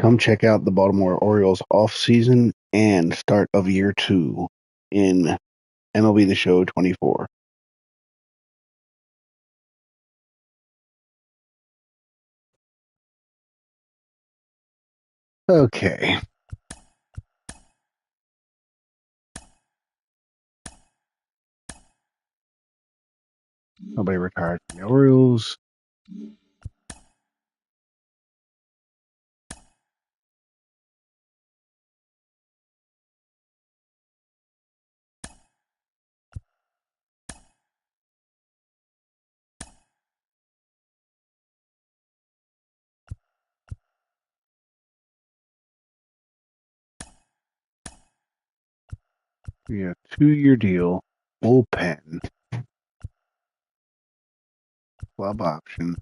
Come check out the Baltimore Orioles offseason and start of year 2 in MLB The Show 24. Okay. Nobody retired from the Orioles. We have 2-year deal, bullpen, club option.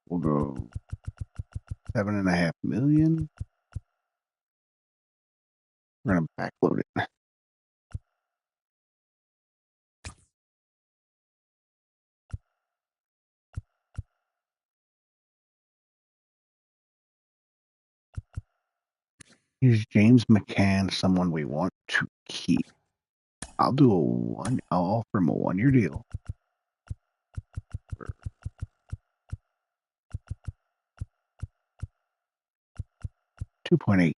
We'll go $7.5 million. We're gonna backload it. Is James McCann someone we want to keep? I'll offer him a 1-year deal. 2.8.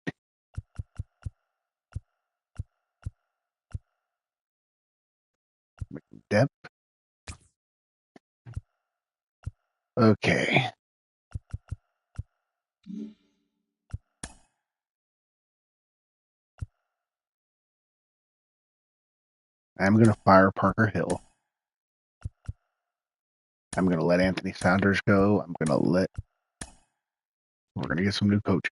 Depth. Okay. I'm going to fire Parker Hill. I'm going to let Anthony Saunders go. We're going to get some new coaches.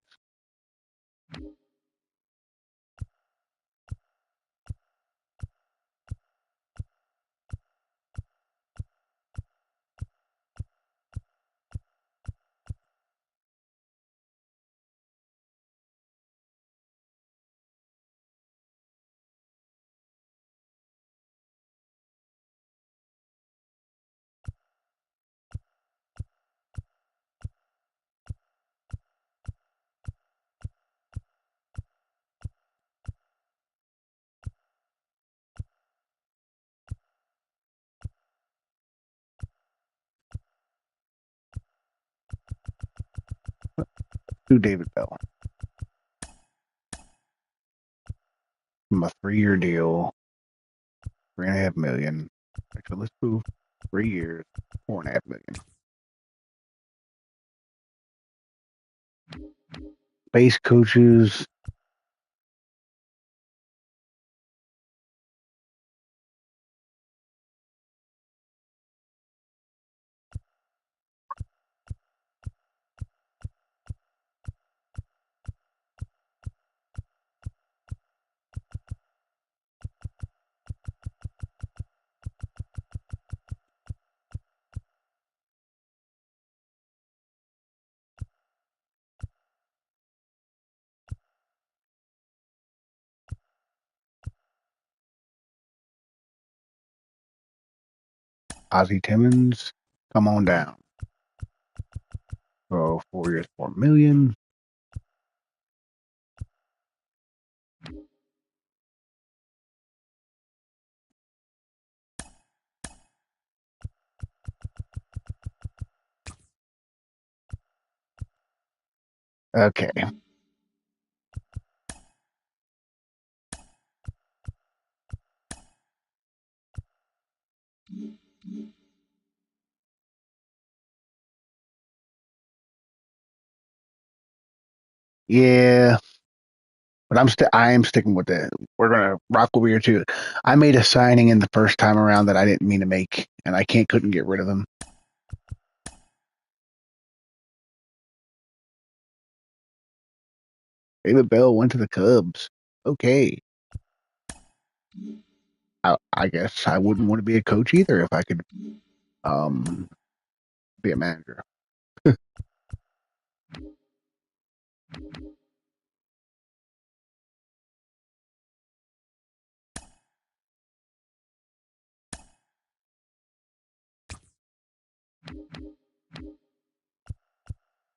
Do David Bell. From a 3-year deal, $3.5 million. Actually, let's move 3 years, $4.5 million. Base coaches. Ozzie Timmons, come on down. So 4 years, $4 million. Okay. Yeah, but I am sticking with it. We're gonna rock over here too. I made a signing in the first time around that I didn't mean to make, and I couldn't get rid of them. David Bell went to the Cubs. Okay. I guess I wouldn't want to be a coach either if I could um be a manager.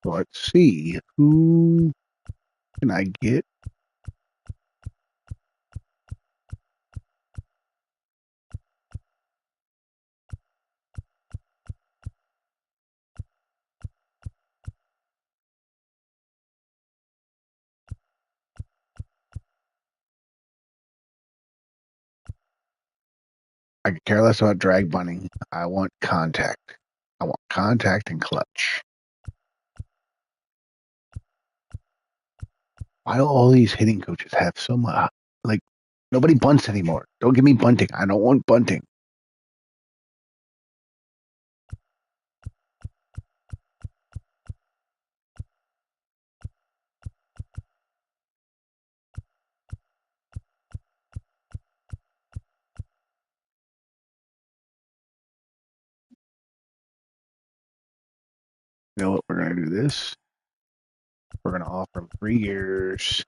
Let's see who Can I get? I could care less about drag bunting. I want contact. I want contact and clutch. Why do all these hitting coaches have so much? Like, nobody bunts anymore. Don't give me bunting. I don't want bunting. You know what? We're going to do this. We're going to offer him 3 years,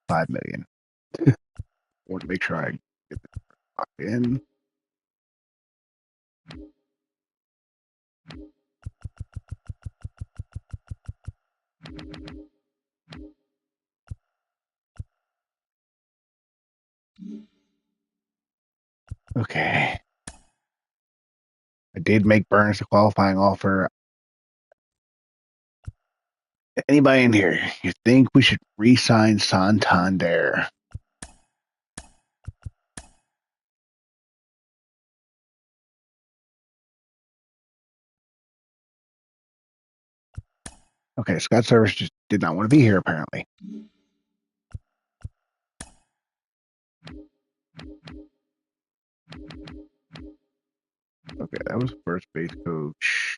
5 million. I want to make sure I get this locked in. Okay. I did make Burns the qualifying offer. Anybody in here? You think we should re-sign Santander? Okay, Scott Service just did not want to be here apparently. Okay, that was first base coach,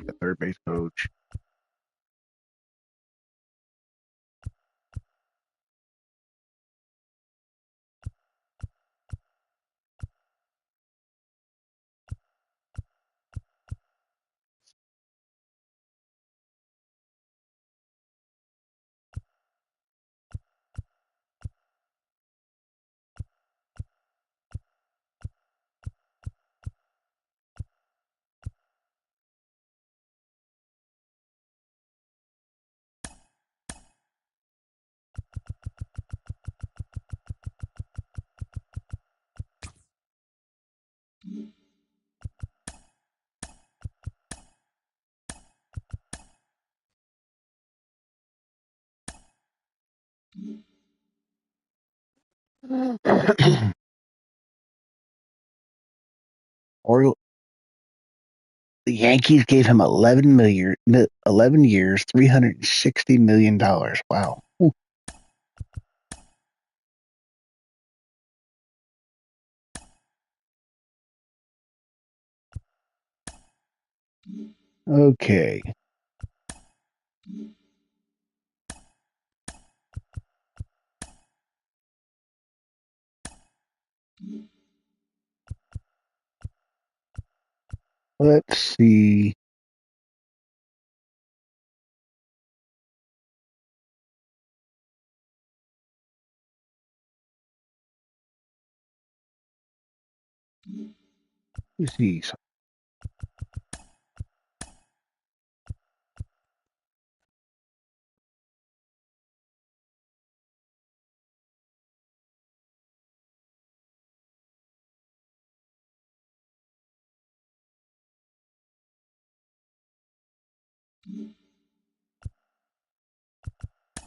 the third base coach. Oriole, the Yankees gave him 11 years, $360 million. Wow. Ooh. Okay. Let's see. Let's see.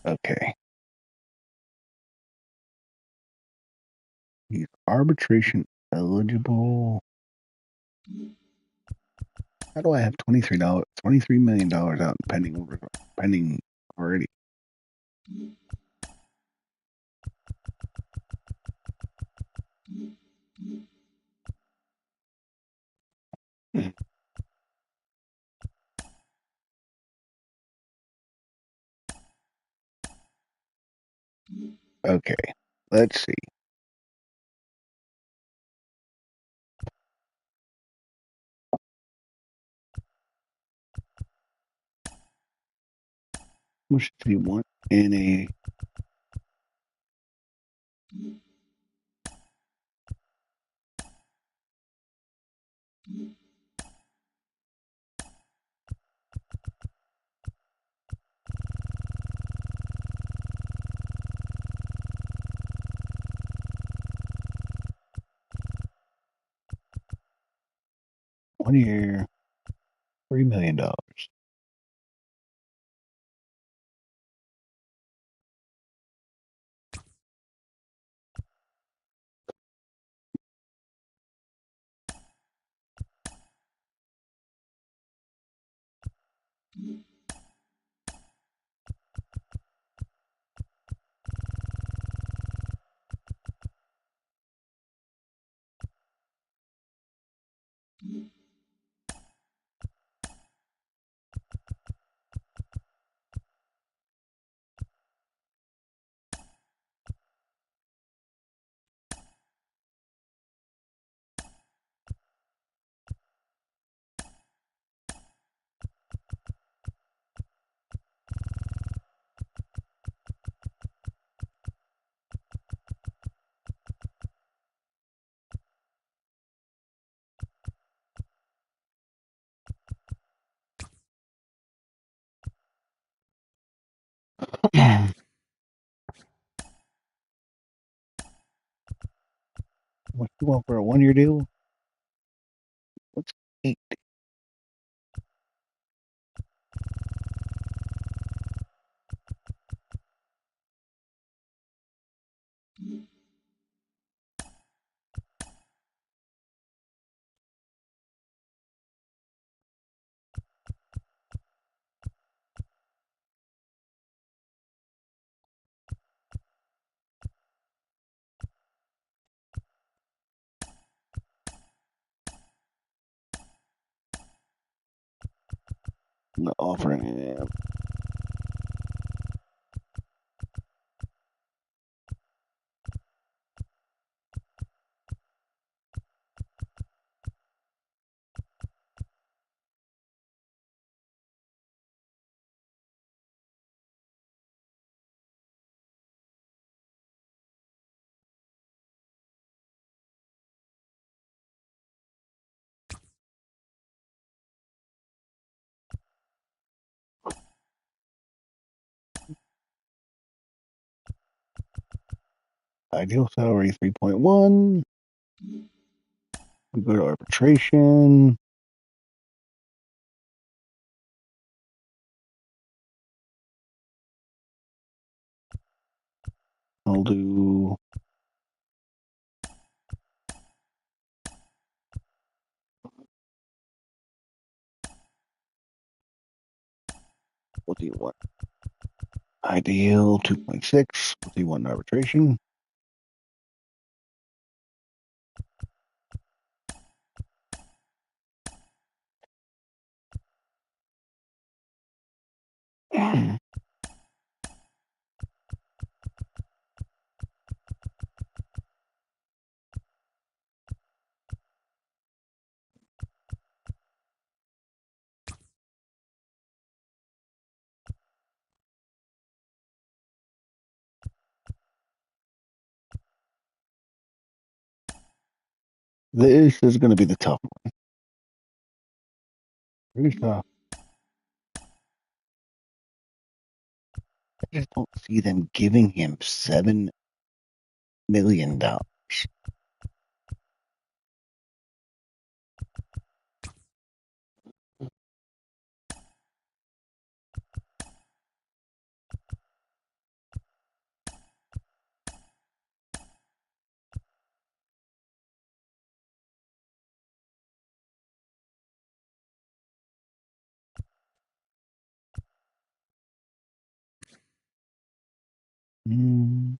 Okay. He's arbitration eligible. How do I have $23 million out pending already? Okay. Let's see. How much do you want in a? 1 year, $3 million. What you want for a 1 year deal? What's 8? The offering. Yeah. Ideal salary 3.1. We go to arbitration. I'll do what do you want? Ideal 2.6. What do you want in arbitration? This is going to be the tough one. Pretty tough. I just don't see them giving him $7 million. Mm,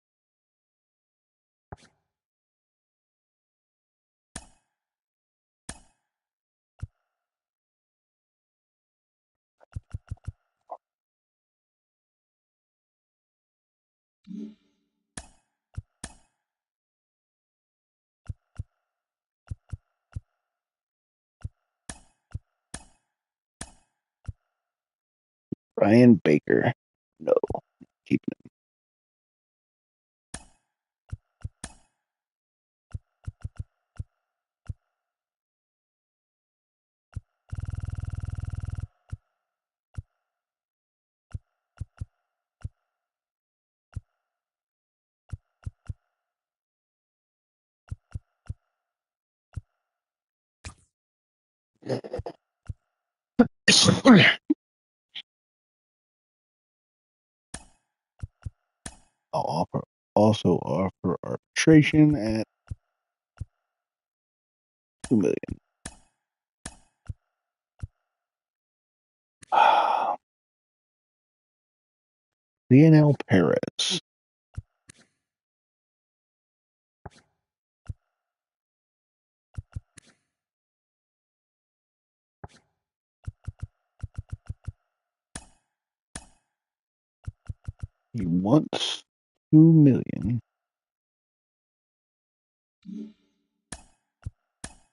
Brian Baker. No. Keeping him. I'll offer arbitration at 2 million. Lionel Perez. He wants 2 million.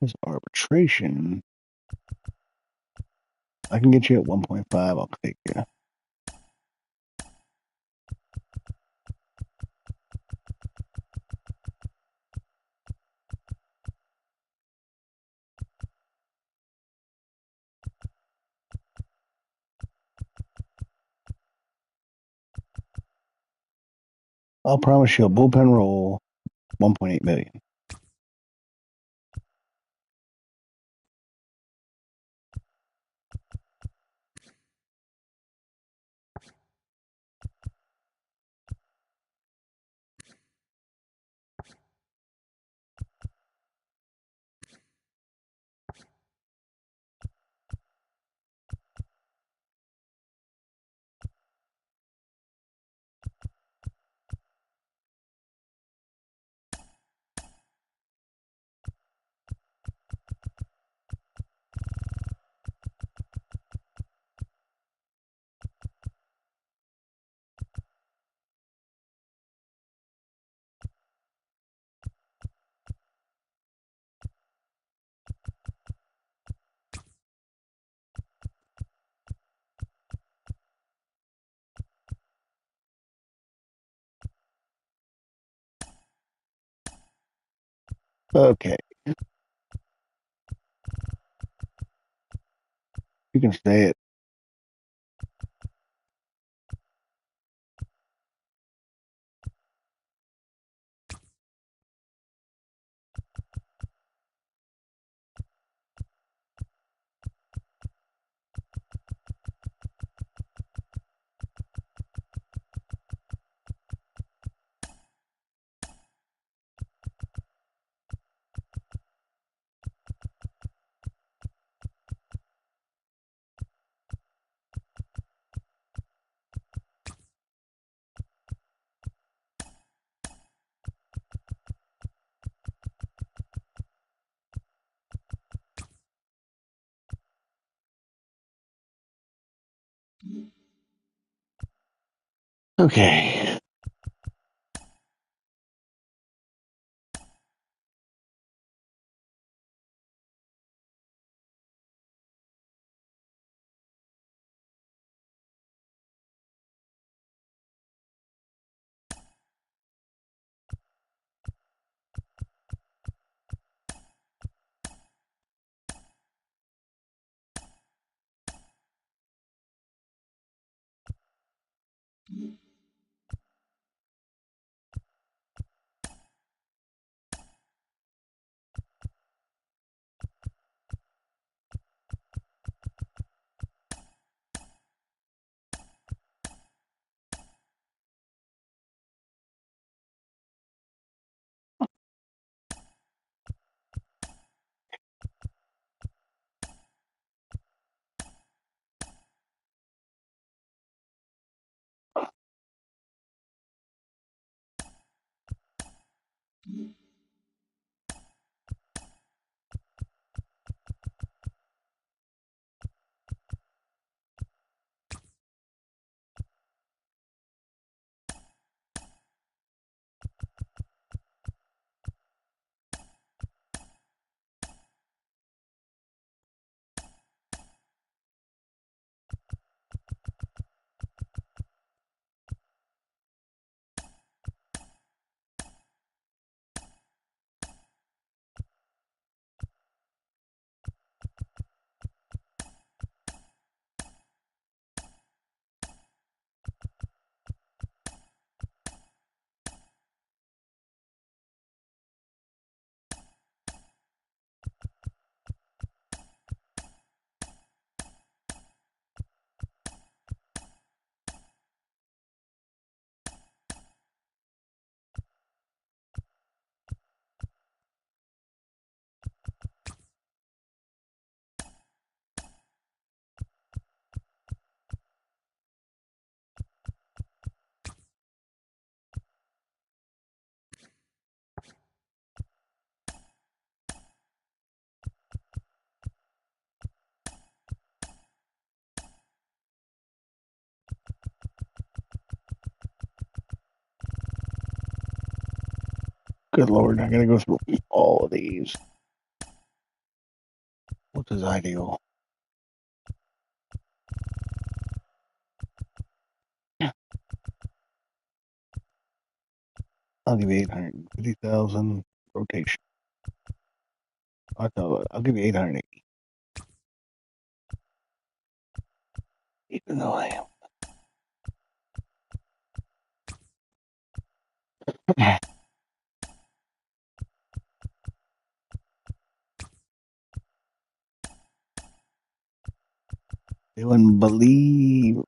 His arbitration. I can get you at 1.5. I'll take you. I'll promise you a bullpen roll, 1.8 million. Okay, you can stay it. Okay. Good Lord, I gotta go through all of these. What is ideal? I'll give you 850,000 rotation. I'll give you 880. Even though I am doing believe.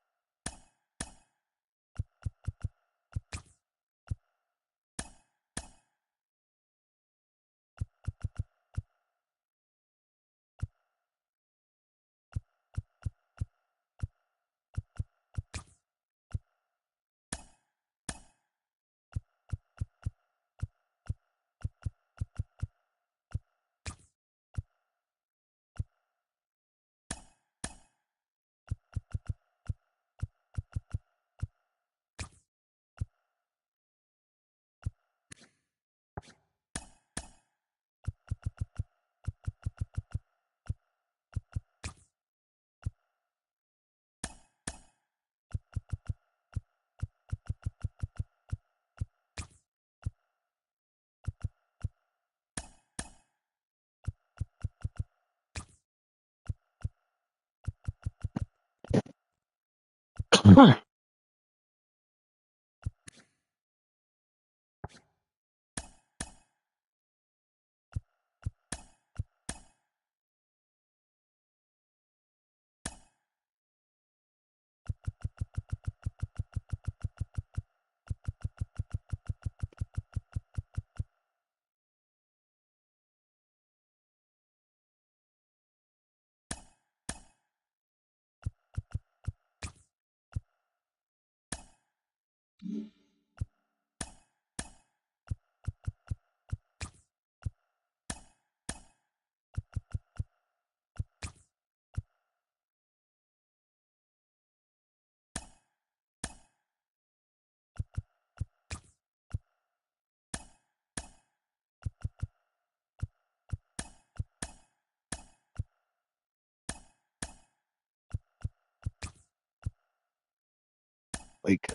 Like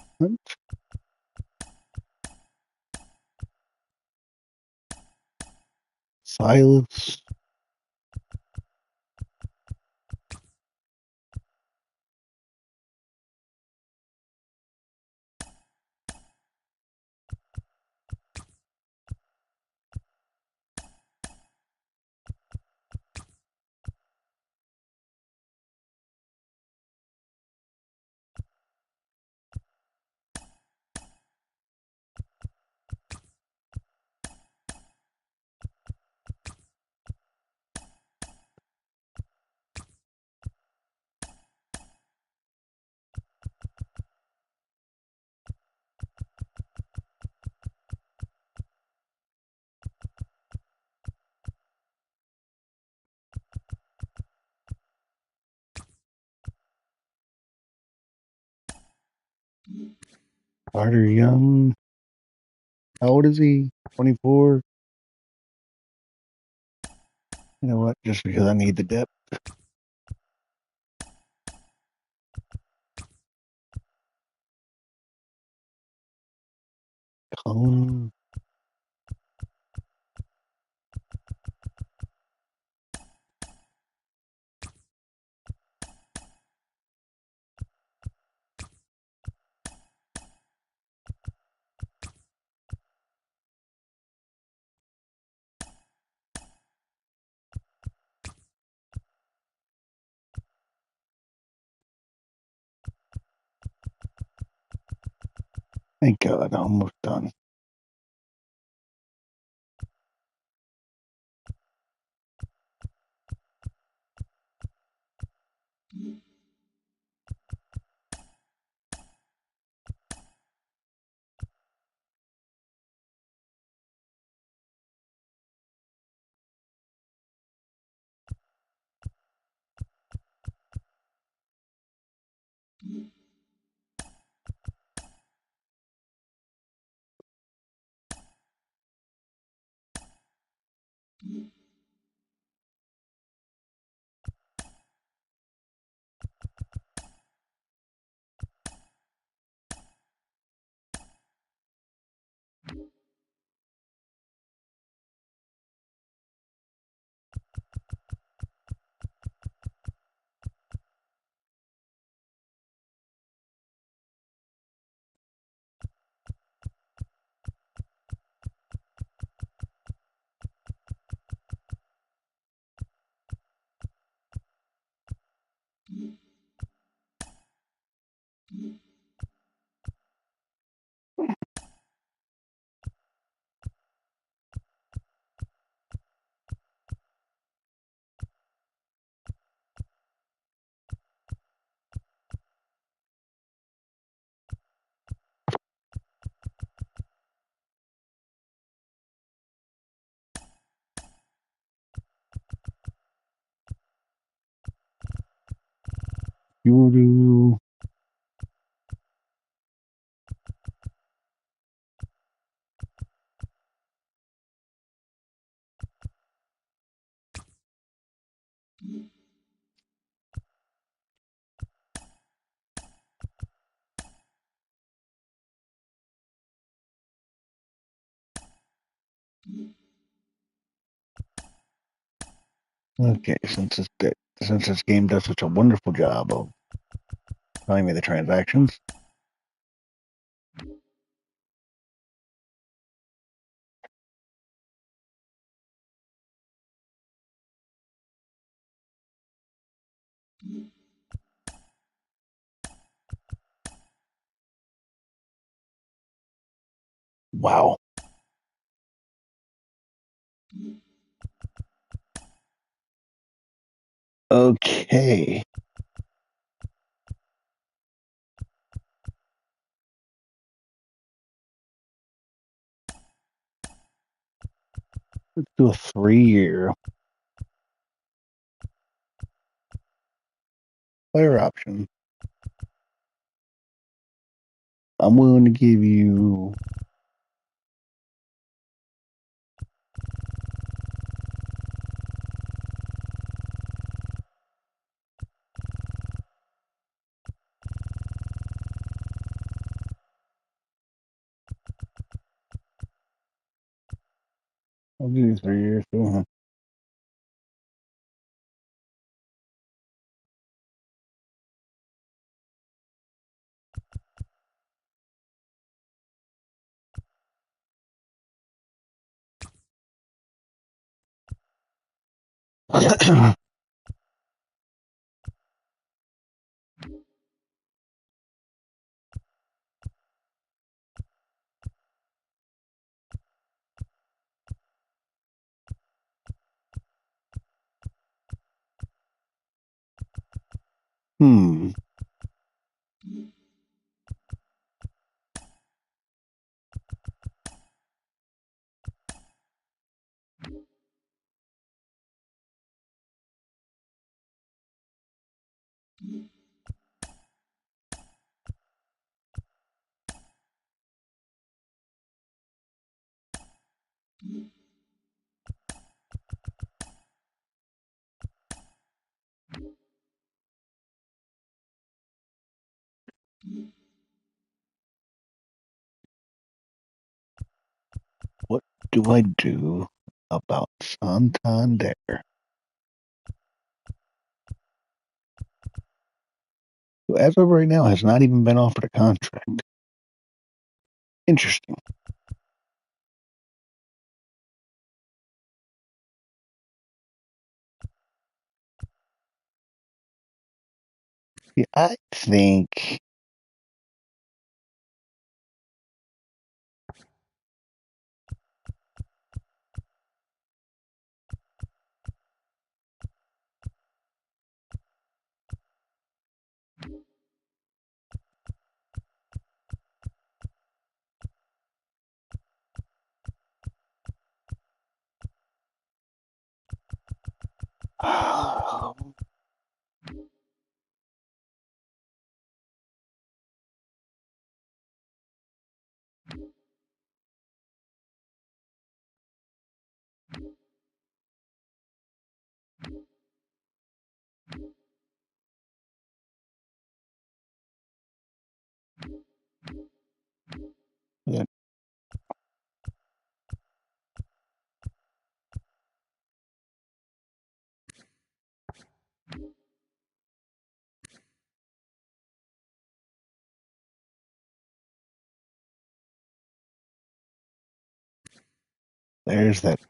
Silas. Carter Young. How old is he? 24. You know what? Just because I need the depth. Cone. Thank God, almost done. You do. Okay, since this game does such a wonderful job of telling me the transactions. Wow. Okay. Let's do a 3-year player option. I'm willing to give you I'll give you 3 years too. Huh? Hmm. What do I do about Santander? Who, as of right now, has not even been offered a contract. Interesting. See, I think There's that.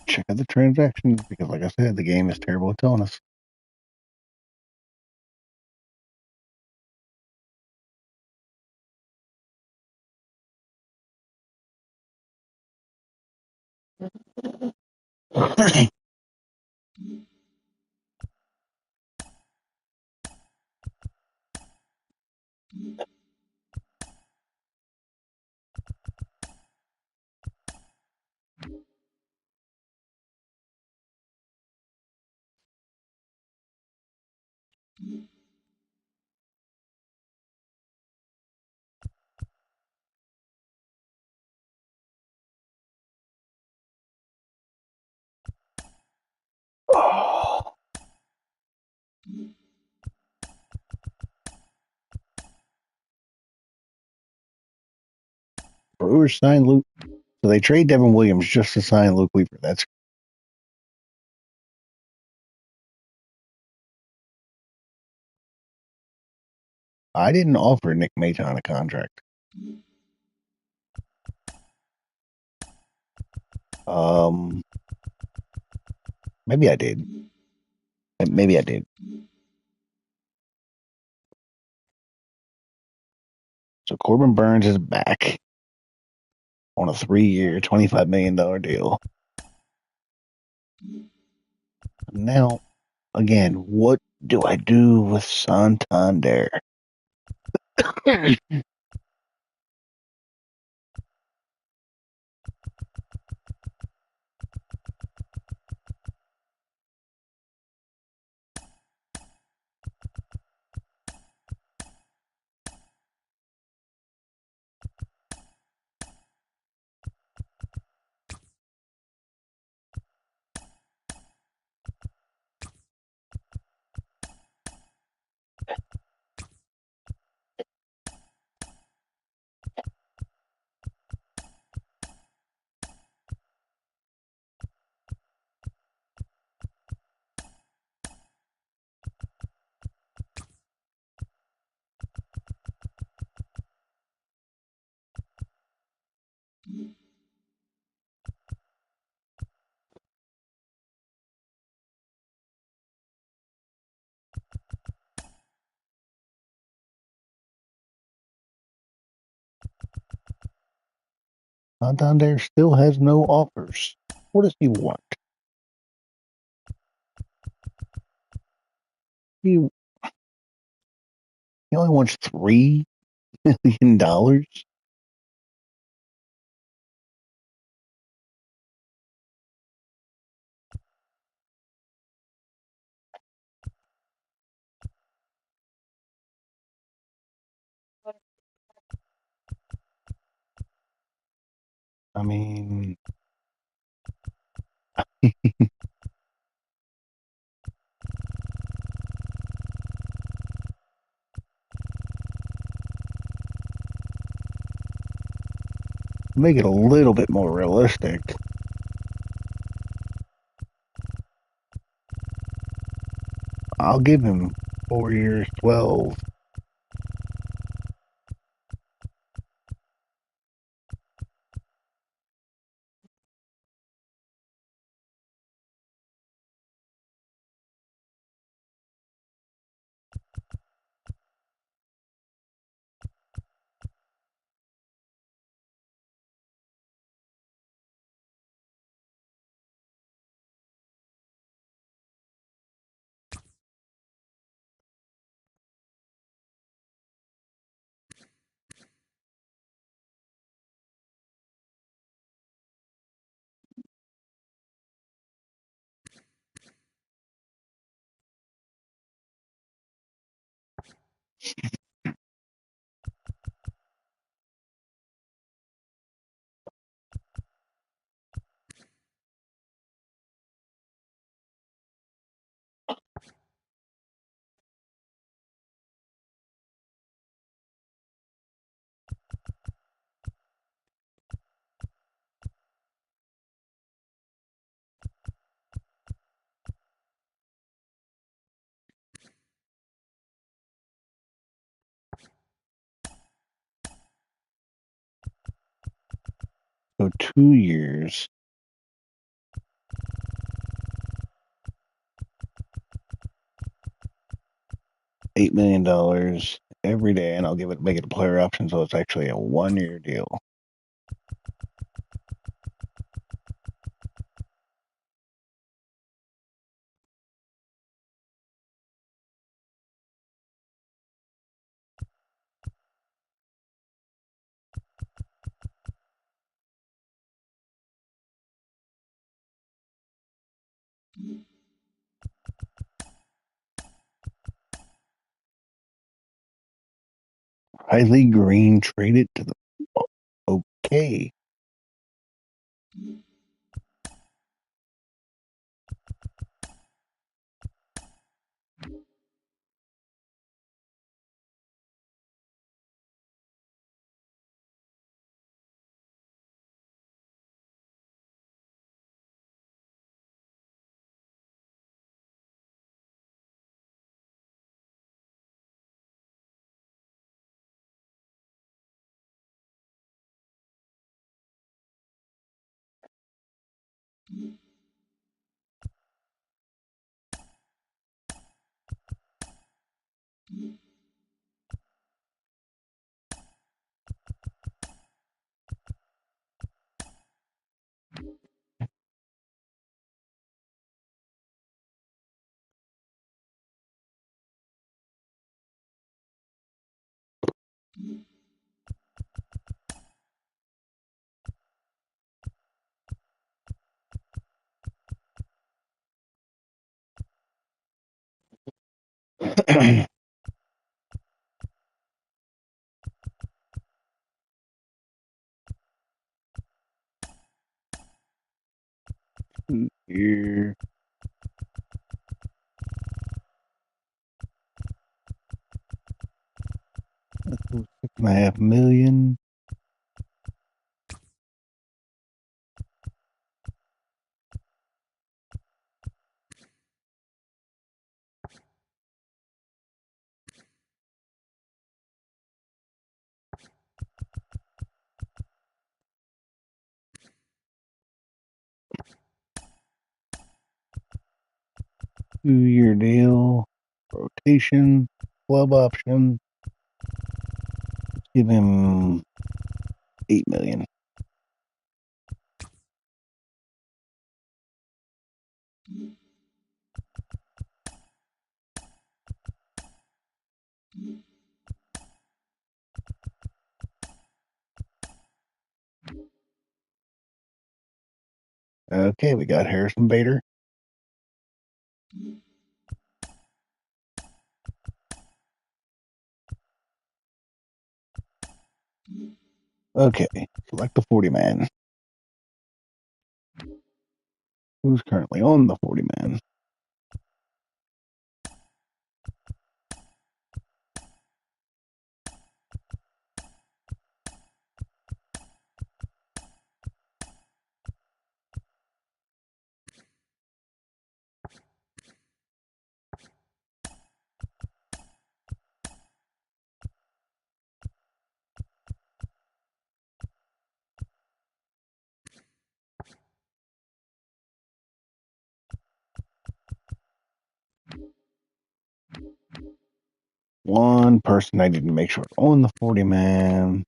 Check out the transactions because, like I said, the game is terrible at telling us. Oh, Brewers signed Luke. So they trade Devin Williams just to sign Luke Weaver. That's I didn't offer Nick Maton a contract. Um, maybe I did. Maybe I did. So Corbin Burns is back on a 3-year, $25 million deal. Now, again, what do I do with Santander? Santander still has no offers. What does he want? He, he only wants $3 million. I mean, make it a little bit more realistic. I'll give him 4 years, 12. So 2 years, $8 million every day, and I'll make it a player option, so it's actually a 1 year deal. Riley Green traded to the. Okay. Here, 6.5 million. Two-year deal. Rotation. Club option. Give him 8 million. Okay, we got Harrison Bader. Okay, select the 40 man. Who's currently on the 40 man? One person I didn't make sure on the 40 man.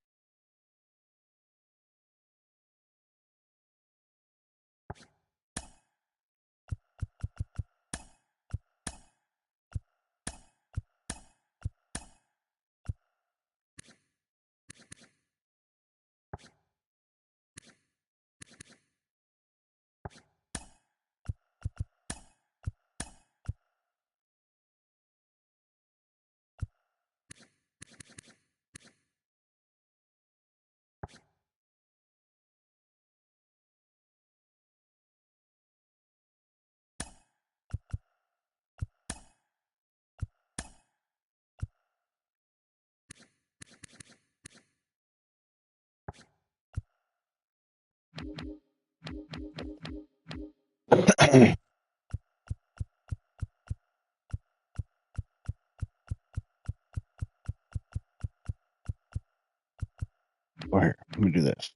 Or here, let me do this.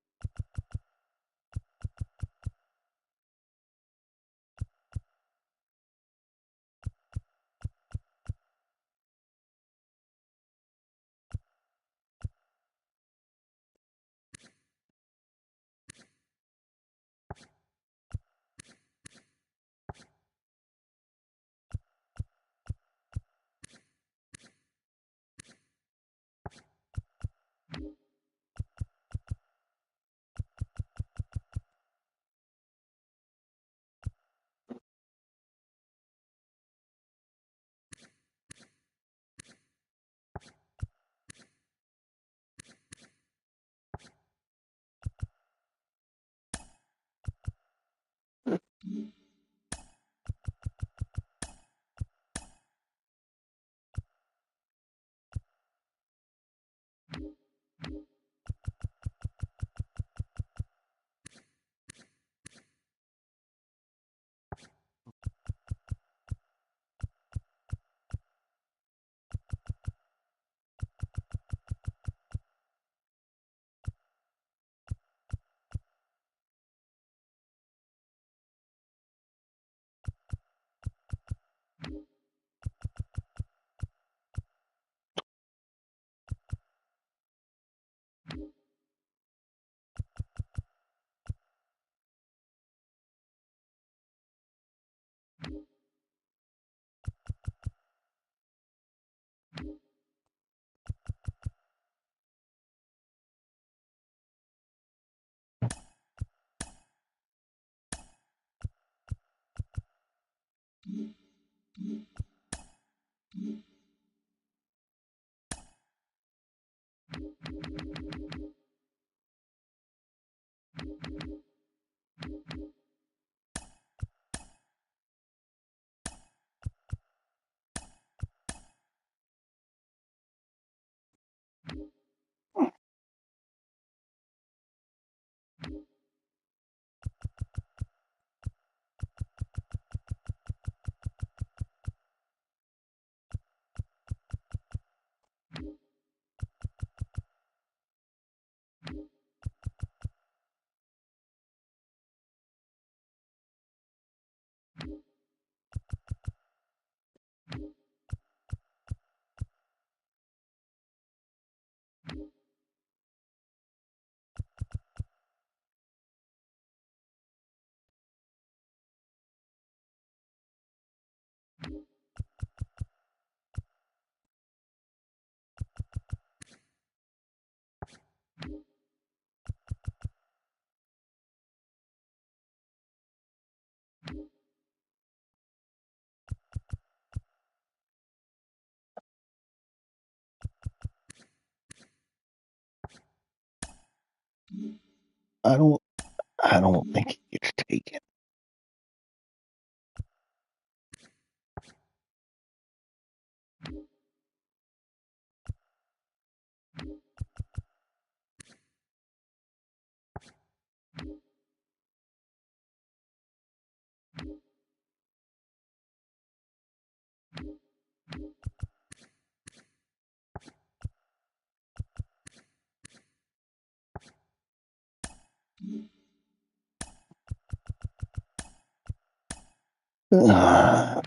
I don't. I don't think he gets taken. Uh,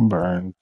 Burns.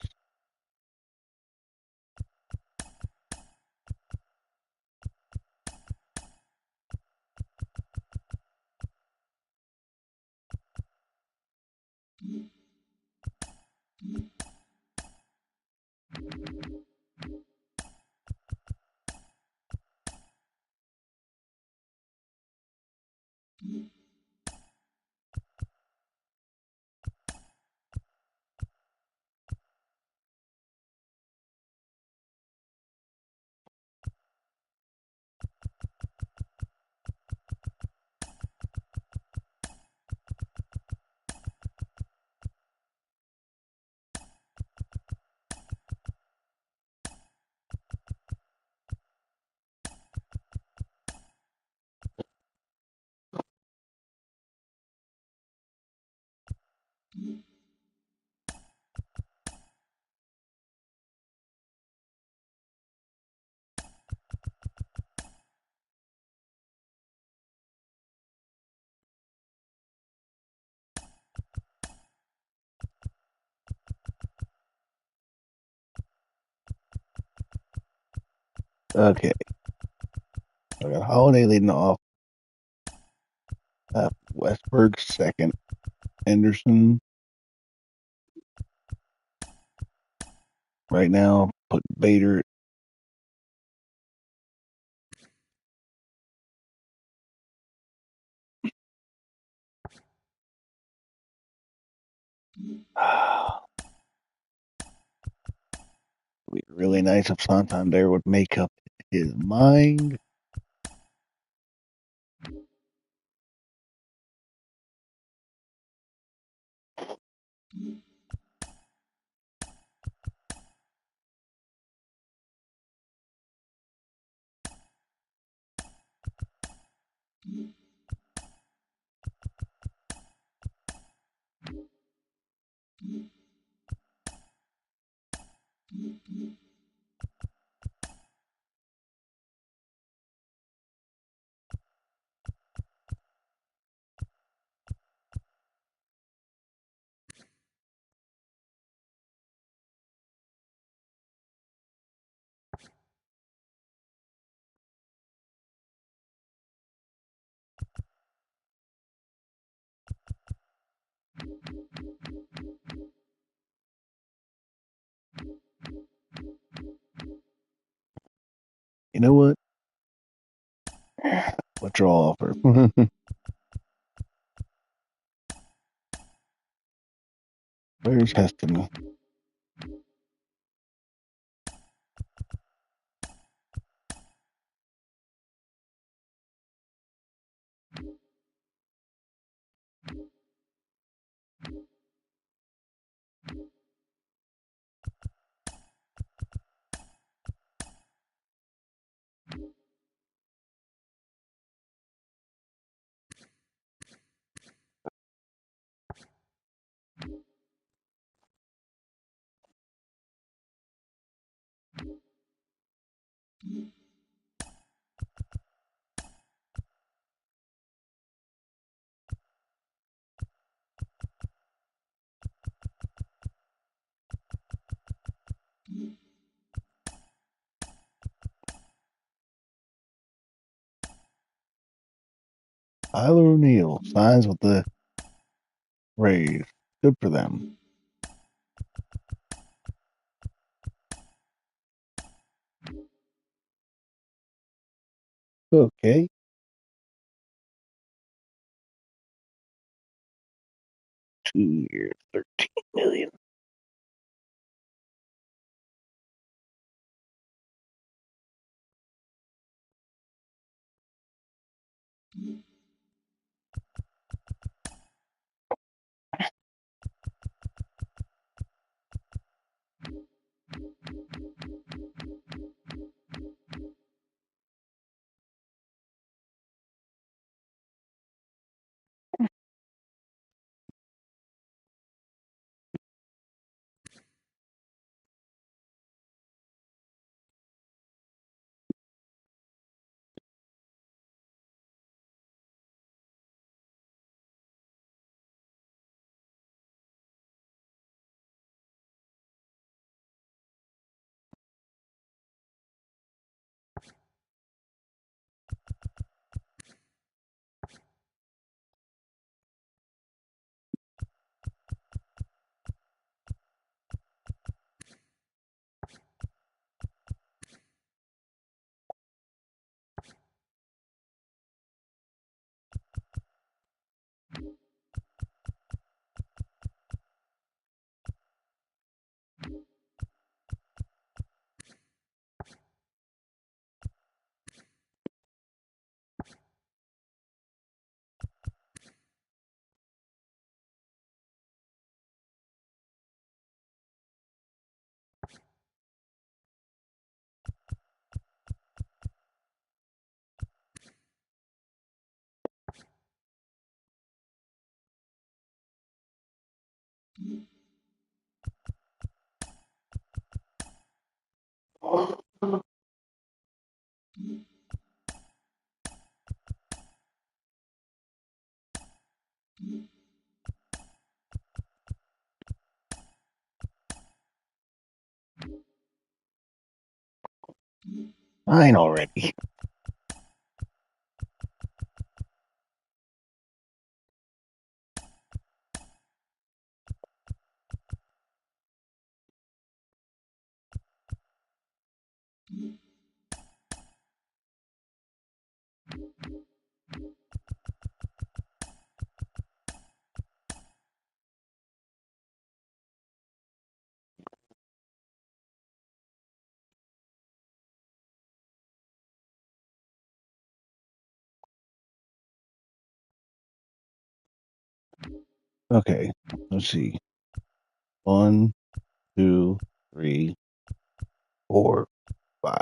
Okay, I got Holiday leading off. Westberg second. Anderson right now. Put Bader. It'd be really nice if Santander would make up his mind. You know what? Withdrawal offer. Where's Heston? Tyler O'Neill signs with the Rays. Good for them. Okay. $2 years, 13 million. Fine already. Okay, let's see. 1, 2, 3, 4, 5.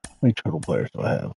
How many turtle players do I have?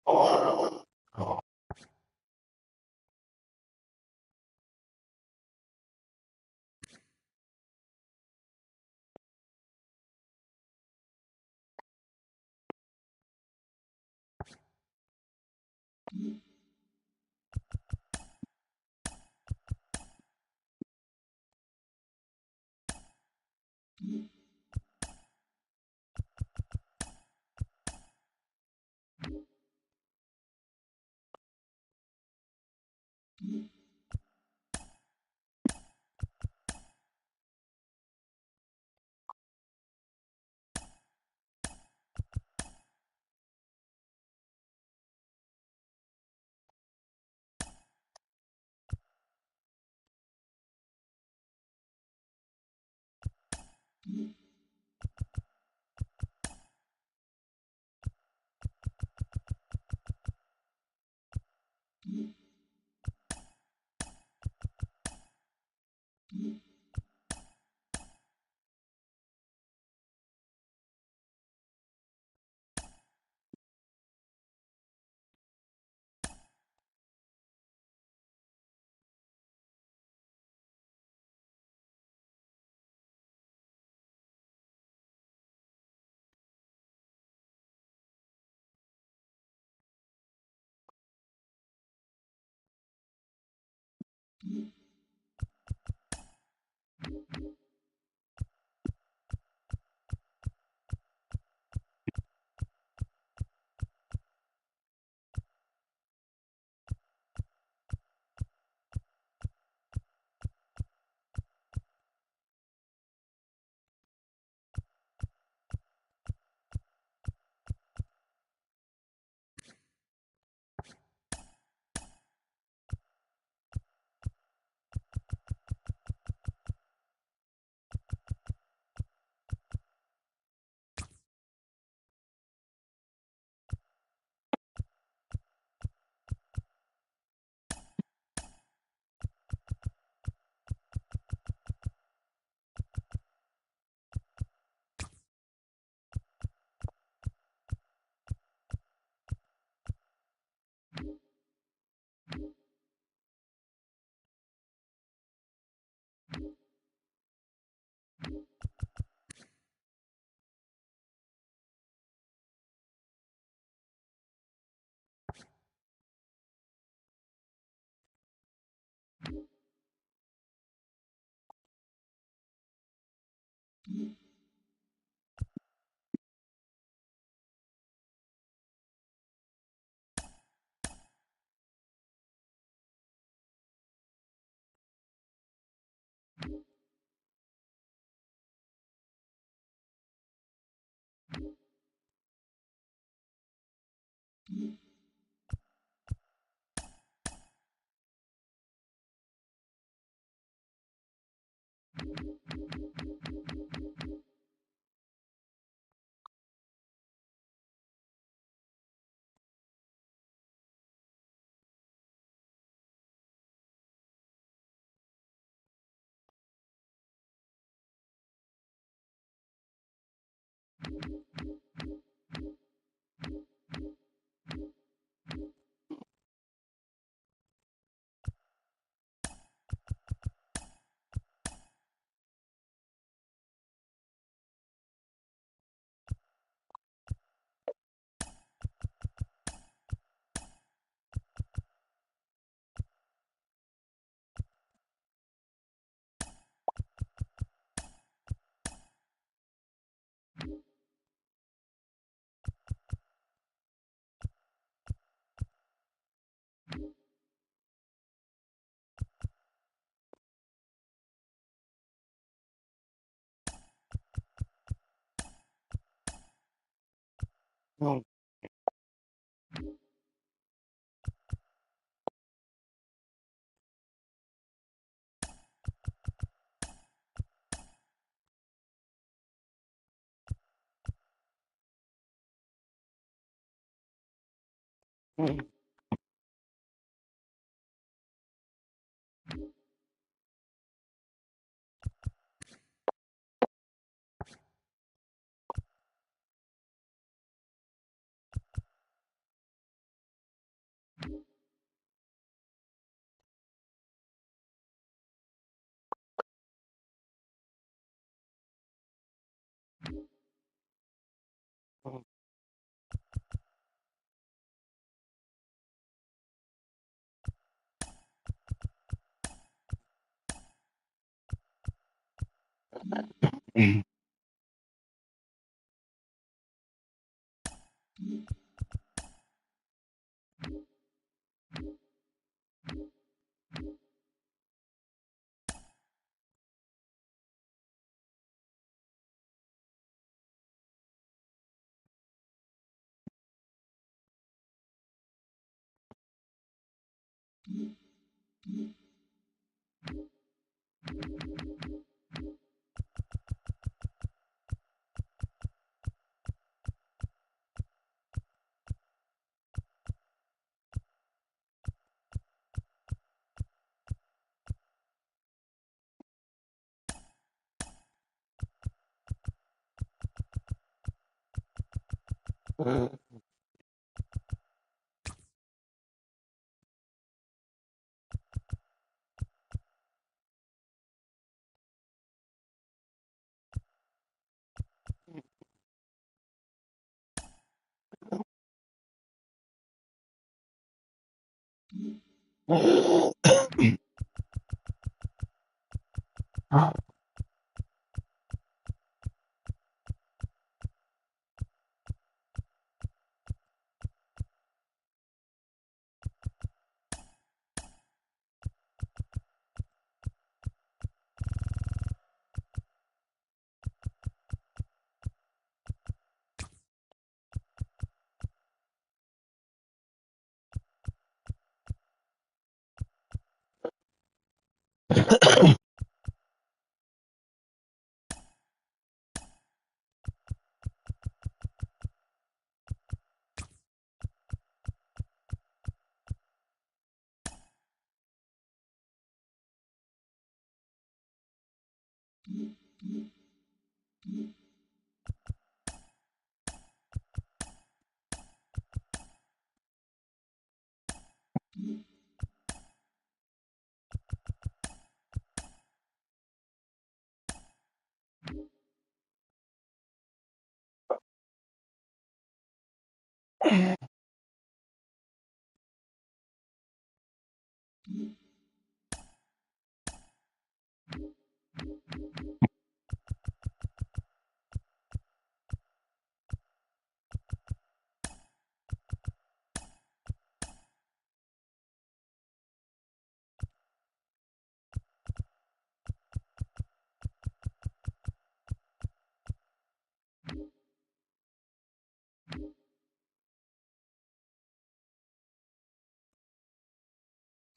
Oh, oh.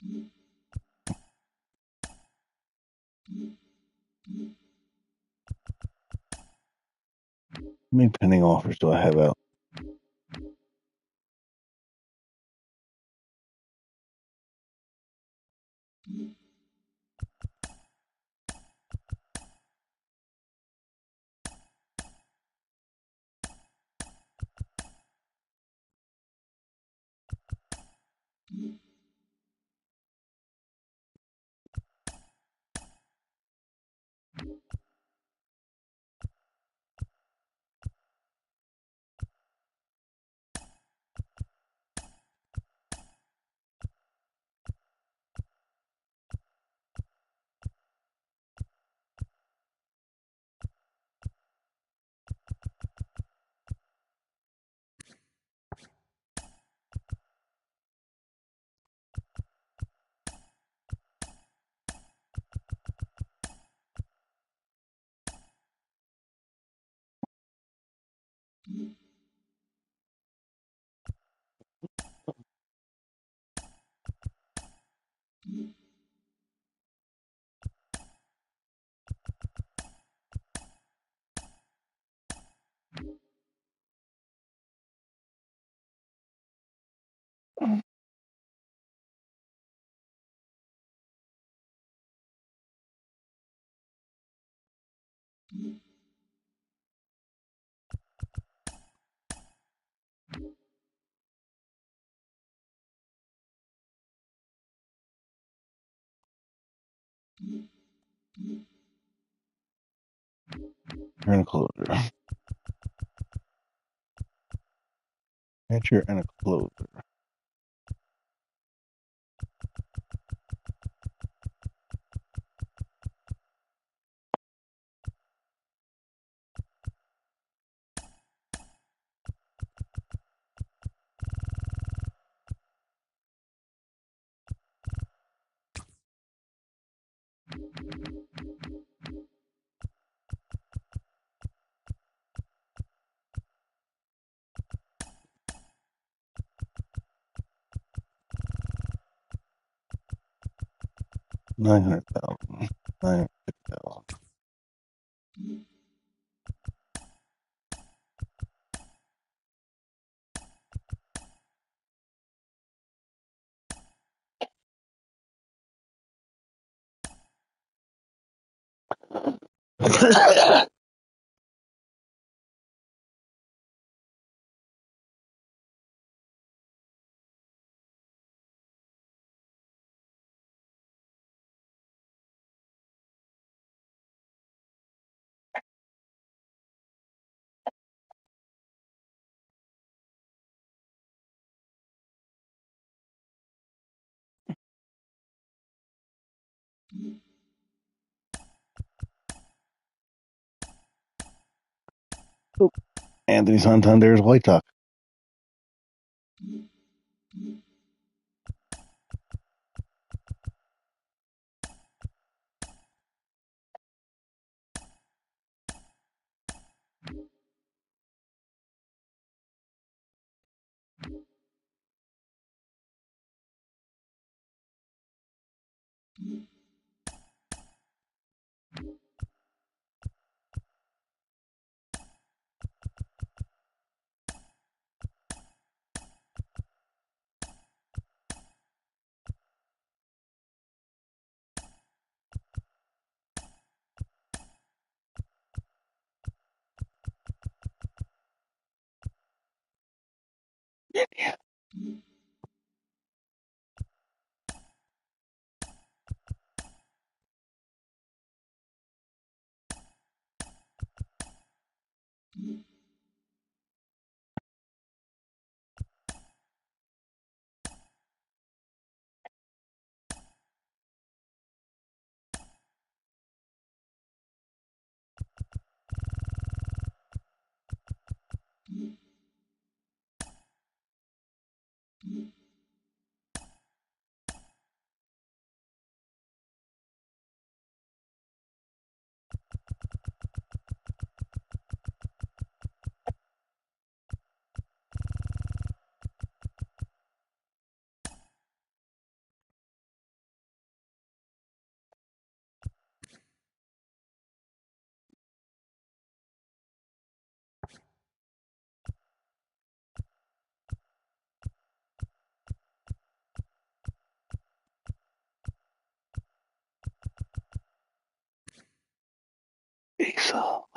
How many pending offers do I have out? You're in a closer. Catcher and a closer. $900,000. $950,000. Anthony Santander's White Sox.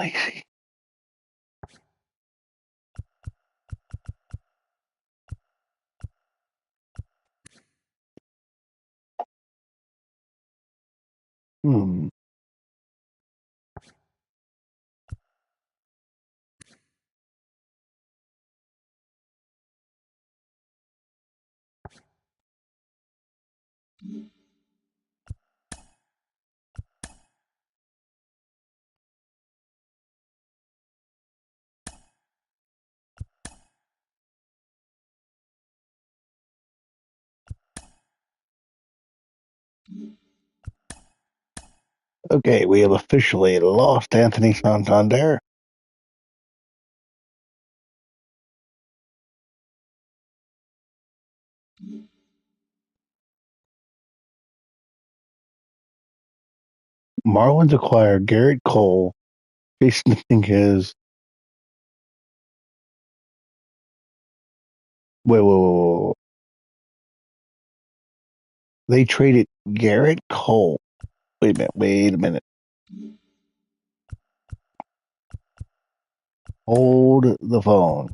Lazy. Hmm. Okay, we have officially lost Anthony Santander. Marlins acquire Garrett Cole. Jason is wait. They traded Garrett Cole. Wait a minute. Hold the phone.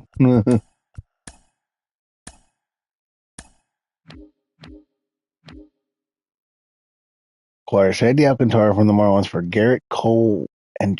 Acquire Sandy Alcantara from the Marlins for Garrett Cole and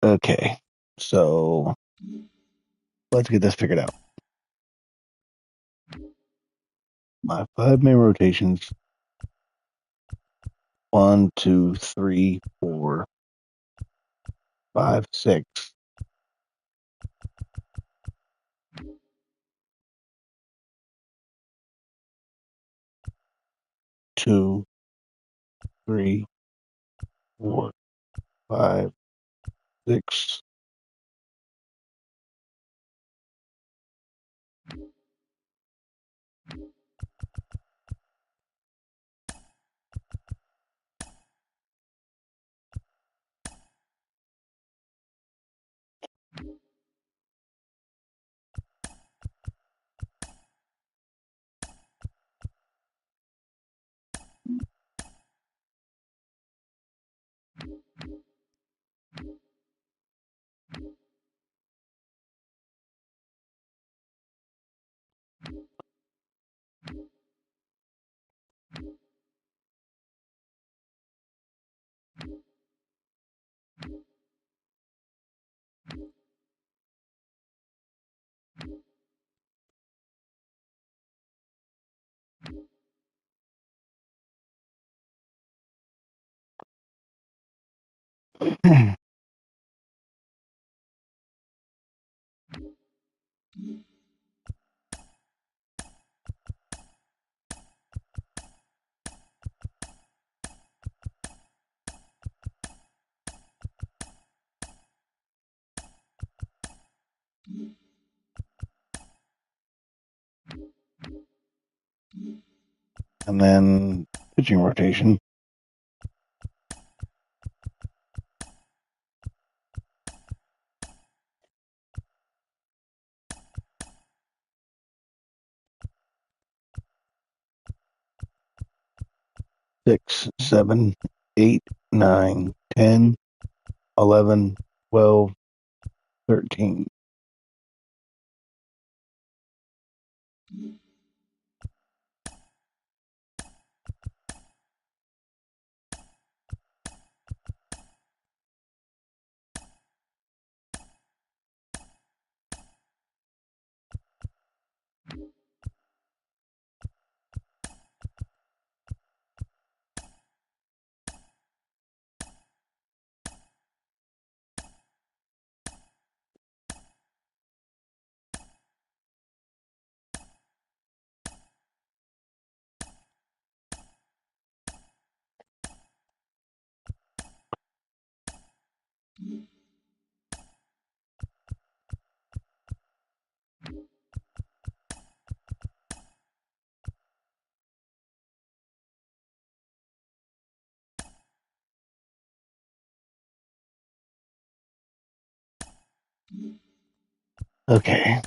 Okay, so let's get this figured out. My 5-man rotations: 1, 2, 3, 4, 5, 6. 2, 3, 4, 5, 6. And then pitching rotation: 6, 7, 8, 9, 10, 11, 12, 13. Okay.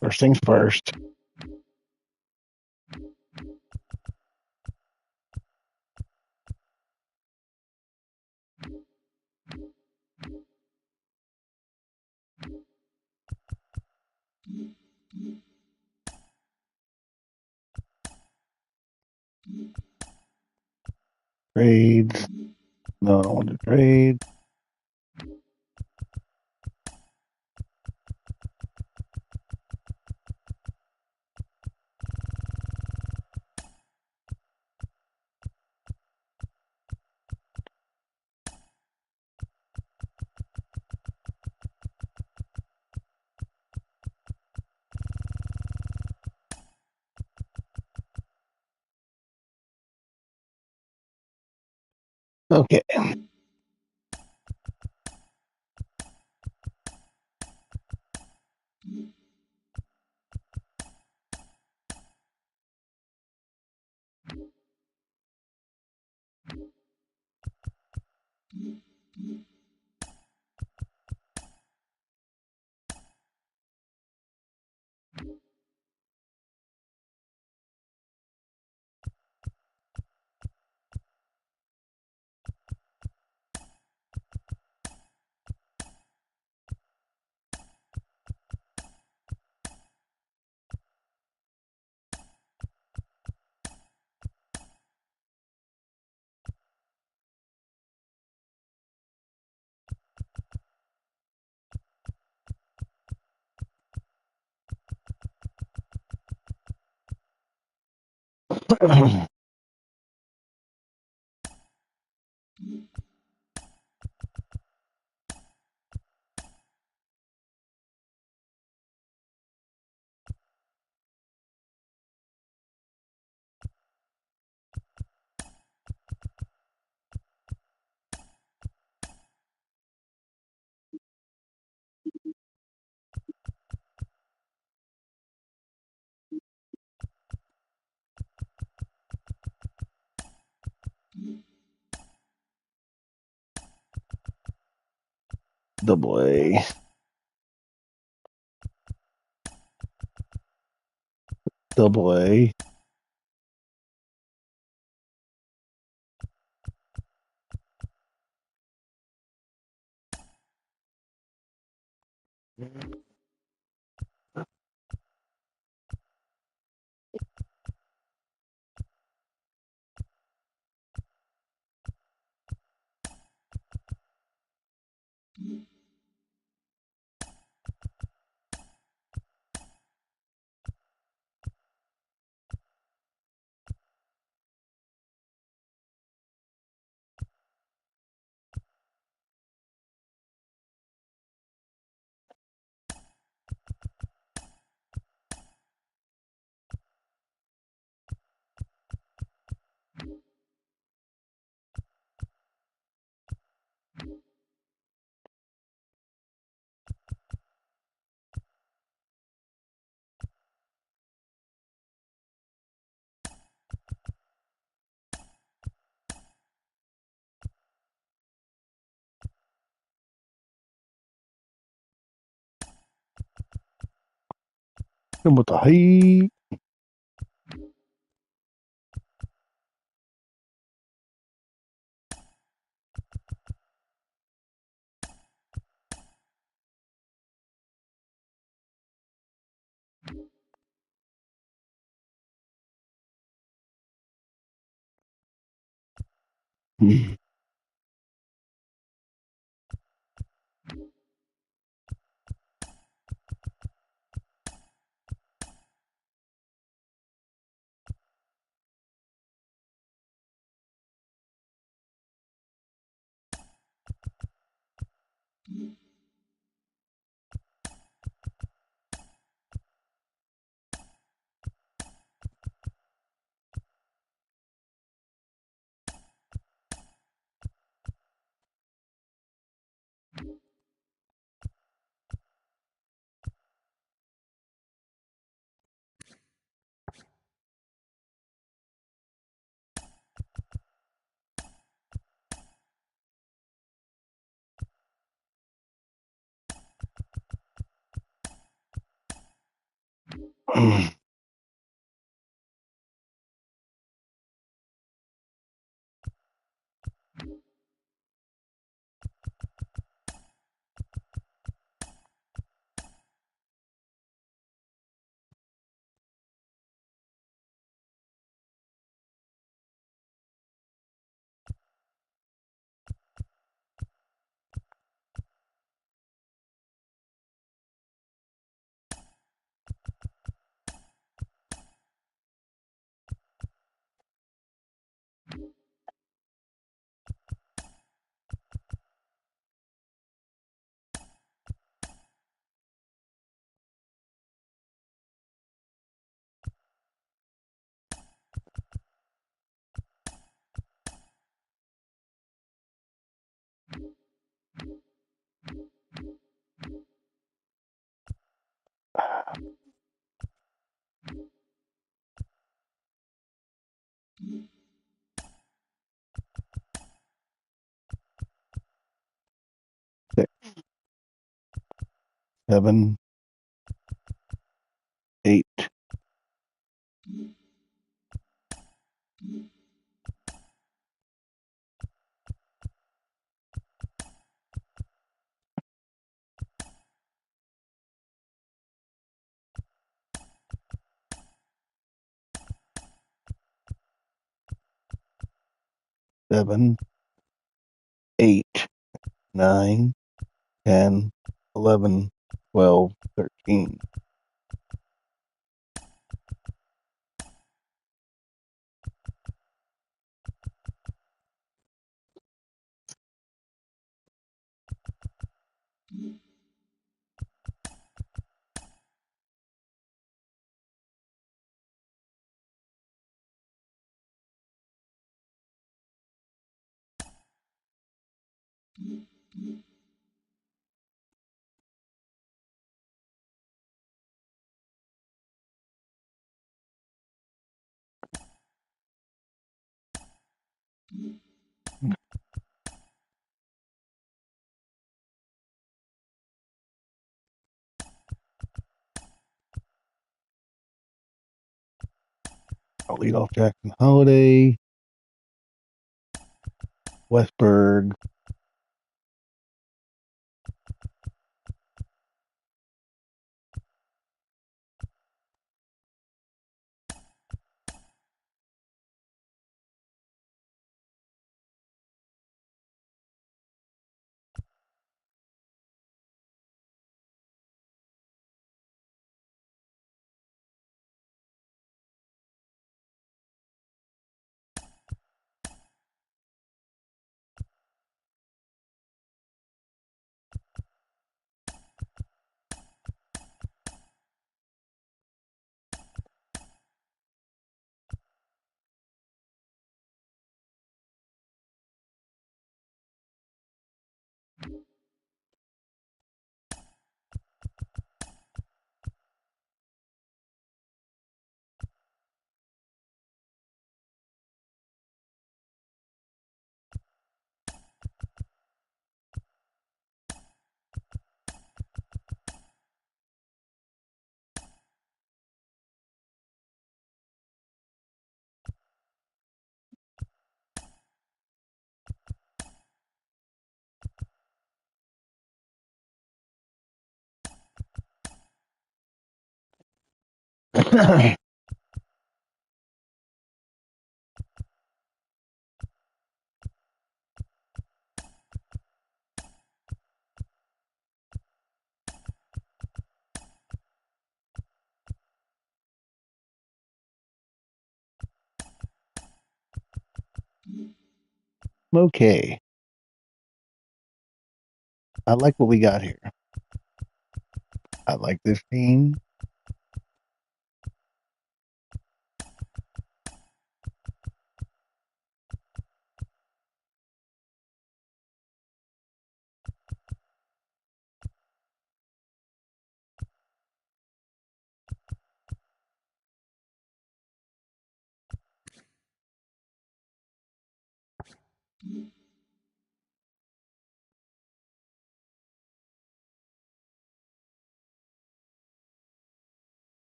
First things first. Trades. No, I don't want to trade. Okay. Double A. Double A. Come with the heat. Six, 7, 8, 7, 8, 9, 10, 11, 12, 13. I'll lead off Jackson Holiday, Westberg, Okay. I like what we got here. I like this team.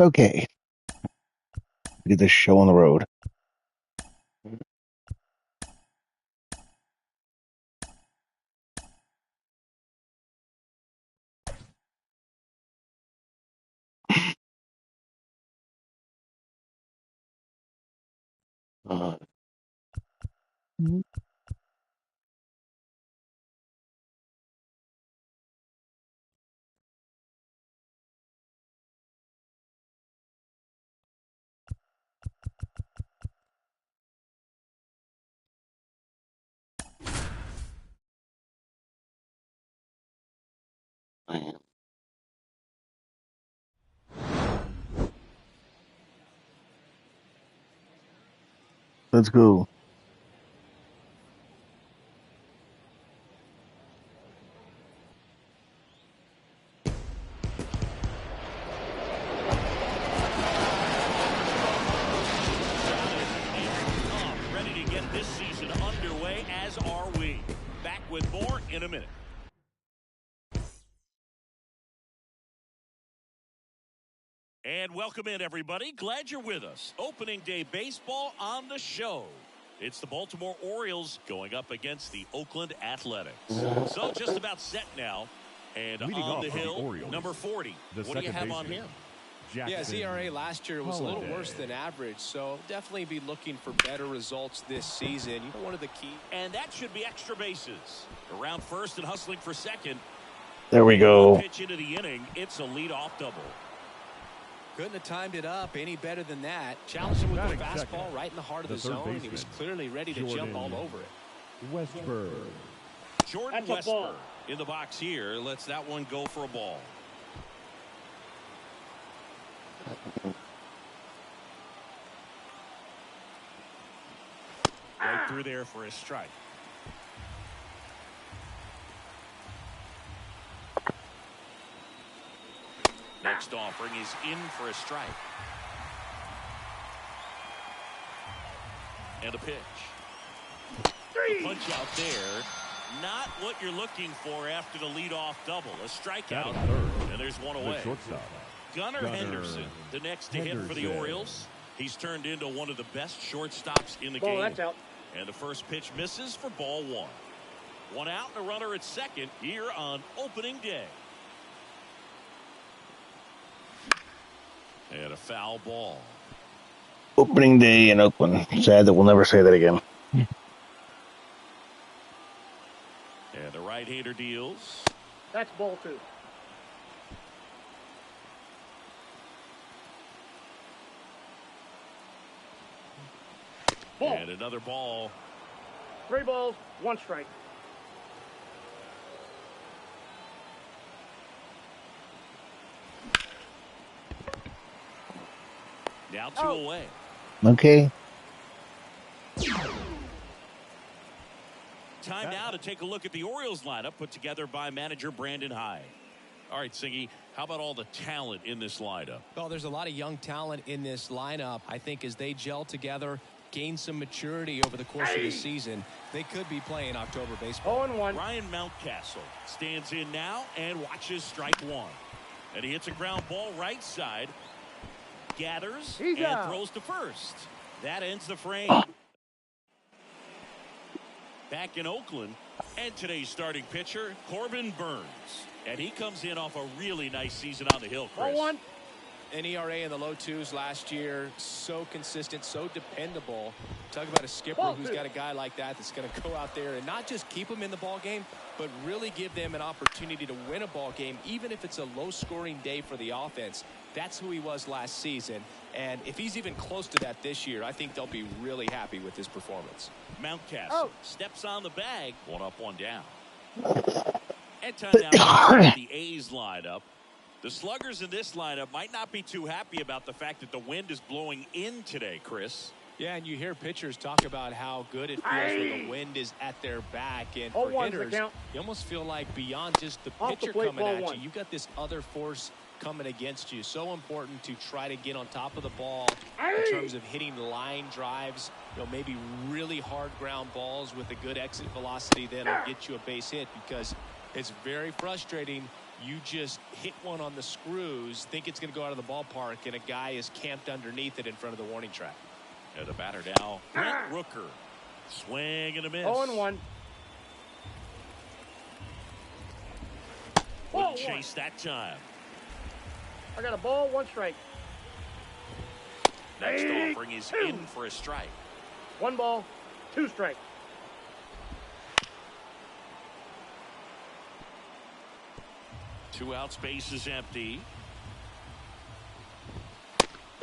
Okay. Get this show on the road. Let's go. Ready to get this season underway, as are we. Back with more in a minute. And welcome in, everybody. Glad you're with us. Opening day baseball on the show. It's the Baltimore Orioles going up against the Oakland Athletics. So just about set now. And leading on off the for hill, Orioles, number 40. What do you have on him? Jackson. Yeah, his ERA last year was a little Holiday. worse than average, so definitely be looking for better results this season. You know, one of the key. And that should be extra bases. Around first and hustling for second. There we go. One pitch into the inning. It's a leadoff double. Couldn't have timed it up any better than that. Challenged him with the fastball right in the heart of the zone, and he was clearly ready to jump all over it. Westberg. Jordan Westberg in the box here. Lets that one go for a ball. Right through there for a strike. Next offering is in for a strike. And a pitch. The punch out there. Not what you're looking for after the leadoff double. A strikeout. And there's one away. Gunnar Henderson, the next to hit for the Orioles. He's turned into one of the best shortstops in the game. That's out. And the first pitch misses for ball one. One out and a runner at second here on opening day. And a foul ball. Opening day in Oakland. Sad that we'll never say that again. And the right-hander deals. That's ball two. Ball. And another ball. 3 balls, 1 strike. Now 2 away. Okay. Time now to take a look at the Orioles lineup put together by manager Brandon Hyde. All right, Siggy, how about all the talent in this lineup? Well, there's a lot of young talent in this lineup. I think as they gel together, gain some maturity over the course of the season, they could be playing October baseball. 0-1. Ryan Mountcastle stands in now and watches strike one. And he hits a ground ball right side. Gathers He's and out. throws to first. That ends the frame. Back in Oakland, and today's starting pitcher, Corbin Burns. And he comes in off a really nice season on the hill, Chris. 0-1. An ERA in the low 2s last year. So consistent, so dependable. Talk about a skipper Ball who's two. got a guy like that that's going to go out there and not just keep them in the ball game, but really give them an opportunity to win a ball game, even if it's a low-scoring day for the offense. That's who he was last season. And if he's even close to that this year, I think they'll be really happy with his performance. Mountcastle steps on the bag. 1 up, 1 down. And time now for the A's lineup. The sluggers in this lineup might not be too happy about the fact that the wind is blowing in today, Chris. Yeah, and you hear pitchers talk about how good it feels when the wind is at their back. And for 0-1's the hitters, count. you almost feel like beyond just the Off the pitcher plate, coming ball at one. you, you've got this other force coming against you. So important to try to get on top of the ball in terms of hitting line drives, maybe really hard ground balls with a good exit velocity that'll get you a base hit, because it's very frustrating. You just hit one on the screws, think it's going to go out of the ballpark, and a guy is camped underneath it in front of the warning track. And the batter now, Brent Rooker. Swing and a miss. 0-1. Wouldn't chase that time. I got a ball, 1 strike. Next offering is in for a strike. 1 ball, 2 strike. Two outs, base is empty.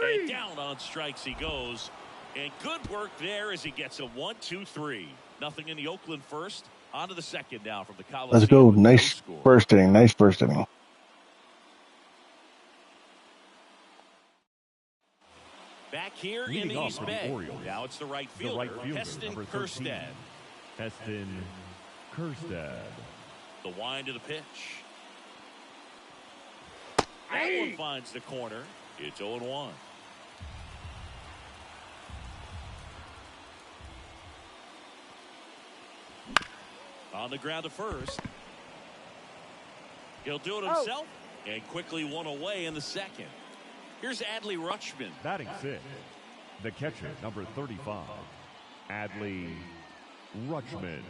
And down on strikes he goes. And good work there as he gets a 1-2-3. Nothing in the Oakland first. On to the second now from the Coliseum. Let's go. Nice first inning. Nice first inning. Back here in the East Bay. Now it's the right fielder, Heston Kjerstad. Heston Kjerstad. The wind to the pitch. That one finds the corner. It's 0-1. On the ground to first. He'll do it himself and quickly one away in the second. Here's Adley Rutschman. Batting 6th, the catcher, number 35, Adley Rutschman.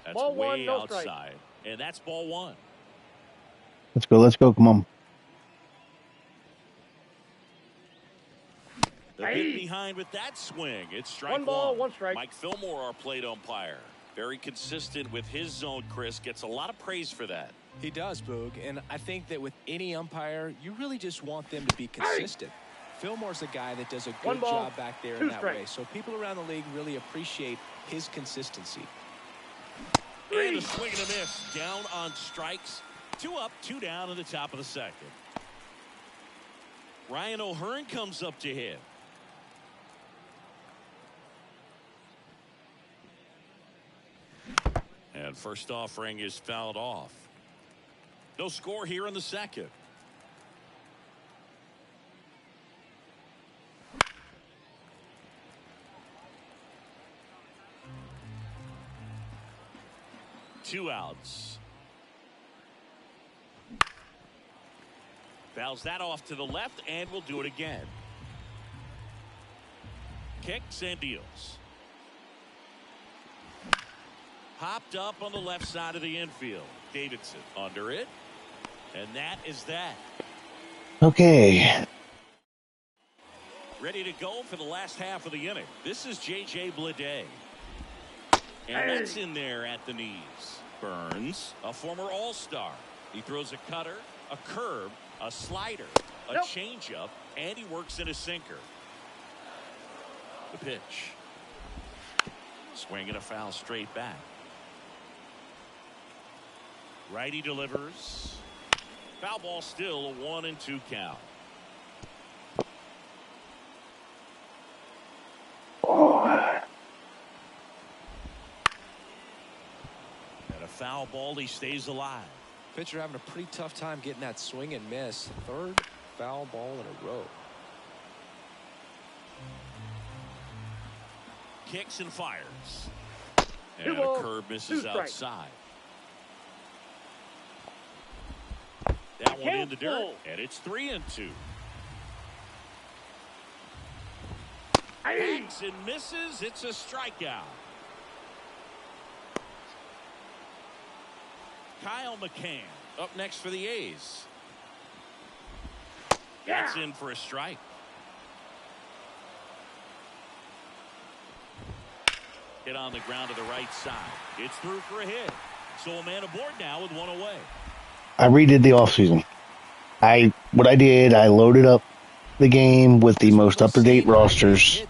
That's ball way 1, no outside. strike. And that's ball 1. Let's go. Let's go. Come on. The bit behind with that swing. It's strike 1. 1 ball, 1 strike. Mike Fillmore, our plate umpire. Very consistent with his zone, Chris. Gets a lot of praise for that. He does, Boog. And I think that with any umpire, you really just want them to be consistent. Fillmore's a guy that does a good job back there in that way. So people around the league really appreciate his consistency. And a swing and a miss. Down on strikes. 2 up, 2 down in the top of the second. Ryan O'Hearn comes up to hit. And first offering is fouled off. No score here in the second. Two outs. Fouls that off to the left and will do it again. Kicks and deals. Popped up on the left side of the infield. Davidson under it. And that is that. Okay. Ready to go for the last half of the inning. This is J.J. Bleday. And that's in there at the knees. Burns, a former All-Star. He throws a cutter, a curve, a slider, a changeup, and he works in a sinker. The pitch. Swing and a foul straight back. Righty delivers. Foul ball still, a 1-2 count. And a foul ball, he stays alive. Pitcher having a pretty tough time getting that swing and miss. 3rd foul ball in a row. Kicks and fires. And a curve misses outside. That one in the dirt, and it's 3-2. Hacks and misses. It's a strikeout. Kyle McCann up next for the A's. That's in for a strike. Hit on the ground to the right side. It's through for a hit. So a man aboard now with one away. I redid the offseason. What I did, I loaded up the game with the most up-to-date rosters,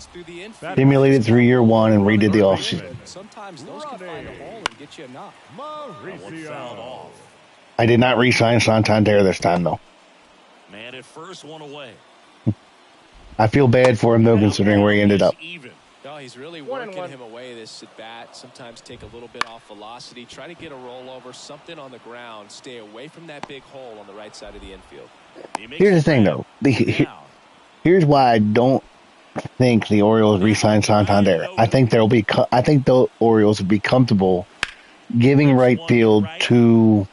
simulated through year 1, and redid the offseason. Sometimes those can find a hole and get you a knock. I did not re-sign Santander this time, though. Man at first, one away. I feel bad for him, though, considering where he ended up. No, he's really working him away this at bat. Sometimes take a little bit off velocity. Try to get a rollover, something on the ground. Stay away from that big hole on the right side of the infield. Here's the thing, though. Here's why I don't think the Orioles re-sign Santander. I think the Orioles would be comfortable giving right field to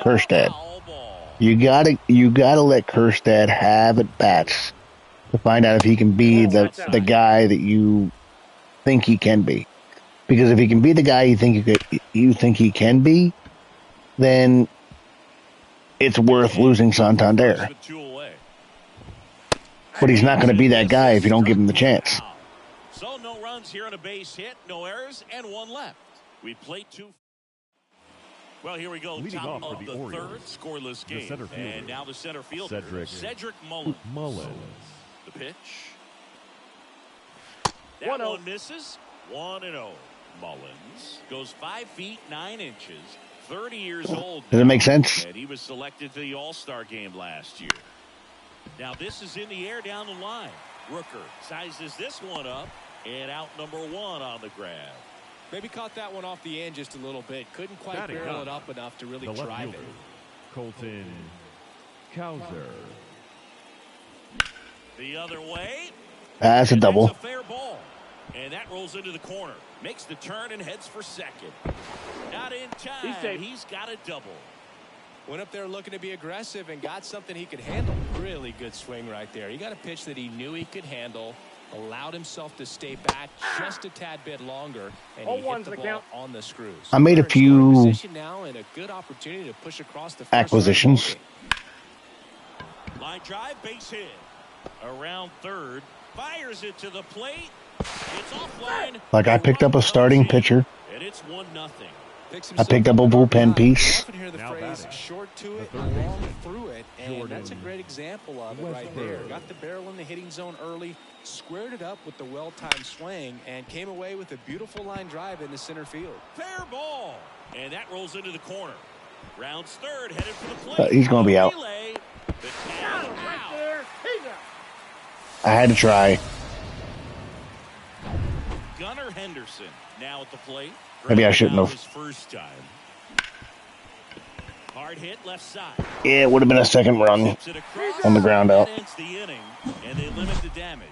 Kerstad. Foul ball. You gotta let Kerstad have at bats to find out if he can be the guy that you think he can be. Because if he can be the guy you think he can be, then it's worth losing Santander. But he's not going to be that guy if you don't give him the chance. So no runs here on a base hit, no errors, and one left. We played two. Well, here we go. Leading Top off of for the the Orioles, third scoreless game. And now the center fielder, Cedric Mullins. The pitch. That one misses. 1-0. Mullins goes 5 feet 9 inches. 30 years old. Does it make sense? And he was selected to the All-Star game last year. Now this is in the air down the line. Rooker sizes this one up, and out number 1 on the grab. Maybe caught that one off the end just a little bit. Couldn't quite barrel it up enough to really drive it. Colton Cowser. The other way. That's a double. That's a fair ball. And that rolls into the corner. Makes the turn and heads for second. Not in time. He's got a double. Went up there looking to be aggressive and got something he could handle. Really good swing right there. He got a pitch that he knew he could handle. Allowed himself to stay back just a tad bit longer, and he hit the ball on the screws. I made a few now and a good opportunity to push across the acquisitions. Line drive, base hit. Around third, fires it to the plate. It's offline. Like I picked up a starting pitcher. And it's 1-0. I picked up a bullpen piece. I often hear the phrase short to it, long through it, and that's a great example of it right there. Got the barrel in the hitting zone early, squared it up with the well-timed swing, and came away with a beautiful line drive into center field. Fair ball, and that rolls into the corner. Rounds third, headed for the plate. He's going to be out. I had to try. Gunnar Henderson now at the plate. Maybe I shouldn't have. His first time. Hard hit left side. Yeah, it would have been a second run on the ground out. The inning, and they limit the damage.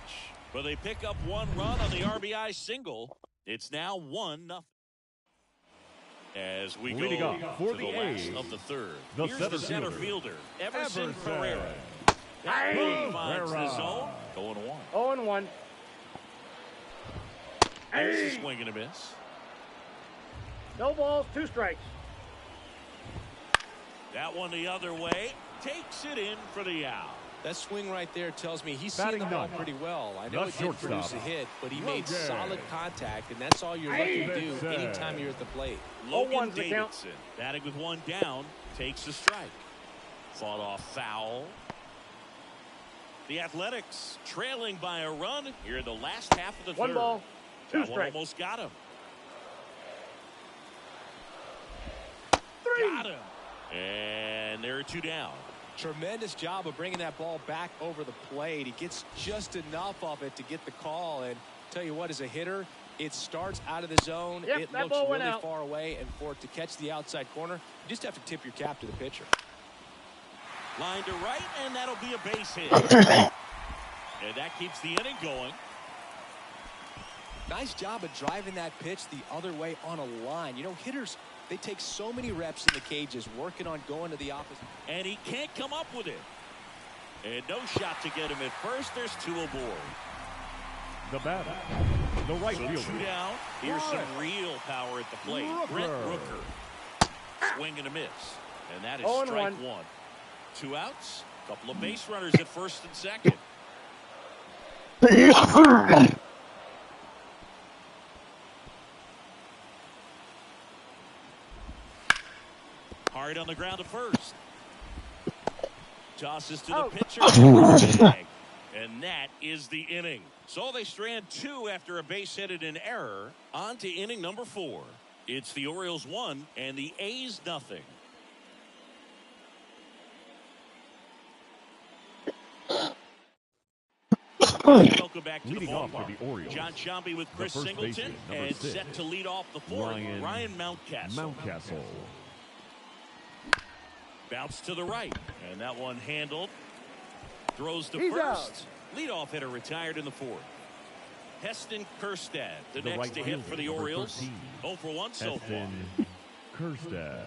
But they pick up 1 run on the RBI single. It's now 1-0. As we go to the last of the third. Here's the center fielder, Everson Pereira. That one finds the zone. 0-1. 0-1. There's a swing and a miss. No balls, 2 strikes. That one the other way. Takes it in for the out. That swing right there tells me he's seeing the ball pretty well. I know it didn't produce a hit, but he made solid contact, and that's all you're looking to do anytime you're at the plate. Logan Davidson, batting with 1 down, takes a strike. Fought off foul. The Athletics trailing by a run here in the last half of the third. 1 ball, 2 strikes. Almost got him. Got him. And there are 2 down. Tremendous job of bringing that ball back over the plate. He gets just enough of it to get the call. And tell you what, as a hitter, it starts out of the zone. Yep, it looks really far away. And for it to catch the outside corner, you just have to tip your cap to the pitcher. Line to right, and that'll be a base hit. And that keeps the inning going. Nice job of driving that pitch the other way on a line. You know, hitters, they take so many reps in the cages working on going to the opposite. And he can't come up with it. And no shot to get him at first. There's 2 aboard. The batter, the right fielder. 2 down. Here's some real power at the plate. Brent Rooker. Swing and a miss. And that is strike 1. 2 outs. Couple of base runners at first and second. Hard on the ground to first. Tosses to the pitcher. And that is the inning. So they strand 2 after a base hit and an error. On to inning number 4. It's the Orioles 1 and the A's 0. Welcome back to the ballpark. John Sciambi with Chris Singleton and set to lead off the 4th. Ryan Mountcastle. Bounce to the right, and that one handled. Throws to first. Leadoff hitter retired in the 4th. Heston Kerstad, the next to hit for the Orioles. 0 for 1 so far. Kerstad.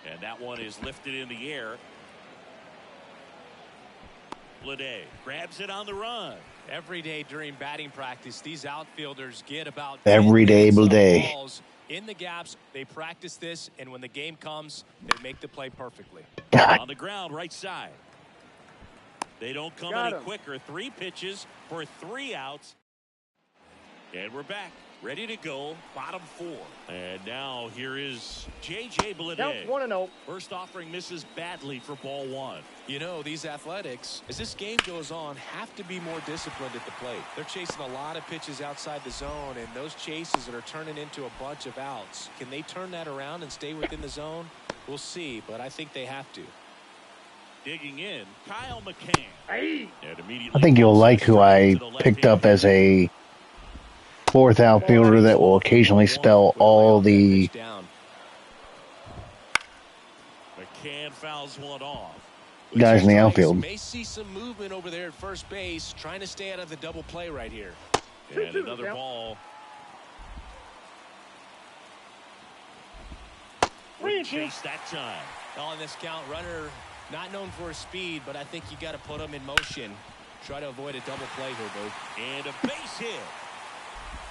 And that one is lifted in the air. Bleday grabs it on the run. Every day during batting practice, these outfielders get about Every day, Bleday. balls in the gaps. They practice this, and when the game comes, they make the play perfectly. God. On the ground, right side. They don't come Got any him. quicker. 3 pitches for 3 outs. And we're back, ready to go, bottom 4. And now here is J.J. Counts Bleday. 1-0. First offering misses badly for ball 1. You know, these Athletics, as this game goes on, have to be more disciplined at the plate. They're chasing a lot of pitches outside the zone, and those chases that are turning into a bunch of outs. Can they turn that around and stay within the zone? We'll see, but I think they have to. Digging in, Kyle McCann. Hey. And immediately I think you'll like who I picked up as a 4th outfielder that will occasionally spell all the McCann fouls one off. guys in the outfield. May see some movement over there at first base, trying to stay out of the double play right here. And another ball. 3-2. Chase that time. On this count, runner not known for his speed, but I think you got to put him in motion. Try to avoid a double play here, Boo. And a base hit.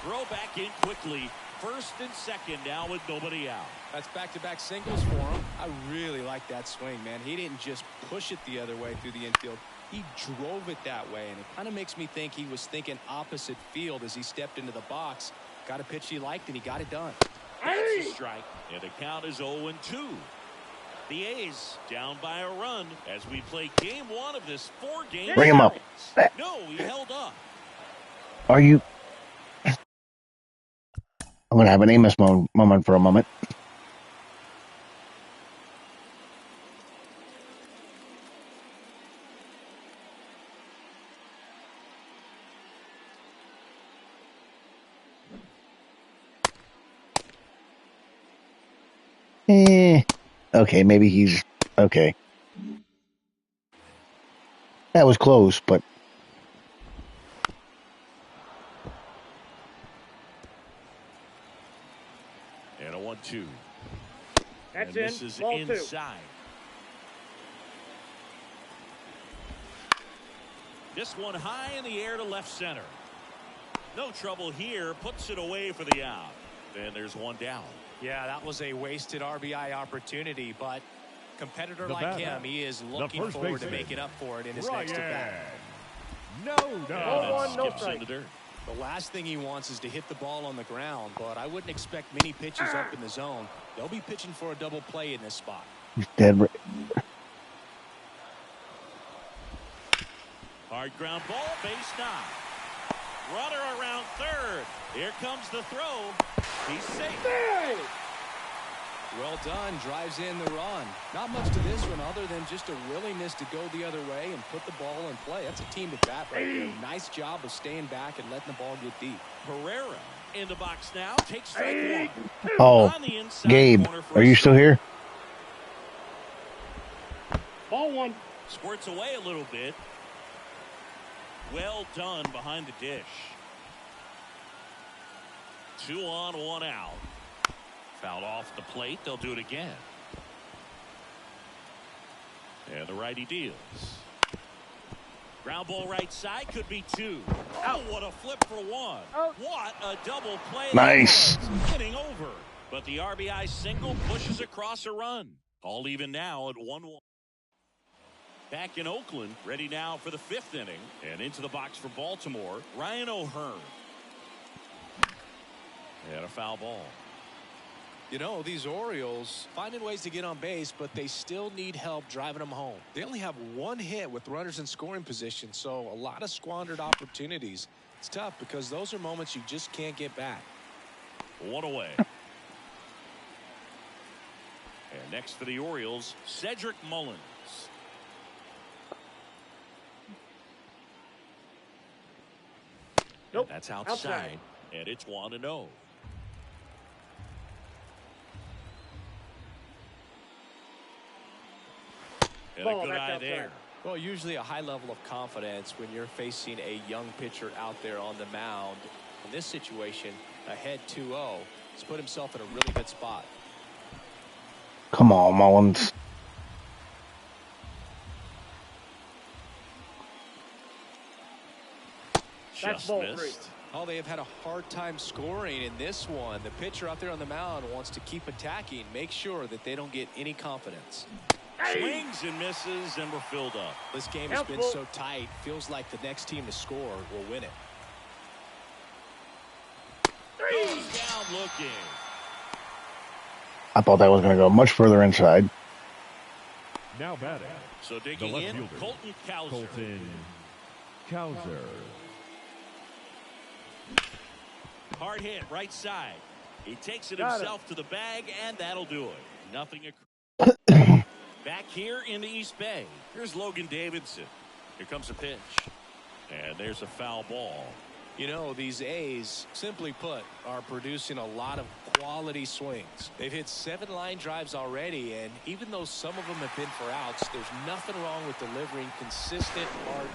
Throw back in quickly. First and second now with nobody out. That's back-to-back singles for him. I really like that swing, man. He didn't just push it the other way through the infield. He drove it that way, and it kind of makes me think he was thinking opposite field as he stepped into the box. Got a pitch he liked, and he got it done. That's a strike. And the count is 0-2. The A's down by a run as we play game 1 of this 4-game Bring him up. No, he held up. Are you? I'm going to have an Amos moment for a moment. Okay, maybe he's okay. That was close, but And a 1-2. That's And in. this is Ball 2. inside. This one high in the air to left center. No trouble here. Puts it away for the out. And there's one down. Yeah, that was a wasted RBI opportunity, but competitor The like batter, him, he is the looking first forward to baseman, making up for it in his next at-bat. No And doubt. it no skips strike. in the dirt. The last thing he wants is to hit the ball on the ground, but I wouldn't expect many pitches up in the zone. They'll be pitching for a double play in this spot. he's dead. Hard ground ball, base knock. Runner around third. Here comes the throw. He's safe. Hey. Well done, drives in the run. Not much to this one other than just a willingness to go the other way and put the ball in play. That's a team at bat right there. Nice job of staying back and letting the ball get deep. Pereira in the box now. Takes strike 1. Oh, On the inside Gabe, corner for are a you still strike. here? Ball 1. Squirts away a little bit. Well done behind the dish. 2 on, 1 out. Fouled off the plate. They'll do it again. And the righty deals. Ground ball right side, could be 2. Oh, what a flip for 1. Out. What a double play. that Nice. was. Inning over. But the RBI single pushes across a run. All even now at 1-1. Back in Oakland, ready now for the 5th inning. And into the box for Baltimore, Ryan O'Hearn. And a foul ball. You know, these Orioles finding ways to get on base, but they still need help driving them home. They only have 1 hit with runners in scoring position, so a lot of squandered opportunities. It's tough because those are moments you just can't get back. 1 away. And next for the Orioles, Cedric Mullins. Nope. And that's outside. Outside. And it's 1-0. And Ball, a good that's eye outside. there. Well, usually a high level of confidence when you're facing a young pitcher out there on the mound. In this situation, ahead 2-0, he's put himself in a really good spot. Come on, Mullins. That's Just ball missed. 3. Oh, they have had a hard time scoring in this one. The pitcher out there on the mound wants to keep attacking, make sure that they don't get any confidence. Swings and misses, and we're filled up. This game has been so tight, feels like the next team to score will win it. Goes down looking. I thought that was going to go much further inside. Now batting. So The digging left in, fielder, Colton Cowser. Colton Cowser. Hard hit, right side. He takes it Got himself to the bag, and that'll do it. Nothing. Back here in the East Bay, here's Logan Davidson. Here comes a pitch. And there's a foul ball. You know, these A's, simply put, are producing a lot of quality swings. They've hit 7 line drives already, and even though some of them have been for outs, there's nothing wrong with delivering consistent, hard.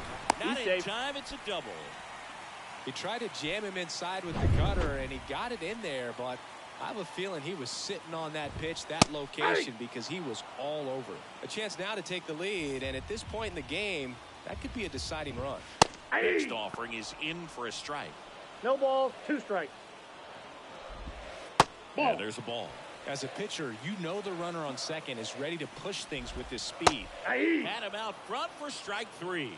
Not in time, it's a double. He tried to jam him inside with the cutter, and he got it in there, but I have a feeling he was sitting on that pitch, that location, because he was all over it. A chance now to take the lead, and at this point in the game, that could be a deciding run. Next offering is in for a strike. No balls, 2 strikes. Ball. And there's a ball. As a pitcher, you know the runner on second is ready to push things with his speed. Had him out front for strike 3.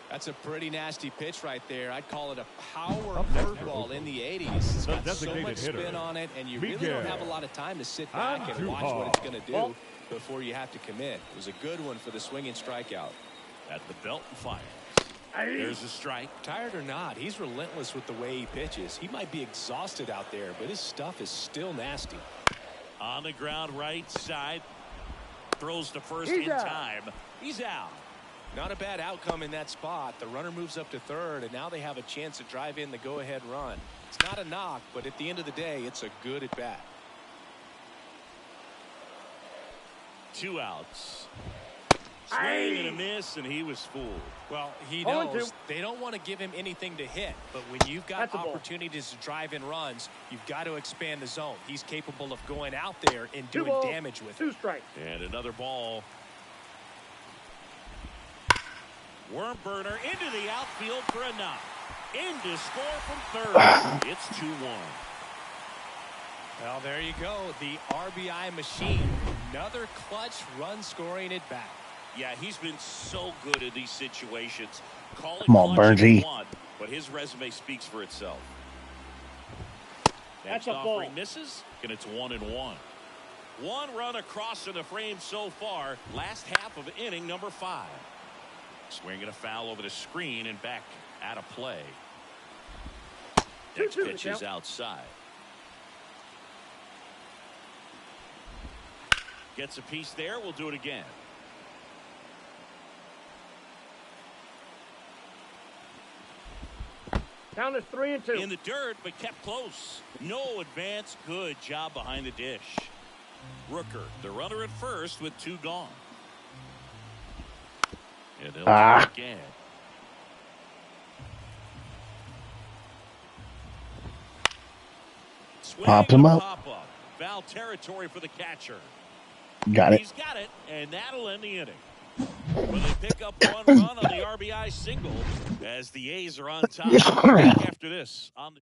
That's a pretty nasty pitch right there. I'd call it a power curveball in the 80s. It's got so much spin on it, and you really don't have a lot of time to sit back and watch what it's going to do before you have to commit. It was a good one for the swinging strikeout. At the belt and fires. There's a strike. Tired or not, he's relentless with the way he pitches. He might be exhausted out there, but his stuff is still nasty. On the ground, right side. Throws to first in time. He's out. Not a bad outcome in that spot. The runner moves up to third, and now they have a chance to drive in the go-ahead run. It's not a knock, but at the end of the day, it's a good at-bat. 2 outs. Swing and a miss, and he was fooled. Well, he knows they don't want to give him anything to hit, but when you've got opportunities to drive in runs, you've got to expand the zone. He's capable of going out there and doing damage with it. 2 strikes. And another ball. Worm burner into the outfield for a knock. In to score from third. It's 2-1. Well, there you go. The RBI machine. Another clutch run scoring at bat. Yeah, he's been so good in these situations. Call it Come on, clutch if you Bernsey. want, but his resume speaks for itself. That's Next a ball. offering misses, and it's 1-1. 1 run across in the frame so far. Last half of inning number 5. Swinging a foul over the screen and back out of play. Next pitch is outside. Gets a piece there. We'll do it again. Count is 3-2. In the dirt, but kept close. No advance. Good job behind the dish. Rooker, the runner at first with 2 gone. And they'll try again. Popped him up. Pop-up. Foul territory for the catcher. Got it. He's got it, and that'll end the inning. Well, they pick up 1 run on the RBI single as the A's are on top. Back after this on the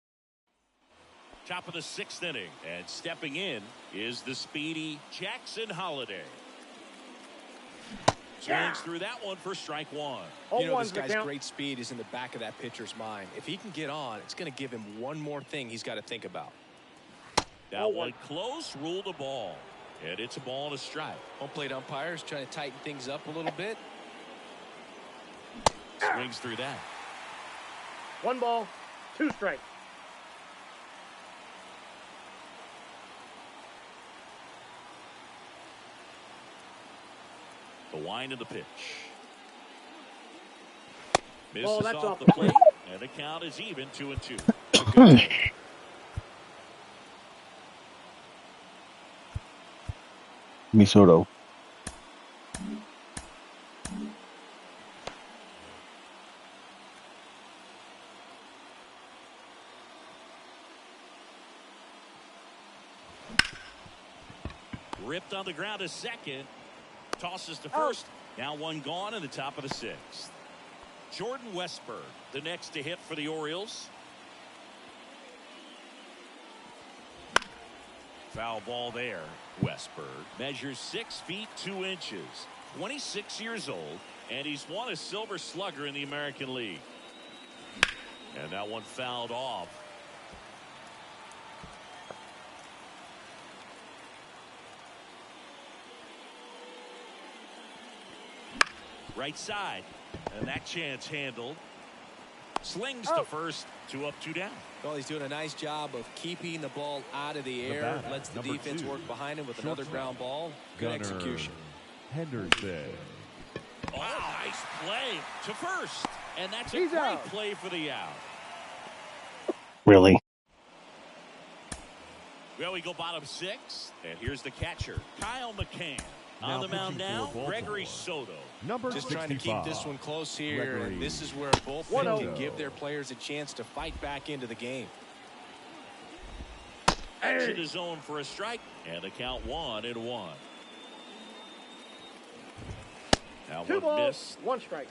top of the 6th inning, and stepping in is the speedy Jackson Holiday. Swings through that one for strike 1. You know, this guy's great speed is in the back of that pitcher's mind. If he can get on, it's going to give him one more thing he's got to think about. That one close, ruled a ball. And it's a ball and a strike. Home plate umpires trying to tighten things up a little bit. Swings through that. 1 ball, 2 strikes. The wind of the pitch. Misses Oh, that's off off the plate, and the count is even 2-2. Misoto. Ripped on the ground to second. Tosses to first. Now one gone in the top of the sixth. Jordan Westburg, the next to hit for the Orioles. Foul ball there. Westburg measures 6 feet 2 inches. 26 years old, and he's won a Silver Slugger in the American League. And that one fouled off. Right side, and that chance handled. Slings to first, 2 up, 2 down. Well, he's doing a nice job of keeping the ball out of the air. Lets the defense work behind him with another ground ball. Good execution. Henderson. Oh, nice play to first. And that's a great play for the out. Really? Well, we go bottom 6. And here's the catcher, Kyle McCann. On the mound now, Gregory Soto. Just trying to keep this one close here. And this is where both men can give their players a chance to fight back into the game. Exit the zone for a strike. And the count 1-1. Now 2 one balls, miss. 1 strike.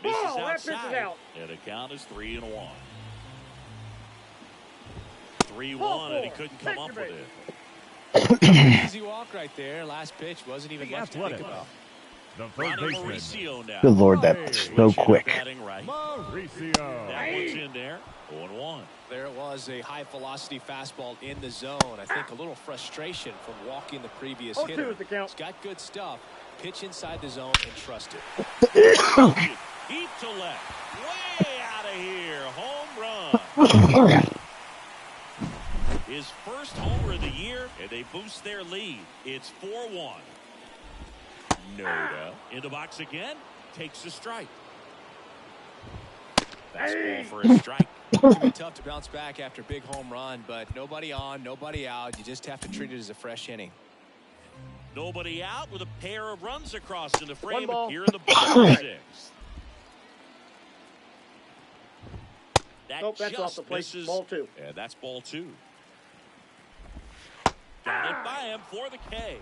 Misses that pitch is outside. out. And the count is 3-1. 3-1, and he couldn't come up with it. Easy walk right there. Last pitch wasn't even much to think about. The third Ronnie baseman. Mauricio now. Good Lord, that's so quick. Batting right. Mauricio. That one's in there. 0-1. There it was, a high velocity fastball in the zone. I think a little frustration from walking the previous 0-2 hitter. is the count. He's got good stuff. Pitch inside the zone and trust it. Deep to left. Way out of here. Home run. His first homer of the year, and they boost their lead. It's 4-1. Noda in the box again. Takes a strike. Fastball for a strike. It's going to be tough to bounce back after a big home run, but nobody on, nobody out. You just have to treat it as a fresh inning. Nobody out with a pair of runs across in the frame here in the bottom 6th. Nope, that's off the plate. Misses. Ball 2. And that's ball 2. Got it by him for the K.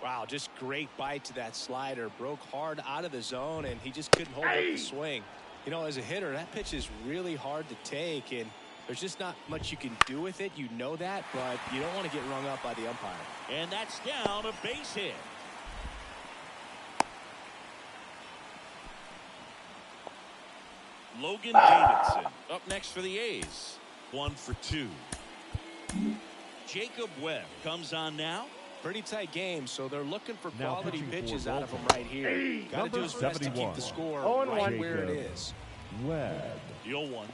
Wow, just great bite to that slider. Broke hard out of the zone, and he just couldn't hold up the swing. You know, as a hitter, that pitch is really hard to take, and there's just not much you can do with it. You know that, but you don't want to get rung up by the umpire. And that's down, a base hit. Logan Davidson up next for the A's. 1 for 2. Jacob Webb comes on now. Pretty tight game, so they're looking for Now quality pitching pitches for out of him right here. Got to do his best to keep the score right where it is. Webb. The 0-1.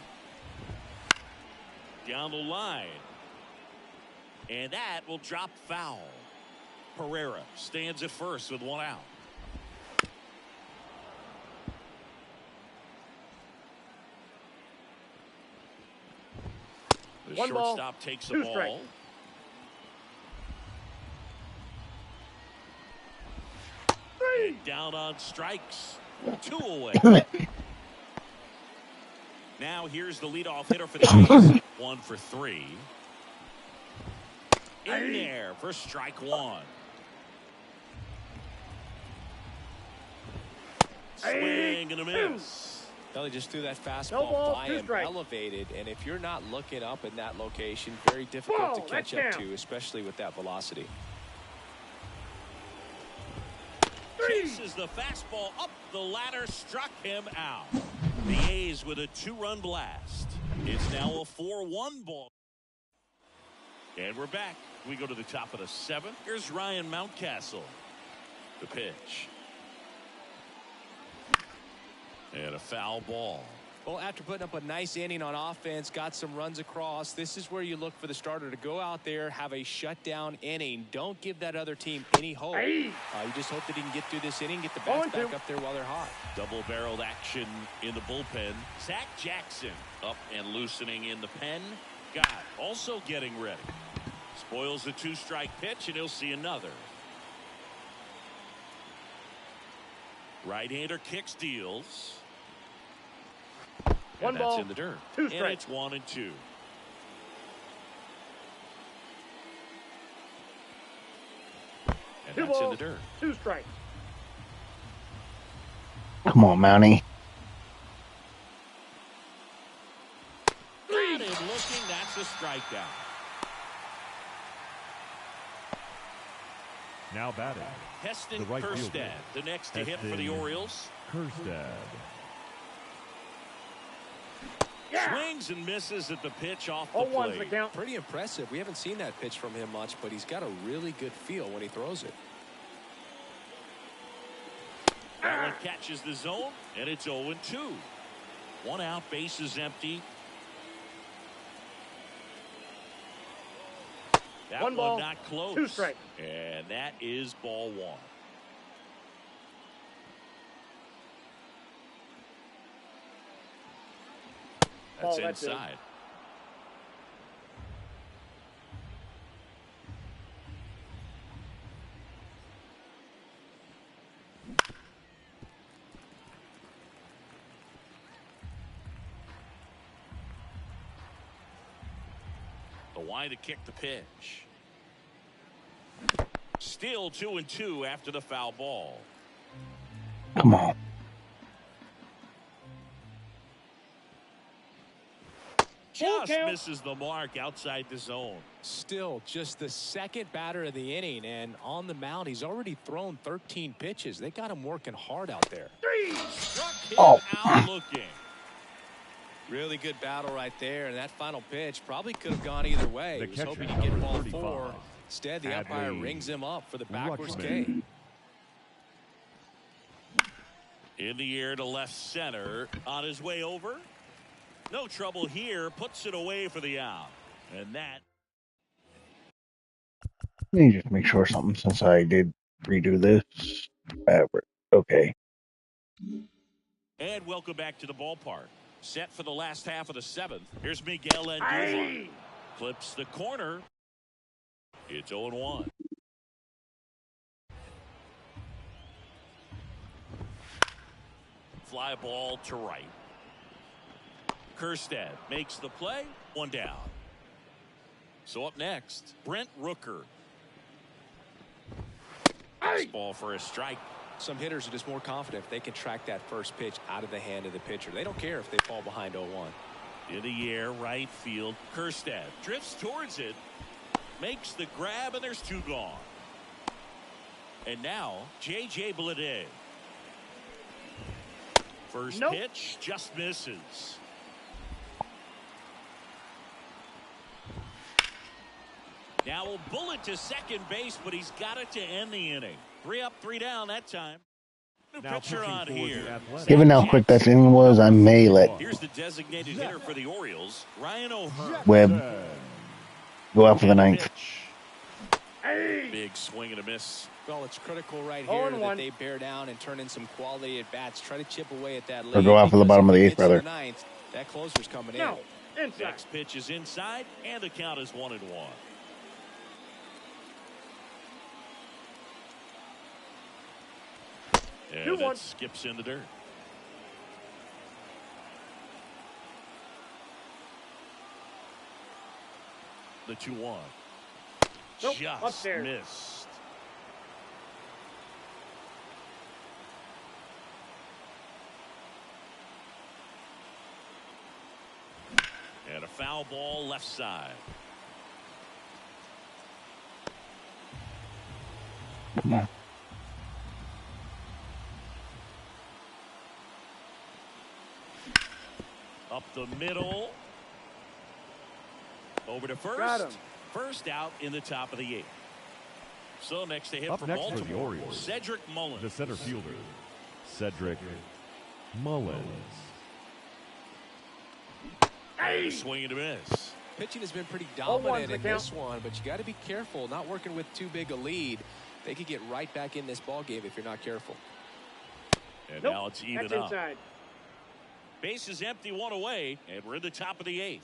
Down the line. And that will drop foul. Pereira stands at first with 1 out. The 1 ball, shortstop takes the 2 ball. strikes. And down on strikes. 2 away. Now here's the leadoff hitter for the A's. 1 for 3. In there for strike 1. Swing and a miss. Well, he just threw that No fastball ball, by 2 him, strikes. elevated, and if you're not looking up in that location, very difficult Whoa, to catch that's up down. to, especially with that velocity. Chases the fastball up the ladder, struck him out. The A's with a 2-run blast. It's now a 4-1 ball. And we're back. We go to the top of the 7th. Here's Ryan Mountcastle. The pitch. And a foul ball. Well, after putting up a nice inning on offense, got some runs across, this is where you look for the starter to go out there, have a shutdown inning. Don't give that other team any hope. You just hope that he can get through this inning, get the bats back up there while they're hot. Double-barreled action in the bullpen. Zach Jackson up and loosening in the pen. Gott also getting ready. Spoils the 2-strike pitch, and he'll see another. Right-hander kicks, deals. 1 And ball, that's in the dirt. 2 And strikes. it's 1-2. And Two that's in balls, the dirt. 2 strikes. Come on, Mountie. Got him looking. That's a strikeout. Now batting. Heston The right Kjerstad, fielder. the next to hit for the Heston Orioles. Kjerstad. Swings and misses at the pitch off the 0-1's the plate. count. Pretty impressive. We haven't seen that pitch from him much, but he's got a really good feel when he throws it. That one catches the zone, and it's 0-2. 1 out, bases empty. That 1 ball, not close. 2 strikes. And that is ball 1. That's That's inside. The wide to kick the pitch. Still 2-2 after the foul ball. Come on. Just count. misses the mark outside the zone. Still just the second batter of the inning, and on the mound, he's already thrown 13 pitches. They got him working hard out there. 3. Struck him Oh. out looking. Really good battle right there, and that final pitch probably could have gone either way. The He was catcher, hoping to get number ball 35, 4. Instead, the umpire Hadley rings him up for the backwards Rutschman. K. In the air to left center. On his way over. No trouble here. Puts it away for the out. And that. Let me just make sure something since I did redo this. Okay. And welcome back to the ballpark. Set for the last half of the 7th. Here's Miguel Andujar. Clips the corner. It's 0-1. Fly ball to right. Kjerstad makes the play. 1 down. So up next, Brent Rooker. Nice ball for a strike. Some hitters are just more confident if they can track that first pitch out of the hand of the pitcher. They don't care if they fall behind 0-1. In the air, right field. Kjerstad drifts towards it. Makes the grab, and there's 2 gone. And now, J.J. Bleday. First pitch just misses. Now a bullet to second base, but he's got it to end the inning. 3 up, 3 down that time. New Now pitcher pitching on for here. the Athletics. Given how quick that inning was, I may let Here's the designated hitter for the Orioles, Ryan O'Hearn. Webb go out for the 9th. Big swing and a miss. Well, it's critical right here that 0-1. they bear down and turn in some quality at bats. Try to chip away at that lead. Or go out for the because bottom if of the it 8th, gets to brother. the 9th, that closer's coming No. in. Inside. Next pitch is inside, and the count is 1-1. And 2-1. it skips in the dirt. The 2-1. Nope, Just upstairs. missed. And a foul ball left side. Come on. Up the middle. Over to first. Got him. First out in the top of the 8th. So next to hit Up for next for the Baltimore, Orioles, Cedric Mullins. the center fielder, Cedric Mullins. A swing and a miss. Pitching has been pretty 0-1's dominant the in count. this one, but you got to be careful. Not working with too big a lead. They could get right back in this ball game if you're not careful. And Nope, now it's even that's up. inside. Base is empty, 1 away, and we're in the top of the 8th.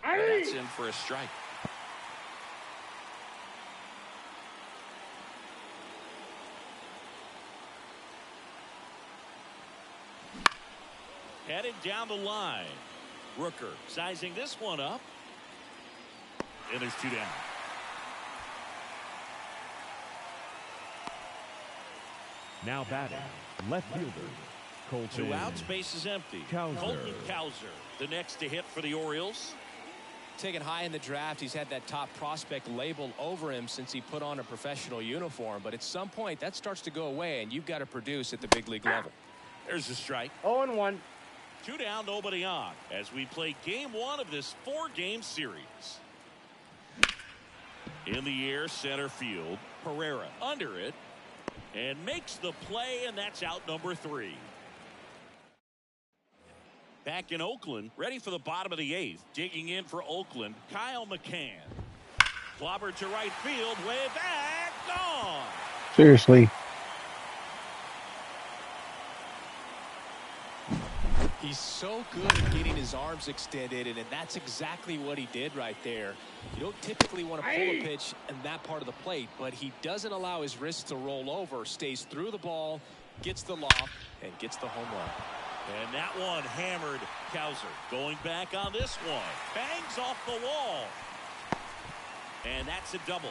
That's in for a strike. Headed down the line. Rooker sizing this one up. And there's 2 down. Now batting, left fielder, Colton. 2 outs, base is empty. Cowser. Colton Cowser, the next to hit for the Orioles. Taken high in the draft, he's had that top prospect label over him since he put on a professional uniform. But at some point, that starts to go away, and you've got to produce at the big league level. There's a strike. 0-1. 2 down, nobody on, as we play game 1 of this 4-game series. In the air, center field. Pereira under it. And makes the play, and that's out number 3. Back in Oakland, ready for the bottom of the 8th. Digging in for Oakland, Kyle McCann. Clobber to right field, way back, gone. Seriously. He's so good at getting his arms extended, and that's exactly what he did right there. You don't typically want to pull a pitch in that part of the plate, but he doesn't allow his wrists to roll over, stays through the ball, gets the loft, and gets the home run. And that one hammered Cowser. Going back on this one. Bangs off the wall. And that's a double.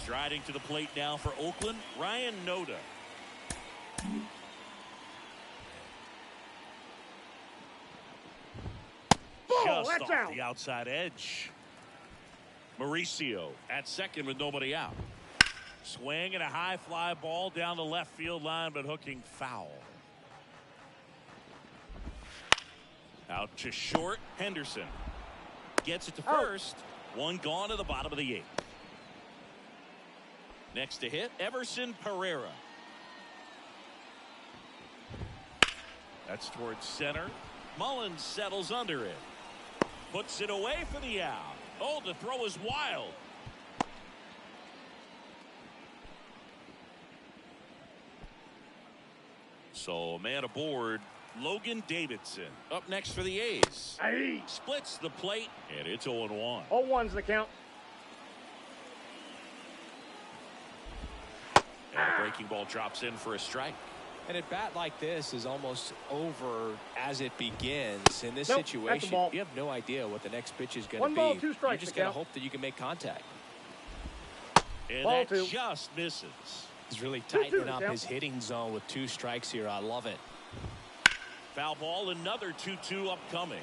Striding to the plate now for Oakland, Ryan Noda. Just that's off out. the outside edge. Mauricio at second with nobody out. Swing and a high fly ball down the left field line, but hooking foul. Out to short, Henderson. Gets it to first. One gone to the bottom of the 8th. Next to hit, Everson Pereira. That's towards center. Mullins settles under it. Puts it away for the out. Oh, the throw is wild. So, man aboard, Logan Davidson. Up next for the A's. Splits the plate, and it's 0-1. 0-1's the count. And a breaking ball drops in for a strike. And at bat like this is almost over as it begins. In this situation, you have no idea what the next pitch is going to be. 1 ball, 2 strikes. You just got to hope that you can make contact. And Ball that 2. just misses. He's really tightening up his hitting zone with 2 strikes here. I love it. Foul ball, another 2-2 upcoming.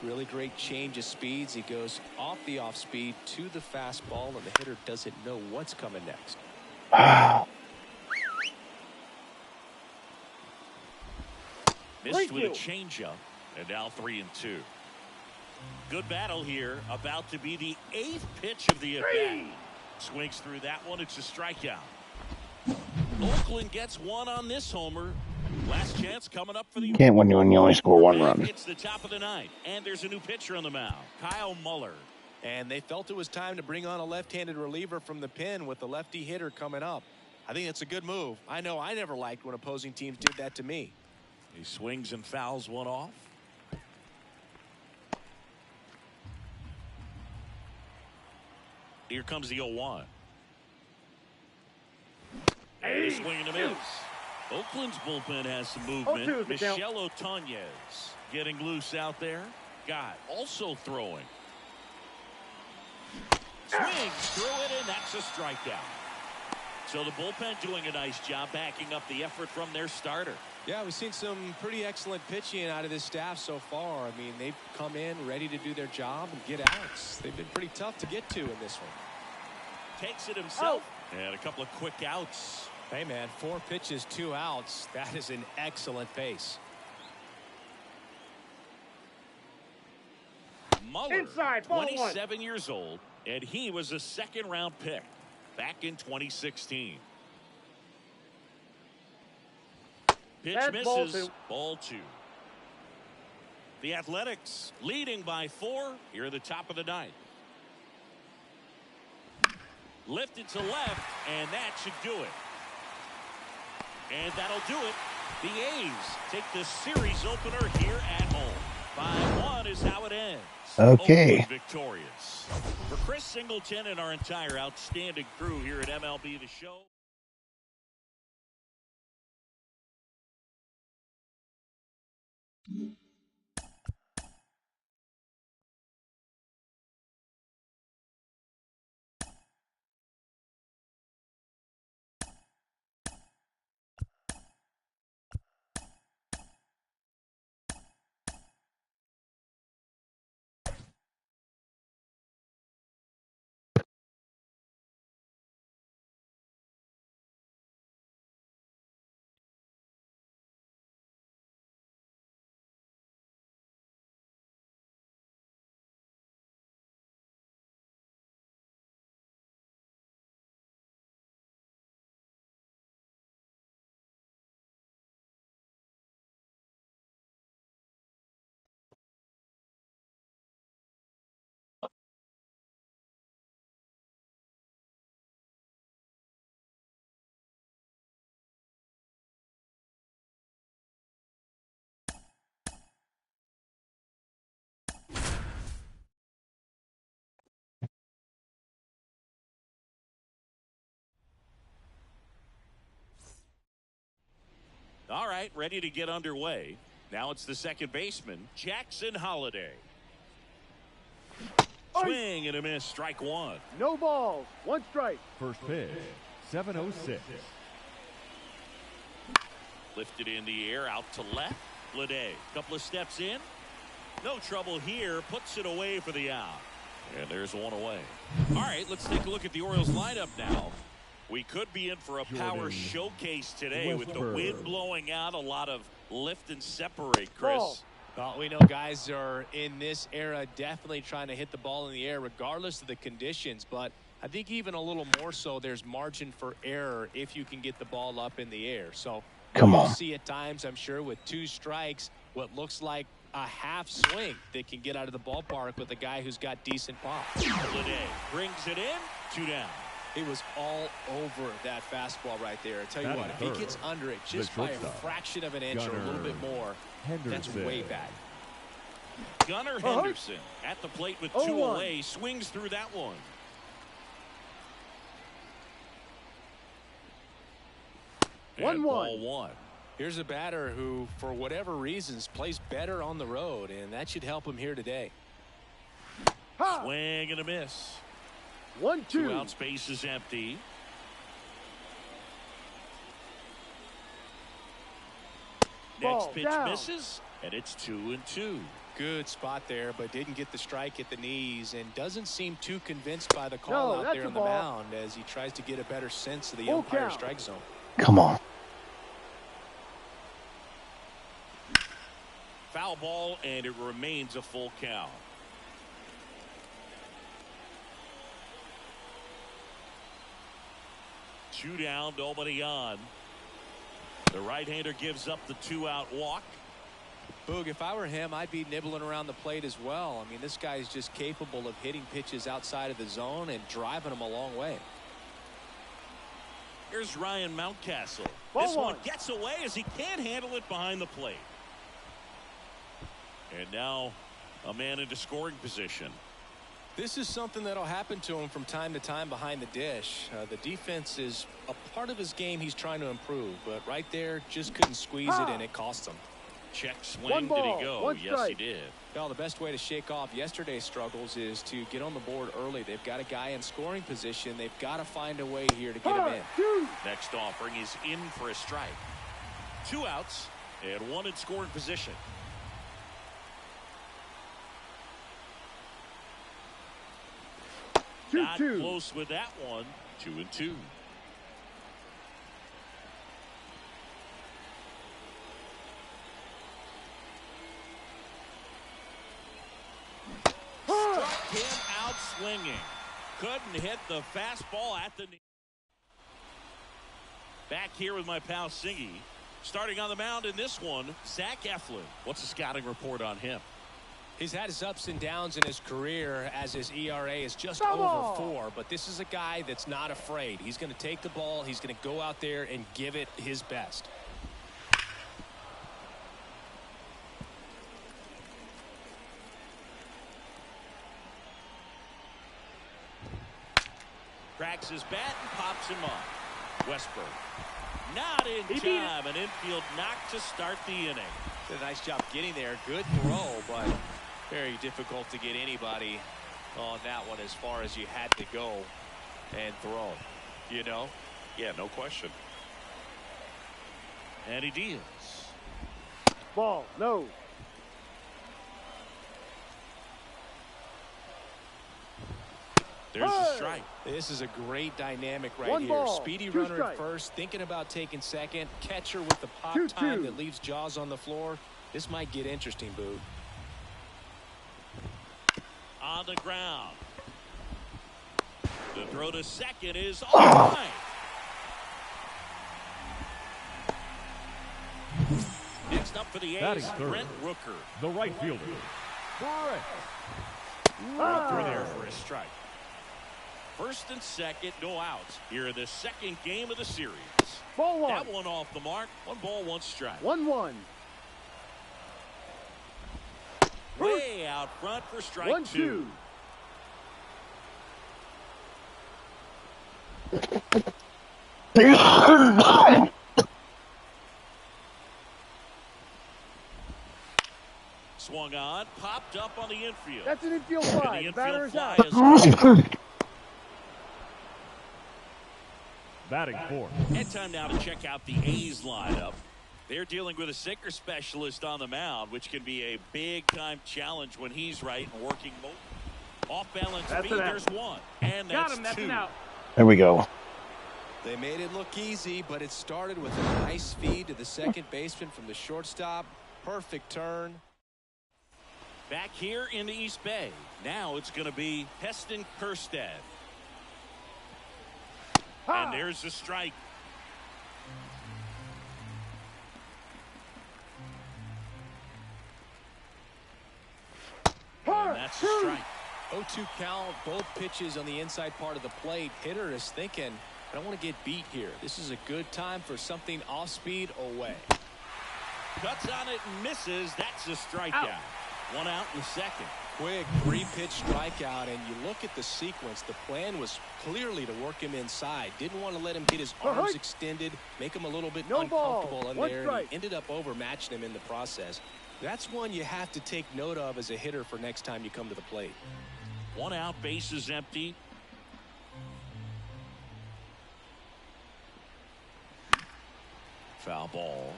Really great change of speeds. He goes off the off speed to the fastball, and the hitter doesn't know what's coming next. Missed with a changeup, and now 3-2. Good battle here. About to be the 8th pitch of the at-bat. Swings through that one. It's a strikeout. Oakland gets one on this homer. Last chance coming up for the. Can't win when you only score 1 run. It's the top of the 9th, and there's a new pitcher on the mound, Kyle Muller. And they felt it was time to bring on a left-handed reliever from the pen with the lefty hitter coming up. I think it's a good move. I know I never liked when opposing teams did that to me. He swings and fouls one off. Here comes the 0-1. And a swing and a miss. Oakland's bullpen has some movement. Michelle Otonez getting loose out there. Gott also throwing. Swings through it, and that's a strikeout. So the bullpen doing a nice job backing up the effort from their starter. Yeah, we've seen some pretty excellent pitching out of this staff so far. I mean, they've come in ready to do their job and get outs. They've been pretty tough to get to in this one. Takes it himself. And a couple of quick outs. Hey, man, 4 pitches, 2 outs. That is an excellent pace. Muller, 27 years old, and he was a second-round pick back in 2016. Pitch misses. Ball 2. The Athletics leading by 4 here at the top of the 9th. Lifted to left, and that should do it. And that'll do it. The A's take the series opener here at home. 5-1 is how it ends. Okay. Oakland victorious. For Chris Singleton and our entire outstanding crew here at MLB The Show. All right, ready to get underway. Now it's the second baseman, Jackson Holliday. Swing and a miss, strike one. No balls, one strike. First pitch, 7:06. Lifted in the air, out to left. Lede, couple of steps in. No trouble here, puts it away for the out. And there's one away. All right, let's take a look at the Orioles lineup now. We could be in for a power showcase today with the wind blowing out, a lot of lift and separate, Chris. Well, we know guys are in this era definitely trying to hit the ball in the air regardless of the conditions, but I think even a little more so there's margin for error if you can get the ball up in the air. So you'll see at times, I'm sure, with 2 strikes, what looks like a half swing that can get out of the ballpark with a guy who's got decent pop. Lede brings it in, 2 down. He was all over that fastball right there. I tell you what, if he gets under it just by a fraction of an inch or a little bit more, that's way bad. Gunnar Henderson at the plate with 2 away, swings through that one. And ball 1. Here's a batter who, for whatever reasons, plays better on the road, and that should help him here today. Swing and a miss. 1-2. 2 out, space is empty. Next pitch misses, and it's 2-2. Good spot there, but didn't get the strike at the knees and doesn't seem too convinced by the call out there on the mound as he tries to get a better sense of the umpire strike zone. Come on. Foul ball, and it remains a full count. Two down, nobody on. The right-hander gives up the 2-out walk. Boog, if I were him, I'd be nibbling around the plate as well. I mean, this guy is just capable of hitting pitches outside of the zone and driving them a long way. Here's Ryan Mountcastle. This one gets away as he can't handle it behind the plate. And now a man into scoring position. This is something that'll happen to him from time to time behind the dish. The defense is a part of his game he's trying to improve, but right there just couldn't squeeze it, and it cost him. Check swing. Did he go? Yes, he did. Well, the best way to shake off yesterday's struggles is to get on the board early. They've got a guy in scoring position. They've got to find a way here to get him in. Next offering is in for a strike. 2 outs and 1 in scoring position. Not close with that one. 2-2. Struck him out swinging. Couldn't hit the fastball at the knee. Back here with my pal Singy. Starting on the mound in this one, Zach Eflin. What's the scouting report on him? He's had his ups and downs in his career as his ERA is just over 4, but this is a guy that's not afraid. He's going to take the ball. He's going to go out there and give it his best. Cracks his bat and pops him off. Westberg Not in time. An infield knock to start the inning. Did a nice job getting there. Good throw, but very difficult to get anybody on that one as far as you had to go and throw. You know? Yeah, no question. And he deals. Ball, no. There's the strike. This is a great dynamic right One here. ball, Speedy two runner strikes. at first, thinking about taking second. Catcher with the pop 2-2. time that leaves Jaws on the floor. This might get interesting, Boo. On the ground. The throw to second is all right. Next up for the A's, Brent Rooker. The right fielder, Brent. Right through there for a strike. First and second, no outs. Here in the second game of the series. Ball one. That one off the mark. 1 ball, 1 strike. 1-1. Way out front for strike 1-2. 2. Swung on, popped up on the infield. That's an infield fly. And the Batter infield is fly out. is Batting fourth. And time now to check out the A's lineup. They're dealing with a sinker specialist on the mound, which can be a big-time challenge when he's right and working off-balance speed. There's one, and that's two. There we go. They made it look easy, but it started with a nice feed to the second baseman from the shortstop. Perfect turn. Back here in the East Bay. Now it's going to be Heston Kjerstad. And there's the strike. And that's the strike. 0-2 count, both pitches on the inside part of the plate. Hitter is thinking, I don't want to get beat here. This is a good time for something off speed away. Cuts on it and misses. That's a strikeout. 1 out in the second. Quick 3-pitch strikeout, and you look at the sequence. The plan was clearly to work him inside. Didn't want to let him get his arms extended, make him a little bit uncomfortable in there. And he ended up overmatching him in the process. That's one you have to take note of as a hitter for next time you come to the plate. 1 out, base is empty. Foul ball.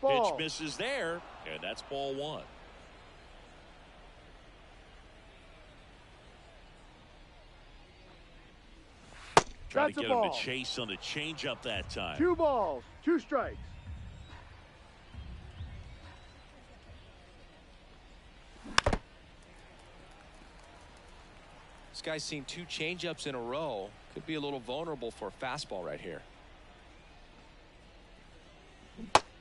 Pitch misses there, and that's ball 1. Trying to get him to chase on the changeup that time. 2 balls, 2 strikes. This guy's seen 2 changeups in a row. Could be a little vulnerable for a fastball right here.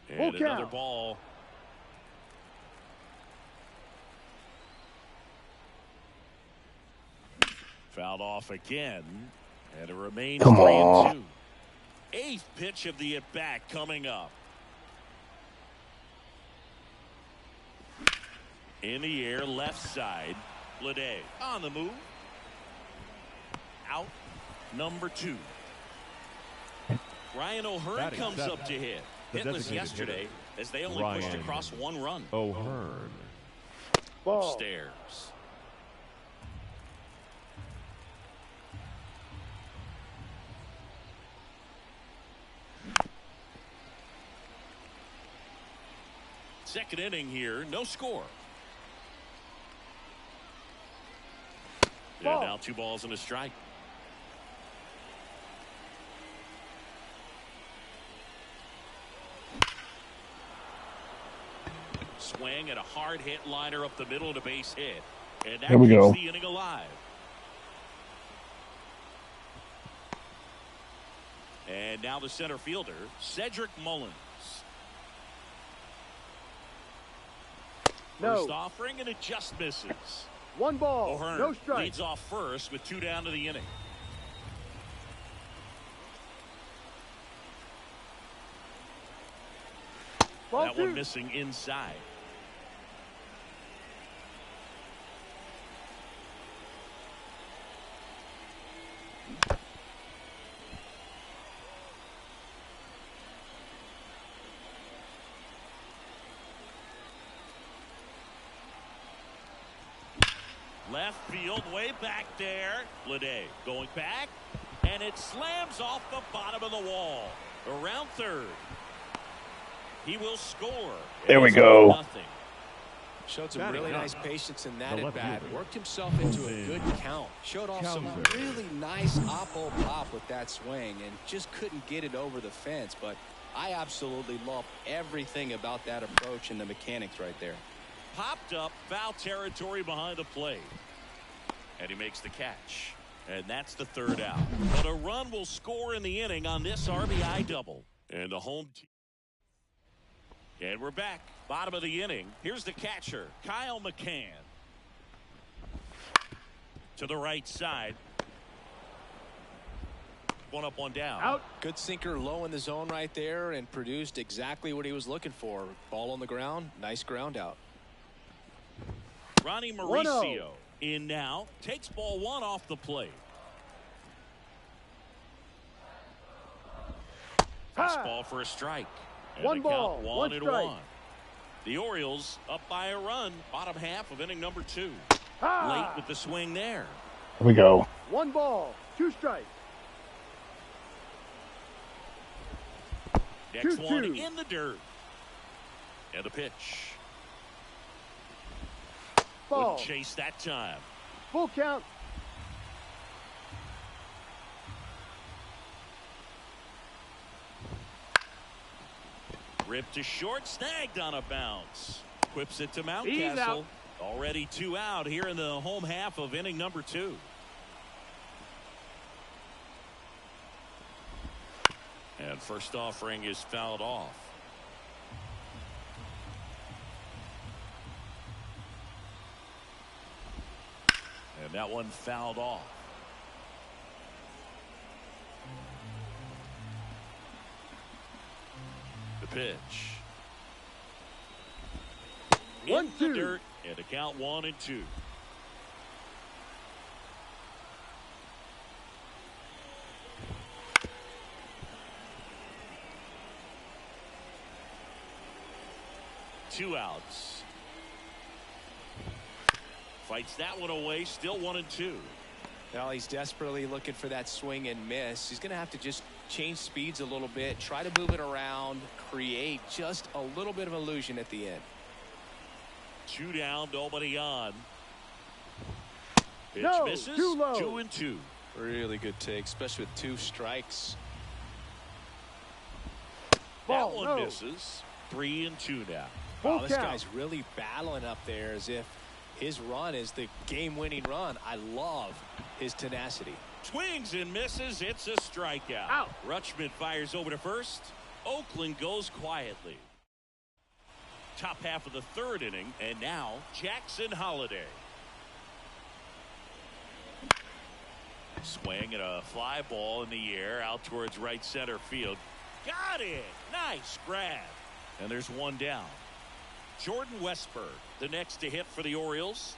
And another ball. Fouled off again. And it remains 3-2. 8th pitch of the at-bat coming up. In the air, left side. Lede on the move. Out. Number 2. Ryan O'Hearn comes up to hit. Hitless yesterday as they only pushed across 1 run. O'Hearn. Upstairs. Second inning here, no score. And now 2 balls and a strike. Swing and a hard hit liner up the middle to base hit. And that keeps the inning alive. And now the center fielder, Cedric Mullins. First offering, and it just misses. 1 ball, O'Hearn no strike. leads off first with 2 down to the inning. Ball that 2. one missing inside. Left field, way back there. Lede going back, and it slams off the bottom of the wall. Around third. He will score. There we go. Nothing. Showed some really nice patience in that at bat. Worked himself into a good count. Showed off some really nice oppo pop with that swing and just couldn't get it over the fence. But I absolutely love everything about that approach and the mechanics right there. Popped up, foul territory behind the plate. And he makes the catch. And that's the third out. But a run will score in the inning on this RBI double. And the home team. And we're back. Bottom of the inning. Here's the catcher, Kyle McCann. To the right side. One up, one down. Out. Good sinker low in the zone right there and produced exactly what he was looking for. Ball on the ground. Nice ground out. Ronnie Mauricio in now. Takes ball one off the plate. Fastball for a strike. And One ball, count one strike. 1-1. The Orioles up by a run. Bottom half of inning number 2. Ha! Late with the swing there. Here we go. 1 ball, 2 strikes. Next 2-2. one in the dirt. And the pitch. Ball. Wouldn't chase that time. Full count. Ripped to short, snagged on a bounce. Whips it to He's Mountcastle. out. Already 2 out here in the home half of inning number 2. And first offering is fouled off. And that one fouled off. The pitch. In the 1-2. dirt, and a count 1-2. Two outs. Fights that one away, still 1-2. Well, he's desperately looking for that swing and miss. He's going to have to just change speeds a little bit, try to move it around, create just a little bit of illusion at the end. 2 down, nobody on. Pitch No, misses. too low. 2-2. Really good take, especially with 2 strikes. Ball, That one no. misses. 3-2 now. Full Wow, this count. guy's really battling up there as if his run is the game-winning run. I love his tenacity. Swings and misses. It's a strikeout. Out. Rutschman fires over to first. Oakland goes quietly. Top half of the third inning, and now Jackson Holliday. Swing and a fly ball in the air out towards right center field. Got it. Nice grab. And there's 1 down. Jordan Westburg, the next to hit for the Orioles.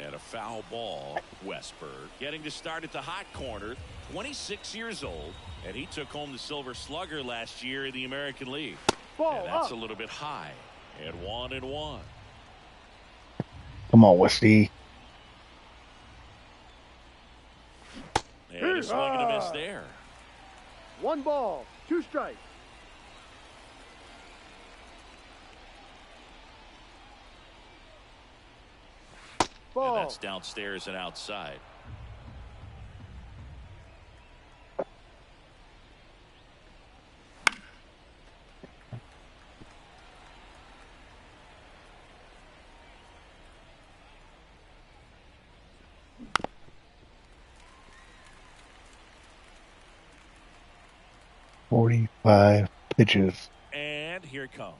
And a foul ball. Westburg getting to start at the hot corner. 26 years old. And he took home the Silver Slugger last year in the American League. Ball And that's up. a little bit high. And 1-1. Come on, Westy. And a swing and a miss there. 1 ball, 2 strikes. And Ball. that's downstairs and outside. $45 pitches. And here it comes.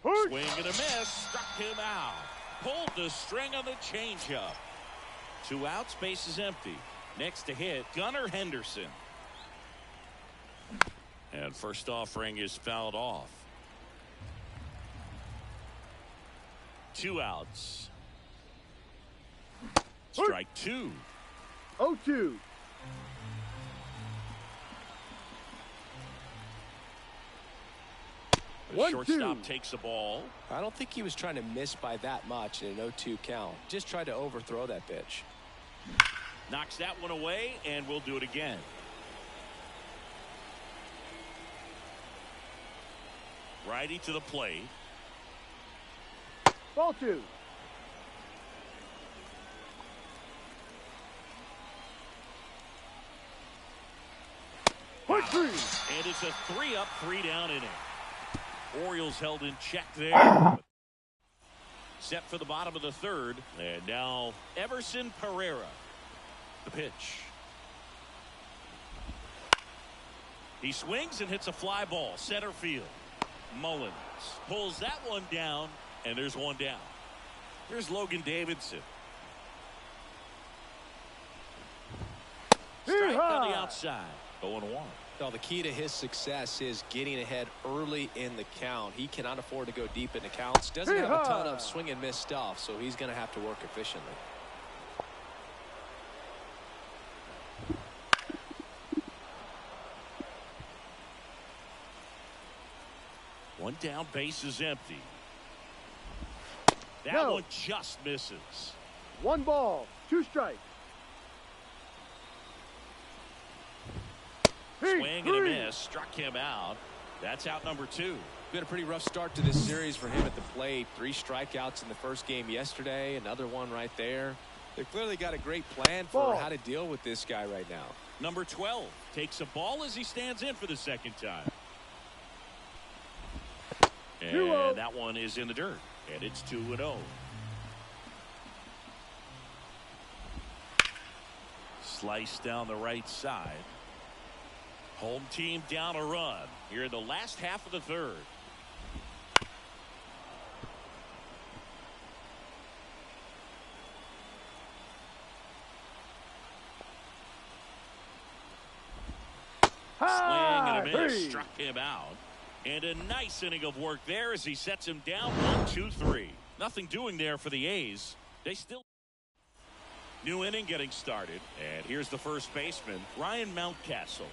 Push. Swing and a miss. Struck him out. Pulled the string on the changeup. 2 outs. Base is empty. Next to hit, Gunnar Henderson. And first offering is fouled off. 2 outs. Strike 2. 0-2. The 1-2. shortstop takes the ball. I don't think he was trying to miss by that much in an 0-2 count. Just tried to overthrow that pitch. Knocks that one away, and we'll do it again. Righty to the plate. Ball 2. Point 3. And it's a 3-up, 3-down inning. Orioles held in check there. Set for the bottom of the third. And now Everson Pereira. The pitch. He swings and hits a fly ball. Center field. Mullins pulls that one down, and there's one down. Here's Logan Davidson. Strike on the outside. 0-1. Well, the key to his success is getting ahead early in the count. He cannot afford to go deep in the counts. Doesn't have a ton of swing and miss stuff, so he's going to have to work efficiently. One down, base is empty. That No. one just misses. 1 ball, 2 strikes. Swing and a miss. Struck him out. That's out number 2. Been a pretty rough start to this series for him at the plate. 3 strikeouts in the first game yesterday. Another one right there. They've clearly got a great plan for how to deal with this guy right now. Number 12 takes a ball as he stands in for the second time. And that one is in the dirt. And it's 2-0. Slice down the right side. Home team down a run here in the last half of the third. Swing and a miss. Struck him out. And a nice inning of work there as he sets him down 1-2-3. Nothing doing there for the A's. They still. New inning getting started. And here's the first baseman, Ryan Mountcastle.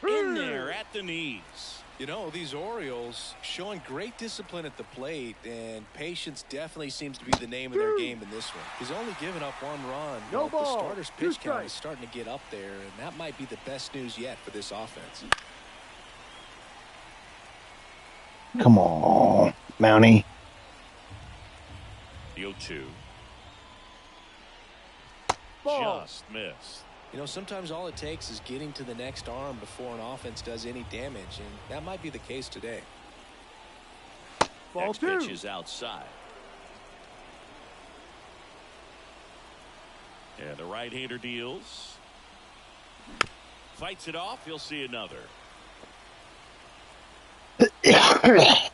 In there at the knees. You know, these Orioles showing great discipline at the plate, and patience definitely seems to be the name of their game in this one. He's only given up 1 run. No but ball. The starter's 2 pitch count is strikes. starting to get up there, and that might be the best news yet for this offense. Come on, Mountie. The 0-2. Ball. Just missed. You know, sometimes all it takes is getting to the next arm before an offense does any damage, and that might be the case today. Ball Next 2. pitch is outside. And the right-hander deals. Fights it off. He'll see another. That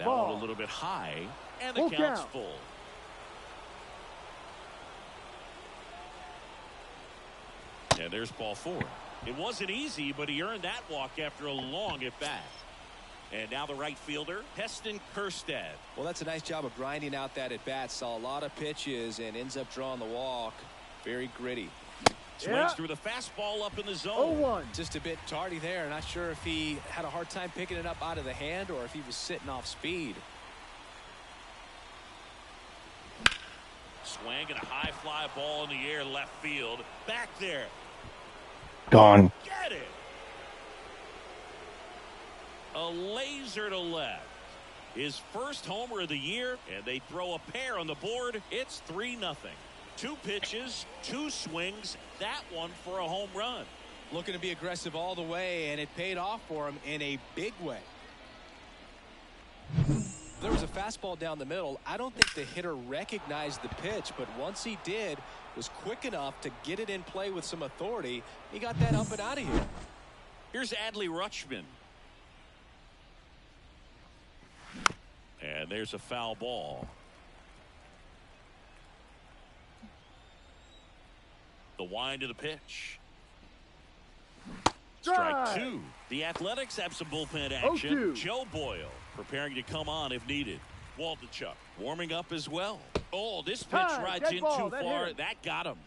Ball. one a little bit high, and the Full count's count. full. And there's ball 4. It wasn't easy, but he earned that walk after a long at-bat. And now the right fielder, Heston Kjerstad. Well, that's a nice job of grinding out that at-bat. Saw a lot of pitches and ends up drawing the walk. Very gritty. Swings through the fastball up in the zone. 0-1. Just a bit tardy there. Not sure if he had a hard time picking it up out of the hand or if he was sitting off speed. Swing and a high fly ball in the air left field. Back there. Gone. Get it. A laser to left. His first homer of the year, and they throw a pair on the board. It's 3-0. 2 pitches, 2 swings, that one for a home run. Looking to be aggressive all the way, and it paid off for him in a big way. There was a fastball down the middle. I don't think the hitter recognized the pitch, but once he did, was quick enough to get it in play with some authority. He got that up and out of here. Here's Adley Rutschman. And there's a foul ball. The wind of the pitch. Strike 2. The Athletics have some bullpen action. 0-2. Joe Boyle preparing to come on if needed. Waldichuk warming up as well. Oh, this pitch Time. rides Dead in ball. too That far. hit him. That got him.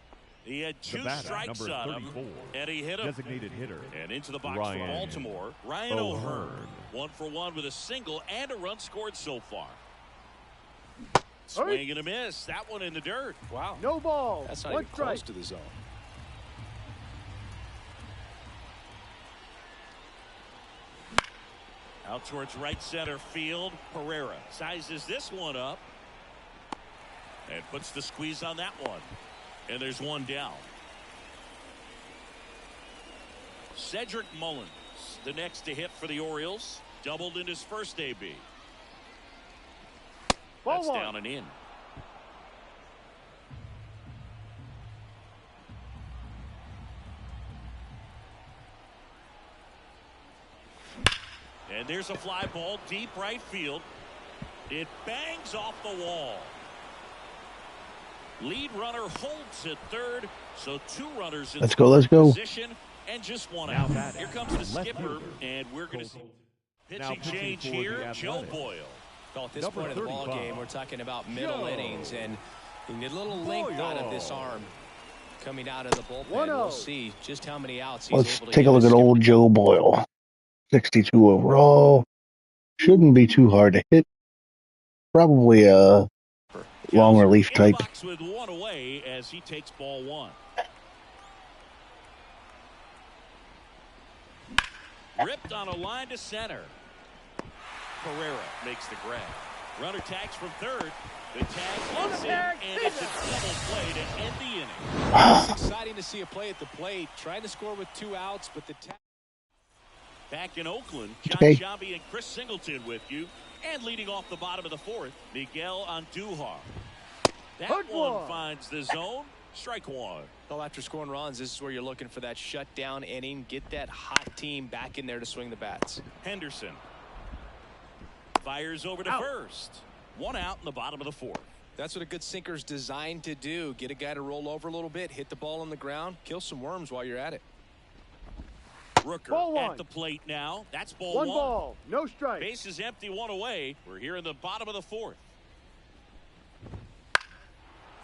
He had two batter, strikes number on him, 34, and he hit him. designated hitter. And into the box Ryan for Baltimore, Ryan O'Hearn. 1 for 1 with a single and a run scored so far. Swing and a miss. That one in the dirt. Wow. No ball. That's not One even strike. close to the zone. Out towards right center field. Pereira sizes this one up and puts the squeeze on that one. And there's one down. Cedric Mullins, the next to hit for the Orioles. Doubled in his first AB. That's down and in. And there's a fly ball deep right field. It bangs off the wall. Lead runner holds at third, so 2 runners in Let's go. position and just 1 out. Here comes the skipper, and we're going to see pitching change here. Joe Boyle. Well, at this point of the ball game, we're talking about middle innings, and you need a little length out of this arm coming out of the bullpen. We'll see just how many outs he's Let's able to take a look at old Joe Boyle. 62 overall. Shouldn't be too hard to hit. Probably a long relief type. Box with 1 away as he takes ball 1. Ripped on a line to center. Pereira makes the grab. Runner tags from third. The tag hits him, and it's a double play to end the inning. It's exciting to see a play at the plate, trying to score with 2 outs, but the back in Oakland, John Shabby and Chris Singleton with you. And leading off the bottom of the 4th, Miguel Andujar. That one finds the zone. Strike 1. Well, after scoring runs, this is where you're looking for that shutdown inning. Get that hot team back in there to swing the bats. Henderson fires over to first. 1 out in the bottom of the 4th. That's what a good sinker's designed to do. Get a guy to roll over a little bit, hit the ball on the ground, kill some worms while you're at it. Rooker at the plate now. That's ball 1. 1 ball, no strike. Base is empty, 1 away. We're here in the bottom of the 4th.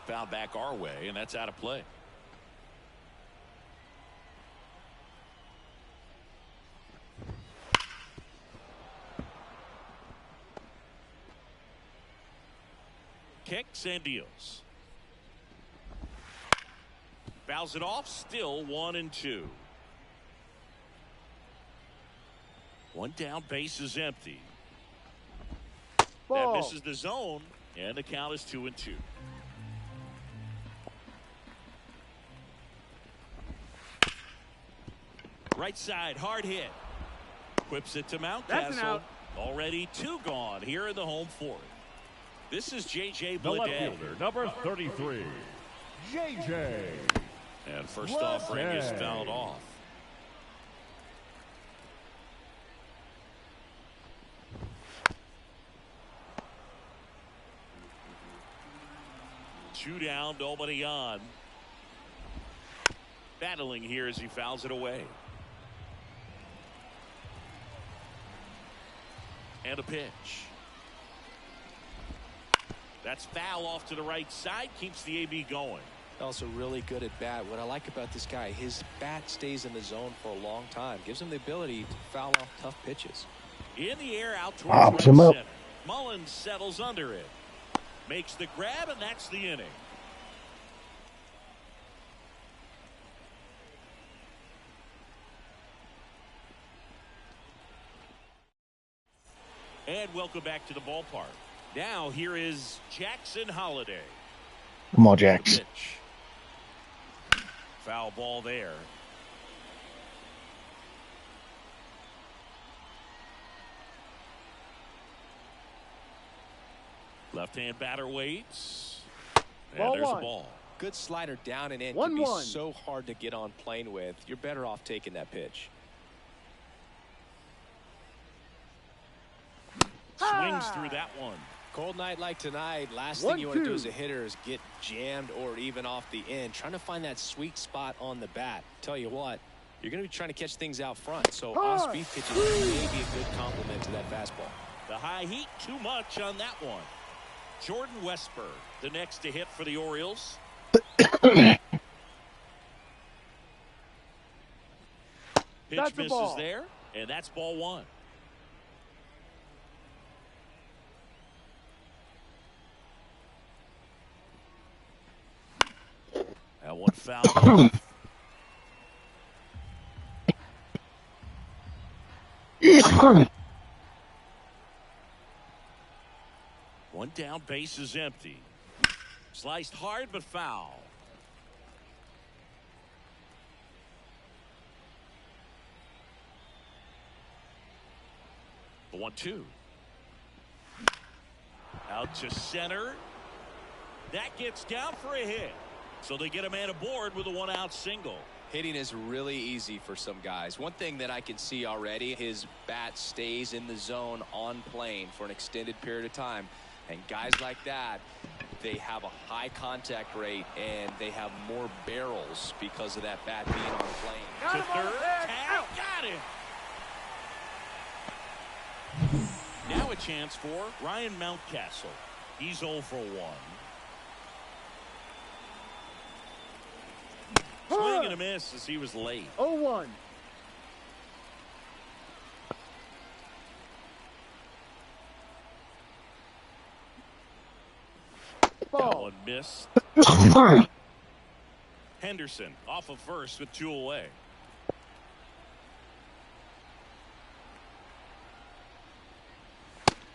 Foul back our way, and that's out of play. Kicks and deals. Fouls it off. Still 1-2. 1 down, base is empty. Ball. That misses the zone, and the count is 2-2. Right side, hard hit. Whips it to Mountcastle. That's an out. Already 2 gone here in the home 4th. This is J.J. The left Bleday. fielder, number 33, J.J. And first offering is fouled off. Two down, nobody on. Battling here as he fouls it away. And a pitch. That's foul off to the right side. Keeps the AB going. Also really good at bat. What I like about this guy, his bat stays in the zone for a long time. Gives him the ability to foul off tough pitches. In the air out towards Pops right him up. center. Mullins settles under it. Makes the grab, and that's the inning. And welcome back to the ballpark. Now here is Jackson Holiday. Come on, Jax. Pitch. Foul ball there. Left-hand batter waits. And Ball there's 1. a ball. Good slider down and in. 1-1. Can be so hard to get on plane with. You're better off taking that pitch. Swings through that one. Cold night like tonight, last thing you want to do as a hitter is get jammed or even off the end. Trying to find that sweet spot on the bat. Tell you what, you're going to be trying to catch things out front. So off-speed pitches may be a good complement to that fastball. The high heat, too much on that one. Jordan Westburg, the next to hit for the Orioles. Pitch That's a misses ball. there, and that's ball one. That one fouled off. One down, base is empty. Sliced hard but foul. The 1-2. Out to center. That gets down for a hit. So they get a man aboard with a one-out single. Hitting is really easy for some guys. One thing that I can see already, his bat stays in the zone on plane for an extended period of time. And guys like that, they have a high contact rate and they have more barrels because of that bat being on plane. Got To him on the third, tag. tag, Out. got him. Now a chance for Ryan Mountcastle. He's 0 for 1. Swing and a miss as he was late. 0-1. That Ball. one missed. Henderson off of first with 2 away.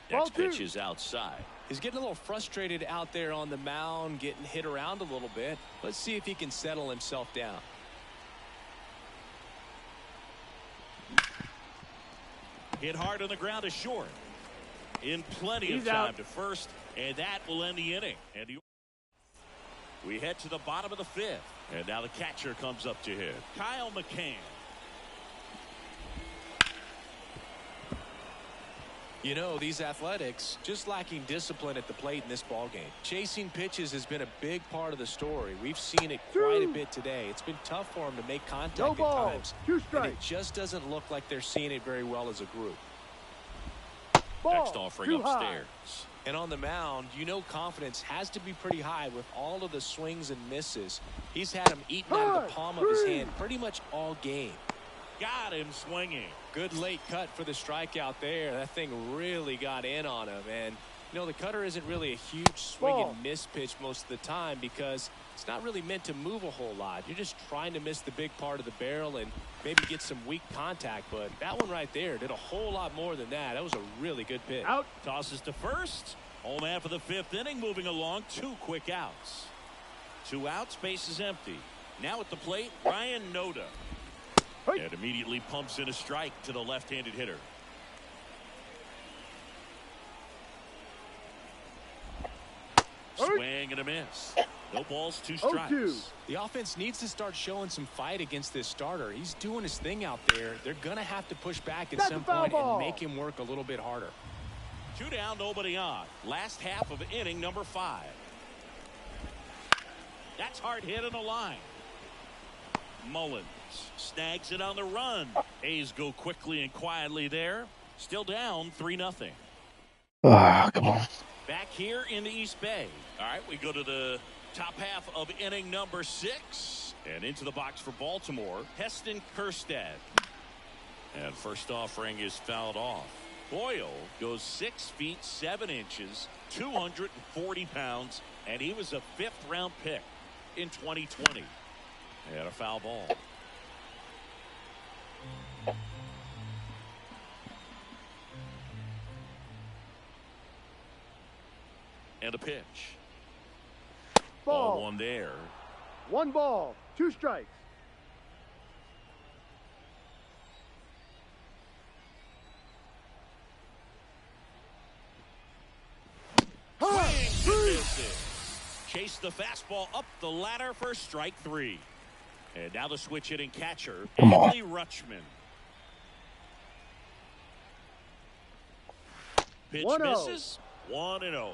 Ball Next pitch 2. is outside. He's getting a little frustrated out there on the mound, getting hit around a little bit. Let's see if he can settle himself down. Hit hard on the ground to short. In plenty of He's time out. to first, and that will end the inning. And we head to the bottom of the 5th. And now the catcher comes up to hit. Kyle McCann. You know, these Athletics just lacking discipline at the plate in this ballgame. Chasing pitches has been a big part of the story. We've seen it quite a bit today. It's been tough for them to make contact No at ball. times. 2 And strikes. it just doesn't look like they're seeing it very well as a group. Ball. Next offering Too high. upstairs. And on the mound, you know confidence has to be pretty high with all of the swings and misses. He's had them eaten out of the palm of his hand pretty much all game. Got him swinging. Good late cut for the strikeout there. That thing really got in on him. And, you know, the cutter isn't really a huge swing Ball. and miss pitch most of the time because it's not really meant to move a whole lot. You're just trying to miss the big part of the barrel and maybe get some weak contact. But that one right there did a whole lot more than that. That was a really good pitch. Out. Tosses to first. Home man for the 5th inning, moving along. 2 quick outs. 2 outs, base is empty. Now at the plate, Ryan Noda. Hey. And immediately pumps in a strike to the left-handed hitter. Swing and a miss. No balls, 2 strikes. 0-2. The offense needs to start showing some fight against this starter. He's doing his thing out there. They're going to have to push back at That's some a foul point ball. and make him work a little bit harder. 2 down, nobody on. Last half of inning number 5. That's hard hit on the line. Mullins snags it on the run. A's go quickly and quietly there. Still down 3-0. Ah, come on. Back here in the East Bay. All right, we go to the top half of inning number 6. And into the box for Baltimore, Heston Kjerstad. And first offering is fouled off. Boyle goes 6 feet 7 inches, 240 pounds, and he was a 5th-round pick in 2020. And a foul ball. And a pitch. Ball Ball. 1 there. 1 ball. 2 strikes. Swings and misses. Chase the fastball up the ladder for strike 3. And now the switch hitting catcher, Come on. Adley Rutschman. Pitch 1-0. misses. 1-0.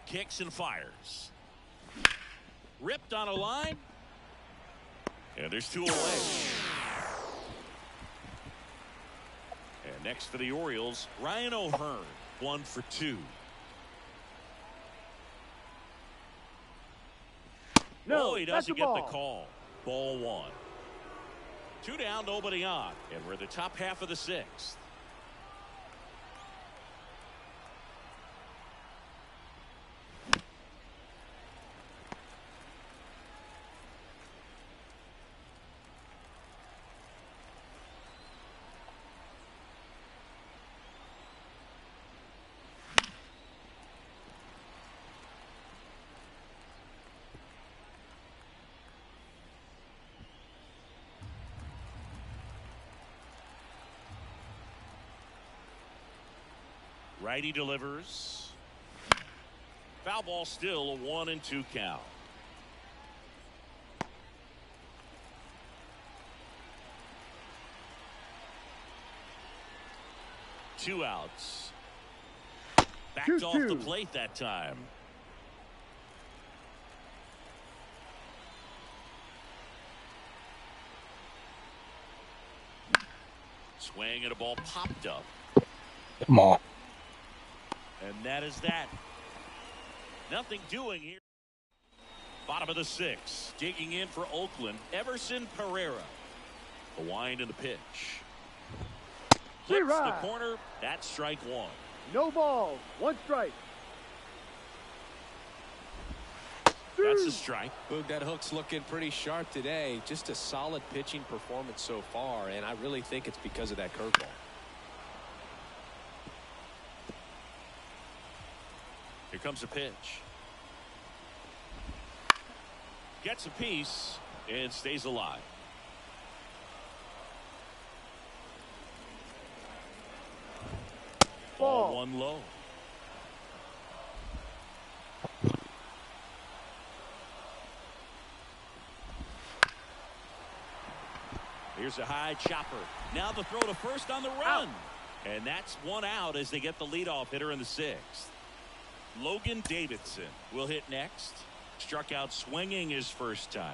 Kicks and fires. Ripped on a line. And there's 2 away. Next for the Orioles, Ryan O'Hearn, 1 for 2. No, he that's doesn't the get the ball. call. Ball 1. 2 down, nobody on, and we're in the top half of the 6th. Righty delivers. Foul ball, still a 1-2 count. Two outs. Backed off the plate that time. Swing and a ball popped up. Come on. And that is that. Nothing doing here. Bottom of the 6th. Digging in for Oakland, Everson Pereira. The wind and the pitch. Hits the corner. That's strike 1. No balls. 1 strike. That's a strike. Boog, that hook's looking pretty sharp today. Just a solid pitching performance so far, and I really think it's because of that curveball. Here comes a pitch. Gets a piece and stays alive. Ball 1 low. Here's a high chopper. Now the throw to first on the run. And that's 1 out as they get the leadoff hitter in the 6th. Logan Davidson will hit next. Struck out swinging his first time.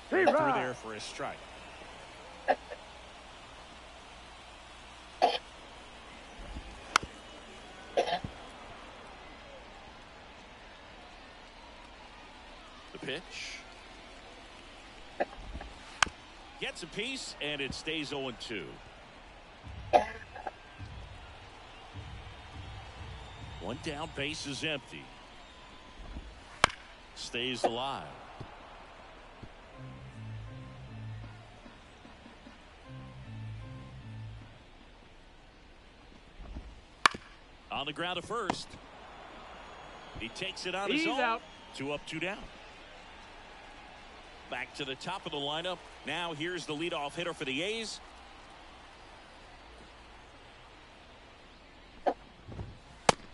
Through there for a strike. The pitch. Gets a piece, and it stays 0-2. One down, base is empty. Stays alive. On the ground at first. He takes it on his own. Out. 2 up, 2 down. Back to the top of the lineup. Now here's the leadoff hitter for the A's. In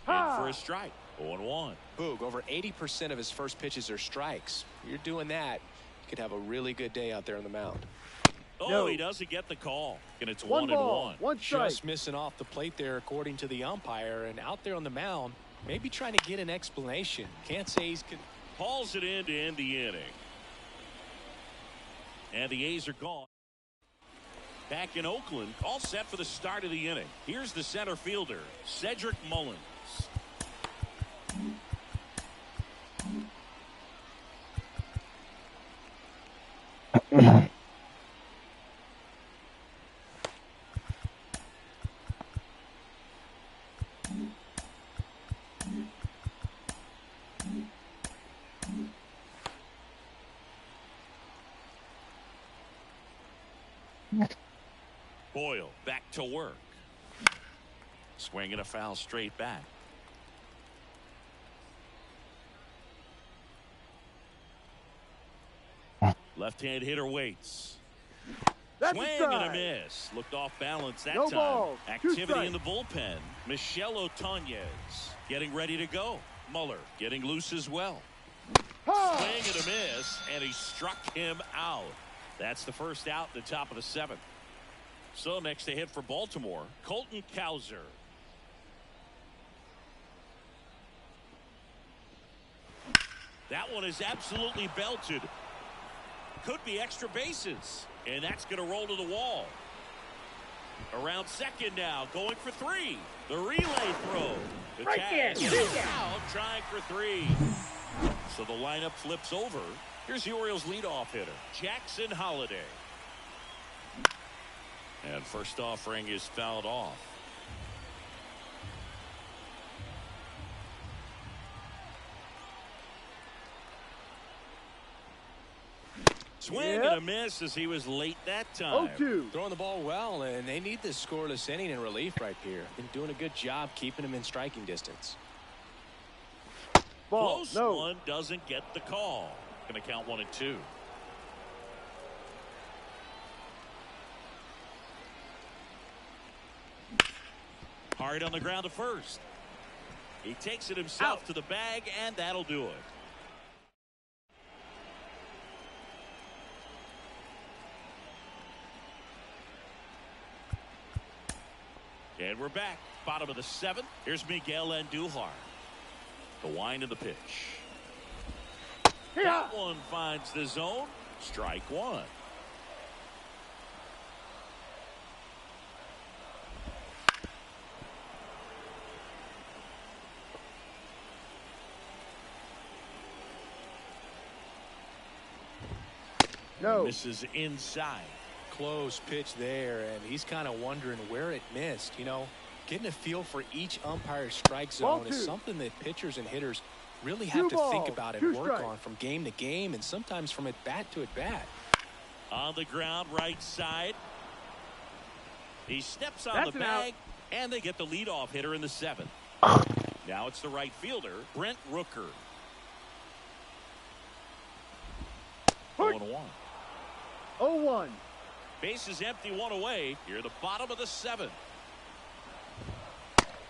for a strike. 0-1. Boog, over 80% of his first pitches are strikes. You're doing that, you could have a really good day out there on the mound. Oh, no. He doesn't get the call. And it's 1 ball, 1-1. 1 strike. Just missing off the plate there, according to the umpire. And out there on the mound, maybe trying to get an explanation. Can't say he's... Hauls it in to end the inning. And the A's are gone. Back in Oakland, all set for the start of the inning. Here's the center fielder, Cedric Mullins. Boyle back to work. Swinging a foul straight back. Left-hand hitter waits. That's Swing a and a strike. miss. Looked off balance that No time. balls. 2 Activity in the strikes. bullpen. Michel Otanez getting ready to go. Muller getting loose as well. Ha! Swing and a miss, and he struck him out. That's the first out in the top of the 7th. So next to hit for Baltimore, Colton Cowser. That one is absolutely belted. Could be extra bases. And that's going to roll to the wall. Around second now, going for 3. The relay throw. The tag out, trying for 3. So the lineup flips over. Here's the Orioles leadoff hitter, Jackson Holliday. And first offering is fouled off. Swing and a miss as he was late that time. 0-2. Throwing the ball well, and they need this scoreless inning in relief right here. Been doing a good job keeping him in striking distance. Ball. Close No. one doesn't get the call. Going to count 1-2. Hard on the ground to first. He takes it himself Out. to the bag, and that'll do it. And we're back. Bottom of the 7th. Here's Miguel Andujar. The wind of the pitch. Yeah. That one finds the zone. Strike 1. No. Misses inside. Close pitch there, and he's kind of wondering where it missed. You know, getting a feel for each umpire's strike Ball zone is 2. something that pitchers and hitters really have to 2 think balls, about and 2 work strikes. on from game to game, and sometimes from at bat to at bat. On the ground, right side. He steps on That's the an out. bag, and they get the leadoff hitter in the 7th. Now it's the right fielder, Brent Rooker. 0-1. 0-1. Base is empty, 1 away. Here, the bottom of the 7th.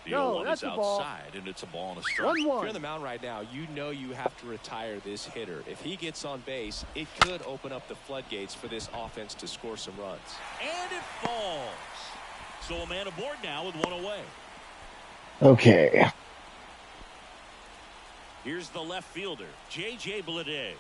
The No, 0-1 that's is a ball. outside, and it's a ball and a strike. 1-1. If you're on the mound right now, you know you have to retire this hitter. If he gets on base, it could open up the floodgates for this offense to score some runs. And it falls. So a man aboard now with 1 away. Okay. Here's the left fielder, J.J. Bleday.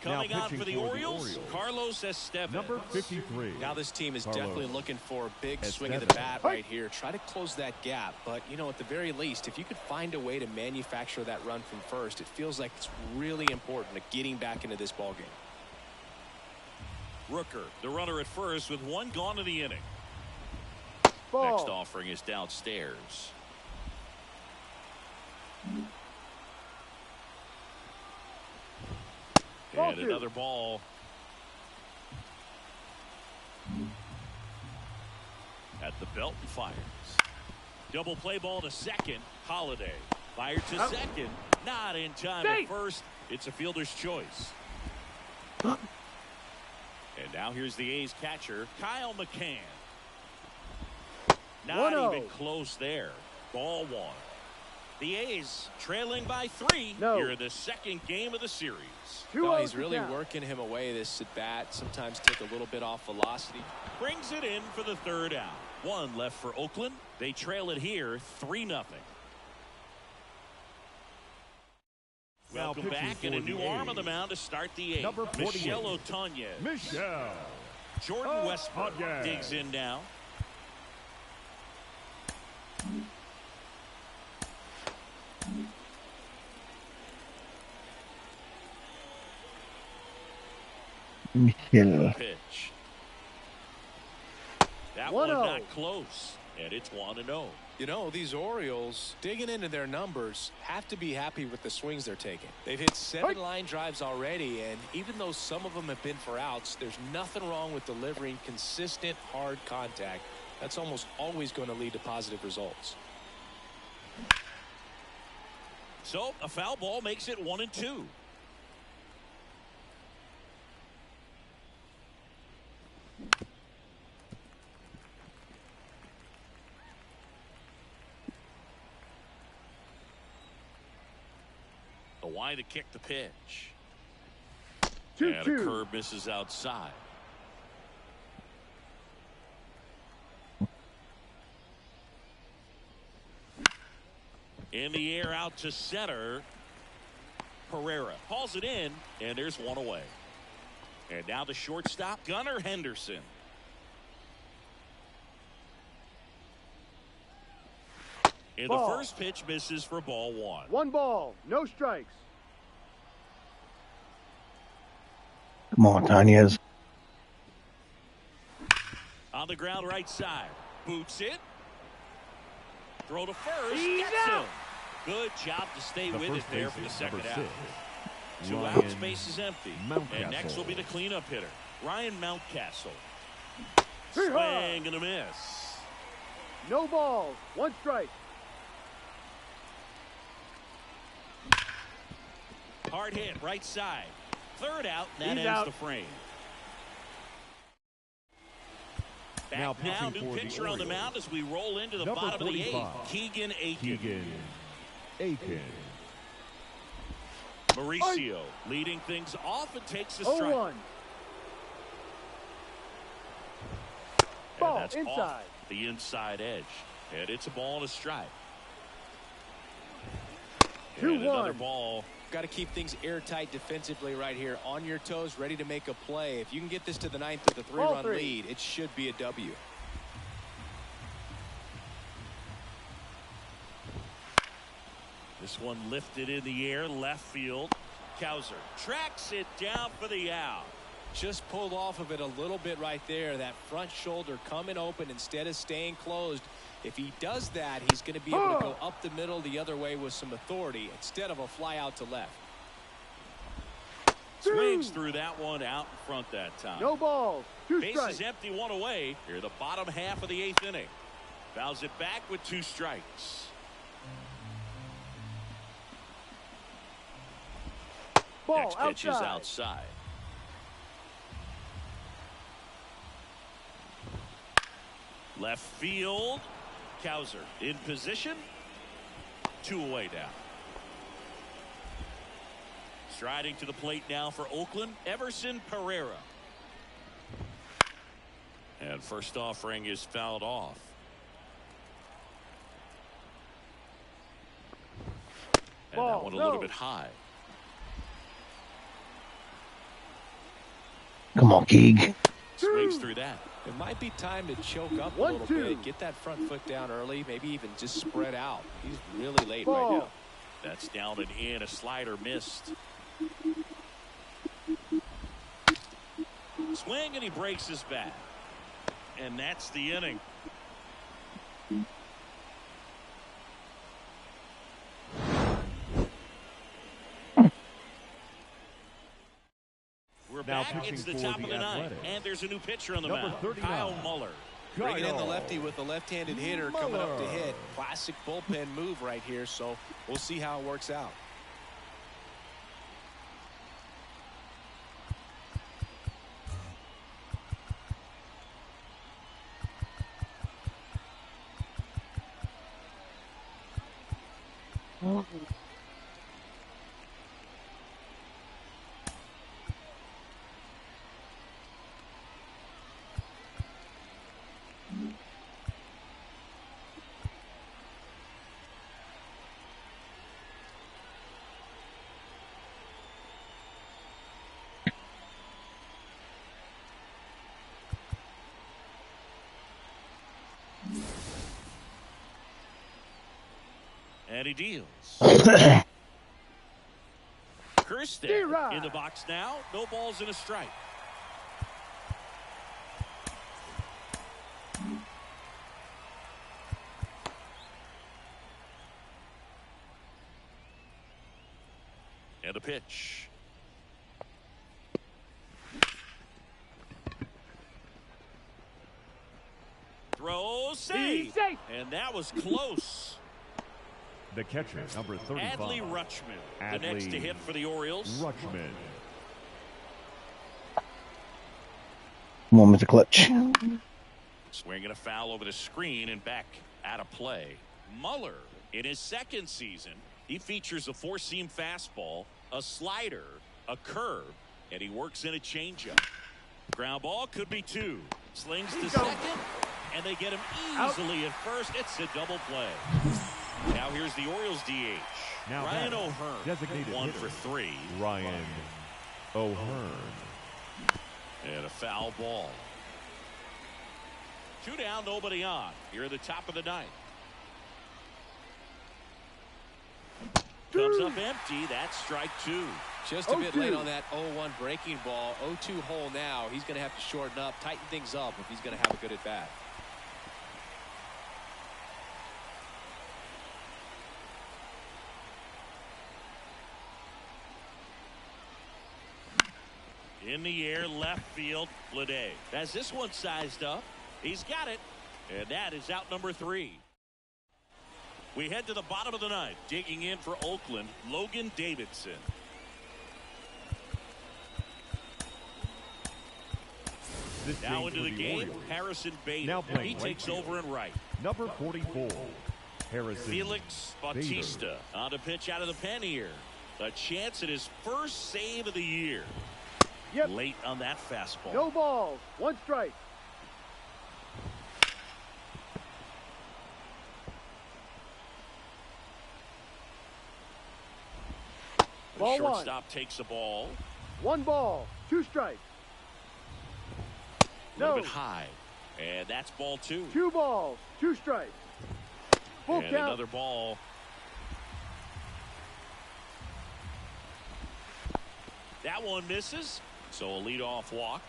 Coming on pitching for the Orioles, Carlos Estevez. Number 53. Now this team is Carlos definitely looking for a big swing of the Estevez. bat right here. Try to close that gap. But, you know, at the very least, if you could find a way to manufacture that run from first, it feels like it's really important to getting back into this ballgame. Rooker, the runner at first with 1 gone in the inning. Ball. Next offering is downstairs. Ball And 2. another ball. At the belt and fires. Double play ball to second. Holiday. Fired to Out. second. Not in time Safe. at first. It's a fielder's choice. And now here's the A's catcher, Kyle McCann. Not 1-0. even close there. Ball 1. The A's trailing by 3 No. here in the 2nd game of the series. 2-0 No, he's to really count. working him away this at bat. Sometimes take a little bit off velocity. Brings it in for the 3rd out. 1 left for Oakland. They trail it here 3-0. Now Welcome pitching back, and for a new the arm on the A's. mound to start the 8th. Number 48. Michelle Otonez. Michelle. Jordan Westbrook Otonez. digs in now. Yeah. Pitch. That 1-0. one not close, and it's 1-0. You know, these Orioles, digging into their numbers, have to be happy with the swings they're taking. They've hit 7 line drives already, and even though some of them have been for outs, there's nothing wrong with delivering consistent, hard contact. That's almost always going to lead to positive results. So a foul ball makes it 1-2. The wide to kick the pitch. And a 2-2. curve misses outside. In the air out to center. Pereira hauls it in, and there's one away. And now the shortstop, Gunnar Henderson. And the first pitch misses for ball one. 1 ball, no strikes. Come on, Tanez. On the ground right side. Boots it. Throw to first. Gets him. Good job to stay with it there for the second out. 2 outs, base is empty. And next will be the cleanup hitter, Ryan Mountcastle. Swing and a miss. No balls, 1 strike. Hard hit, right side. Third out, and that ends the frame. Back now new pitcher on the mound as we roll into the bottom of the 8th. Keegan Aiken. Mauricio leading things off and takes a strike. 0-1. Ball that's inside. Off the inside edge. And it's a ball and a strike. 2-1. Another ball. Got to keep things airtight defensively right here. On your toes, ready to make a play. If you can get this to the 9th with a 3-run lead, it should be a W. This one lifted in the air, left field. Cowser tracks it down for the out. Just pulled off of it a little bit right there. That front shoulder coming open instead of staying closed. If he does that, he's going to be able to go up the middle the other way with some authority instead of a fly out to left. Swings through that one out in front that time. No balls, 2 Base strikes. is empty, 1 away. Here the bottom half of the 8th inning. Fouls it back with 2 strikes. Ball Next pitch is outside. outside. Left field. Cowser in position. 2 away now. Striding to the plate now for Oakland, Everson Pereira. And first offering is fouled off. And that one a little bit high. Come on, Keeg. Swings through that. It might be time to choke up a little bit. Get that front foot down early. Maybe even just spread out. He's really late right now. That's down and in. A slider missed. Swing and he breaks his bat. And that's the inning. We're back. It's the top of the 9th. And there's a new pitcher on the mound. Kyle Muller. Bringing in the lefty with the left-handed hitter coming up to hit. Classic bullpen move right here, so we'll see how it works out. And he deals. Kirsten in the box now. No balls and a strike. And a pitch. Throw, save. And that was close. The catcher, number 35. Adley Rutschman, the next to hit for the Orioles. Rutschman. Come on, Mr. Clutch. Swinging a foul over the screen and back out of play. Muller, in his 2nd season, he features a 4-seam fastball, a slider, a curve, and he works in a changeup. Ground ball could be 2. Slings to second, and they get him easily at first. It's a double play. Now here's the Orioles DH. Now Ryan batting, O'Hearn, designated 1 hitter, for 3. Ryan O'Hearn. And a foul ball. 2 down, nobody on. Here at the top of the 9th. Comes up empty. That's strike 2. Just a bit late on that 0-1 breaking ball. 0-2 hole now. He's going to have to shorten up, tighten things up if he's going to have a good at bat. In the air, left field, Bleday has this one sized up. He's got it, and that is out number 3. We head to the bottom of the 9th. Digging in for Oakland, Logan Davidson. Now into the game, Orioles. Harrison Bader. Now playing He takes right over and right. Number 44, Harrison Felix Bautista Bader. on the pitch out of the pen here. A chance at his first save of the year. Yep. Late on that fastball. No balls. 1 strike. The Ball 1. shortstop takes the ball. 1 ball. 2 strikes. A little No. bit high. And that's ball 2. 2 balls. 2 strikes. Full And count. another ball. That one misses. So a leadoff walk.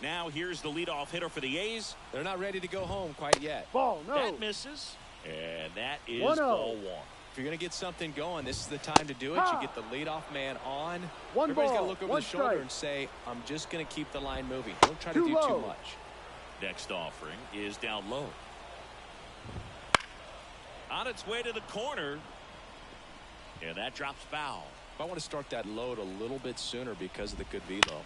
Now here's the leadoff hitter for the A's. They're not ready to go home quite yet. Ball. No. That misses. And that is 1-0. ball 1. If you're going to get something going, this is the time to do it. You get the leadoff man on. 1 Everybody's got to ball. look over 1 the shoulder strike. and say, I'm just going to keep the line moving. Don't try to Too do low. too much. Next offering is down low. On its way to the corner. And that drops foul. I want to start that load a little bit sooner because of the good velo.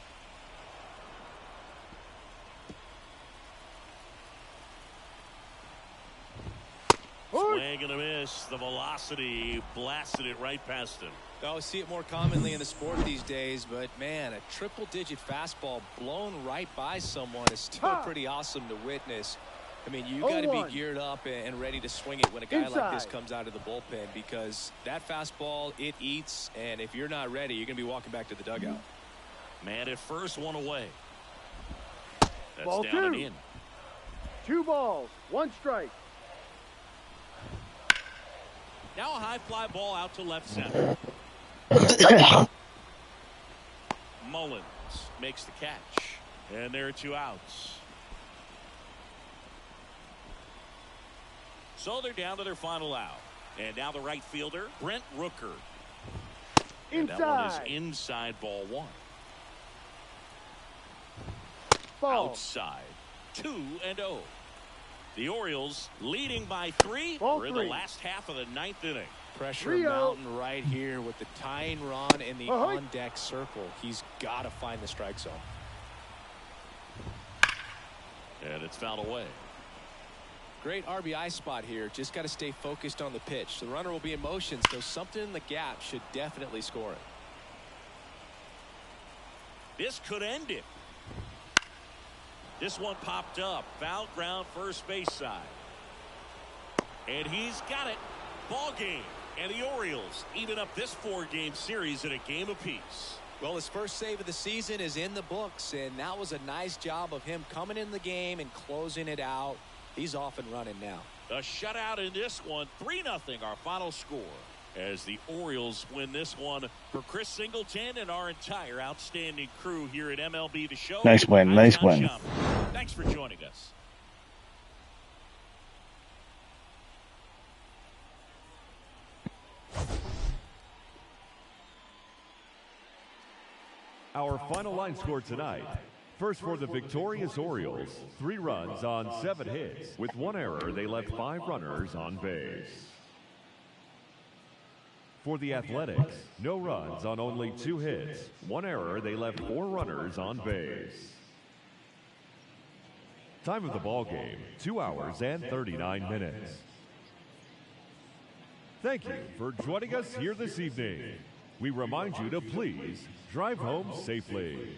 Swing and a miss. The velocity blasted it right past him. I see it more commonly in the sport these days, but man, a triple-digit fastball blown right by someone is still pretty awesome to witness. I mean, you got to 0-1. be geared up and ready to swing it when a guy like this Inside. comes out of the bullpen, because that fastball, it eats, and if you're not ready, you're going to be walking back to the dugout. Man at first, one away. That's Ball down 2. and in. 2 balls. 1 strike. Now a high fly ball out to left center. Mullins makes the catch. And there are 2 outs. So they're down to their final out. And now the right fielder, Brent Rooker. And that one is Inside. inside ball 1. Ball. Outside. 2-0. The Orioles leading by 3. Ball We're in the 3. last half of the 9th inning. Pressure 3-0. mountain right here with the tying run in the Ahoy. on-deck circle. He's got to find the strike zone. And it's fouled away. Great RBI spot here. Just got to stay focused on the pitch. The runner will be in motion, so something in the gap should definitely score it. This could end it. This one popped up. Foul ground, first base side. And he's got it. Ball game. And the Orioles even up this 4-game series in a game apiece. Well, his first save of the season is in the books, and that was a nice job of him coming in the game and closing it out. He's off and running now. A shutout in this one. 3-0 our final score as the Orioles win this one. For Chris Singleton and our entire outstanding crew here at MLB The Show. Nice win, I'm nice John win. Schaumburg. Thanks for joining us. Our final line score tonight. First for the victorious Orioles, 3 runs on 7 hits. With 1 error, they left 5 runners on base. For the Athletics, no runs on only 2 hits. 1 error, they left 4 runners on base. Time of the ball game, 2 hours and 39 minutes. Thank you for joining us here this evening. We remind you to please drive home safely.